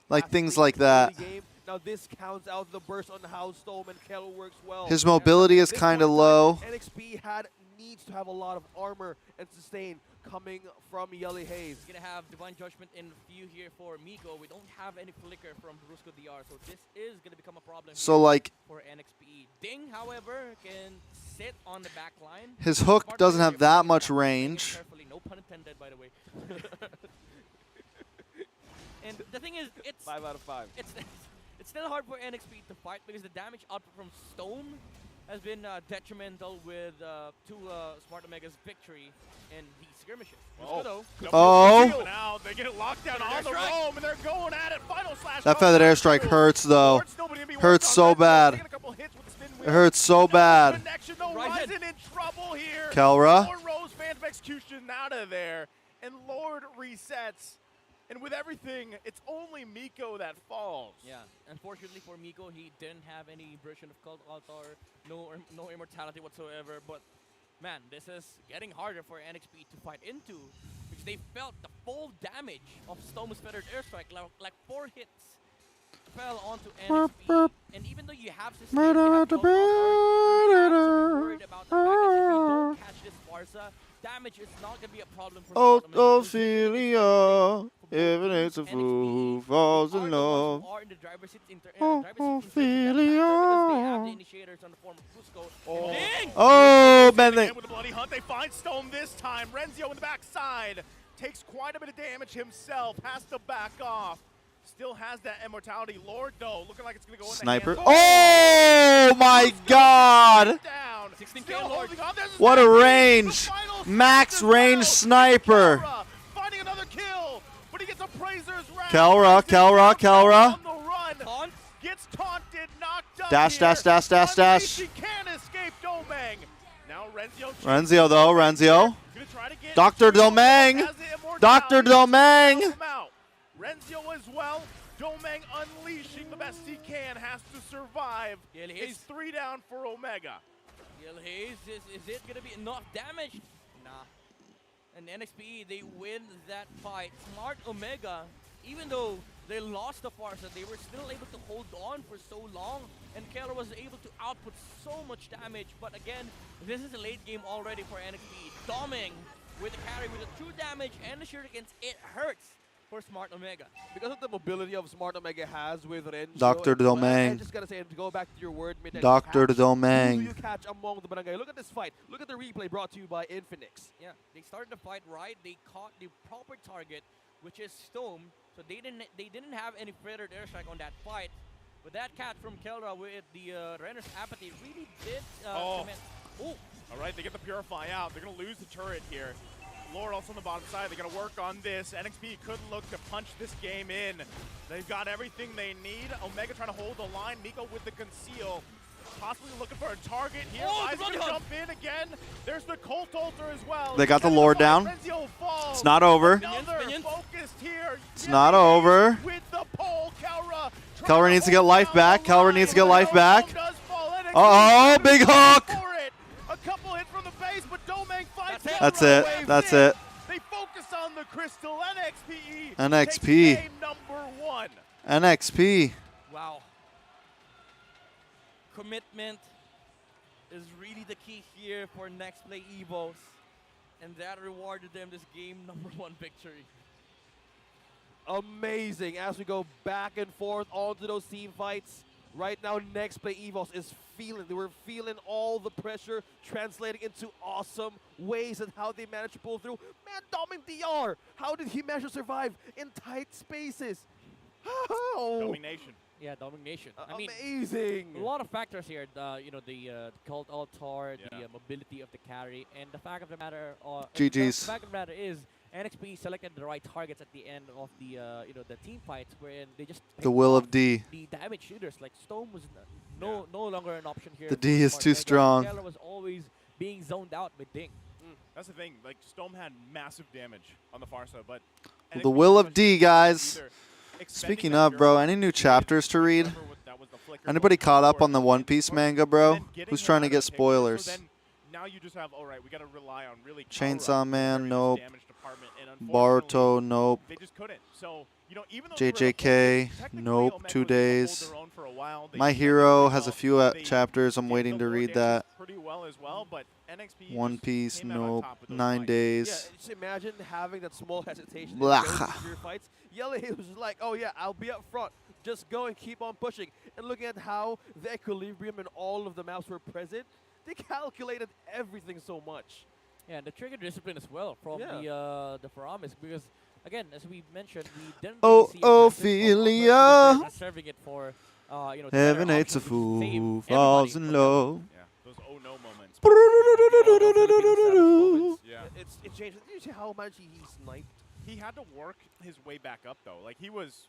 like things like that. Now this counts out the burst on how Stone and Kello works well. His mobility is This kind of one low. time, NXP needs to have a lot of armor and sustain coming from Yelly Hayes. We're going to have Divine Judgment in view here for Miko. We don't have any flicker from Brusco DR, so this is going to become a problem So, here like, for NXP. Ding, however, can sit on the back line. his hook Smart doesn't player have that playing much it range. carefully. No pun intended, by the way. And the thing is, it's 5 out of 5. it's still hard for NXP to fight because the damage output from Stone has been detrimental with to Smart Omega's victory in the skirmishes. Oh. Oh. Now they get it locked down on the roam, and they're going at it. Final slash. That feathered airstrike hurts, though. Lord's still gonna be Hurts worked so on. Renzio's bad. taking a couple hits with the spin It wheel. hurts so No bad. connection, though. Ryzen. Ryzen in trouble here. Kelra. Lord Rose Phantom Execution out of there, and Lord resets. And with everything, it's only Miko that falls. Yeah, unfortunately for Miko, he didn't have any version of Cult Altar, no immortality whatsoever. But man, this is getting harder for NXP to fight into because they felt the full damage of Stone's feathered airstrike, like 4 hits fell onto NXP. And even though you have sustain, you have Cult Altar, you have to be worried about the fact that if you don't catch this Barca, damage is not going to be a problem for Oh, Smart Omega. Ophelia, if it ain't a fool who falls in love. Are in the driver's seat in Oh, driver's seat in terms of that factor because they have the Ophelia. initiators on the form of Cusco. Oh. Ding! Oh, man. Again with the bloody hunt, they find Stone this time. Renzio in the backside takes quite a bit of damage himself, has to back off. Still has that immortality. Lord, though, looking like it's going to go in Sniper. the hands. Oh, my God. Down. 16K Still Lord. holding on. There's his What a sniper. range. The final Max shot as range well. sniper. Kelra finding another kill, but he gets a Praisers round. Kelra, Kelra, Kelra. On the run. Taunt. Gets taunted, knocked up Dash, here. dash, dash, dash, dash. He can't escape Domeng. Now Renzio. Renzio, though, Renzio. Gonna try to get Dr. two. Domeng. Has the immortality. Dr. Domeng. Help him out. Renzio as well. Domeng unleashing the best he can, has to survive. Gil He's Hayes. 3 down for Omega. Gil Hayes, is it going to be enough damage? Nah. And NXP, they win that fight. Smart Omega, even though they lost the Farsa, they were still able to hold on for so long. And Keller was able to output so much damage. But again, this is a late game already for NXP. Doming with the carry, with the true damage and the shurikens, it hurts for Smart Omega. Because of the mobility of Smart Omega has with Renzio. Dr. I Domeng. just gotta say, and to go back to your word, Midnight, Dr. catch. Who do Domeng. you catch among the barangay? Look at this fight. Look at the replay brought to you by Infinix. Yeah, they started the fight right. They caught the proper target, which is Stone. So they didn't have any feathered airstrike on that fight. But that cat from Kelra with the Renner's Apathy really did commit. Oh, All right, they get the Purify out. They're going to lose the turret here. Lord also on the bottom side. They're going to work on this. NXP could look to punch this game in. They've got everything they need. Omega trying to hold the line. Miko with the conceal. Possibly looking for a target here. Oh, Lies going to bloody jump in again. There's the Cult Altar as well. They got the He's Lord gonna down. Renzio falls. It's not over. Another Minions. focused here. It's not over. With the pole, Kelra. Kelra needs to get life back. Kelra needs to get life back. Does fall. NXP Uh-oh, big hook. for it. A couple hits from the base, but Domeng finds That's Kelra. it. Waves That's in. it. They focus on the crystal. NXP. NXP. Takes game number 1. NXP. wow. Commitment is really the key here for Next Play Evos. And that rewarded them this game number 1 victory. Amazing as we go back and forth onto those team fights. Right now, Next Play Evos is feeling. They were feeling all the pressure translating into awesome ways and how they managed to pull through. Man, Dominic DR, how did he manage to survive in tight spaces? How? Domination. Yeah, domination. I mean, amazing. a lot of factors here. The cult altar, the mobility of the carry, and the fact of the matter, GG's. The fact of the matter is NXP selected the right targets at the end of the the team fights, wherein they just The will of D. the damage shooters. Like Stone was no longer an option here. The D is too strong. Taylor was always being zoned out by Ding. That's the thing. Like Stone had massive damage on the far side, but The will of D, guys. Speaking of, bro, any new chapters to read? Anybody caught up on the One Piece manga, bro? Who's trying to get spoilers? Now you just have, all right, we got to rely on really Chainsaw Man, nope. Boruto, nope. They just couldn't. So, you know, even though JJK, nope, 2 days. My Hero has a few chapters. I'm waiting to read that. Pretty well as well, but NXP One Piece, nope, 9 days. Yeah, just imagine having that small hesitation in Blah. your fights. Yellow was like, oh yeah, I'll be up front. Just go and keep on pushing. And looking at how the equilibrium and all of the maps were present, they calculated everything so much. Yeah, and the trigger discipline as well from the Faramis, because again, as we mentioned, we didn't really see Ophelia. serving it for Heaven hates a fool who falls in love. Yeah, those oh no moments. Yeah, it's changed. Did you see how much he sniped? He had to work his way back up though. Like he was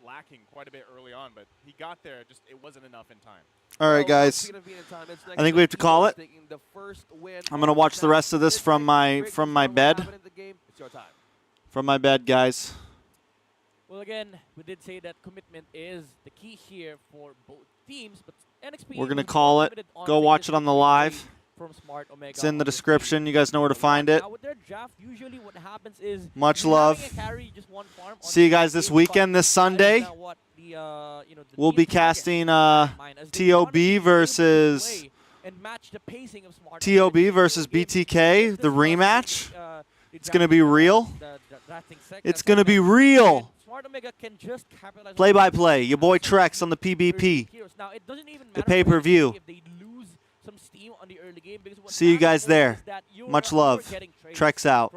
lacking quite a bit early on, but he got there. Just it wasn't enough in time. All right, guys. I think we have to call it. I'm gonna watch the rest of this from my bed. From my bed, guys. Well, again, we did say that commitment is the key here for both teams, but NXP. We're gonna call it. Go watch it on the live. From Smart Omega. It's in the description. You guys know where to find it. Now with their draft, usually what happens is much love. See you guys this weekend, this Sunday. We'll be casting TOB versus BTK, the rematch. It's gonna be real. It's gonna be real. Play by play. Your boy Trex on the PBP. The pay-per-view. See you guys there. Much love. Trex out.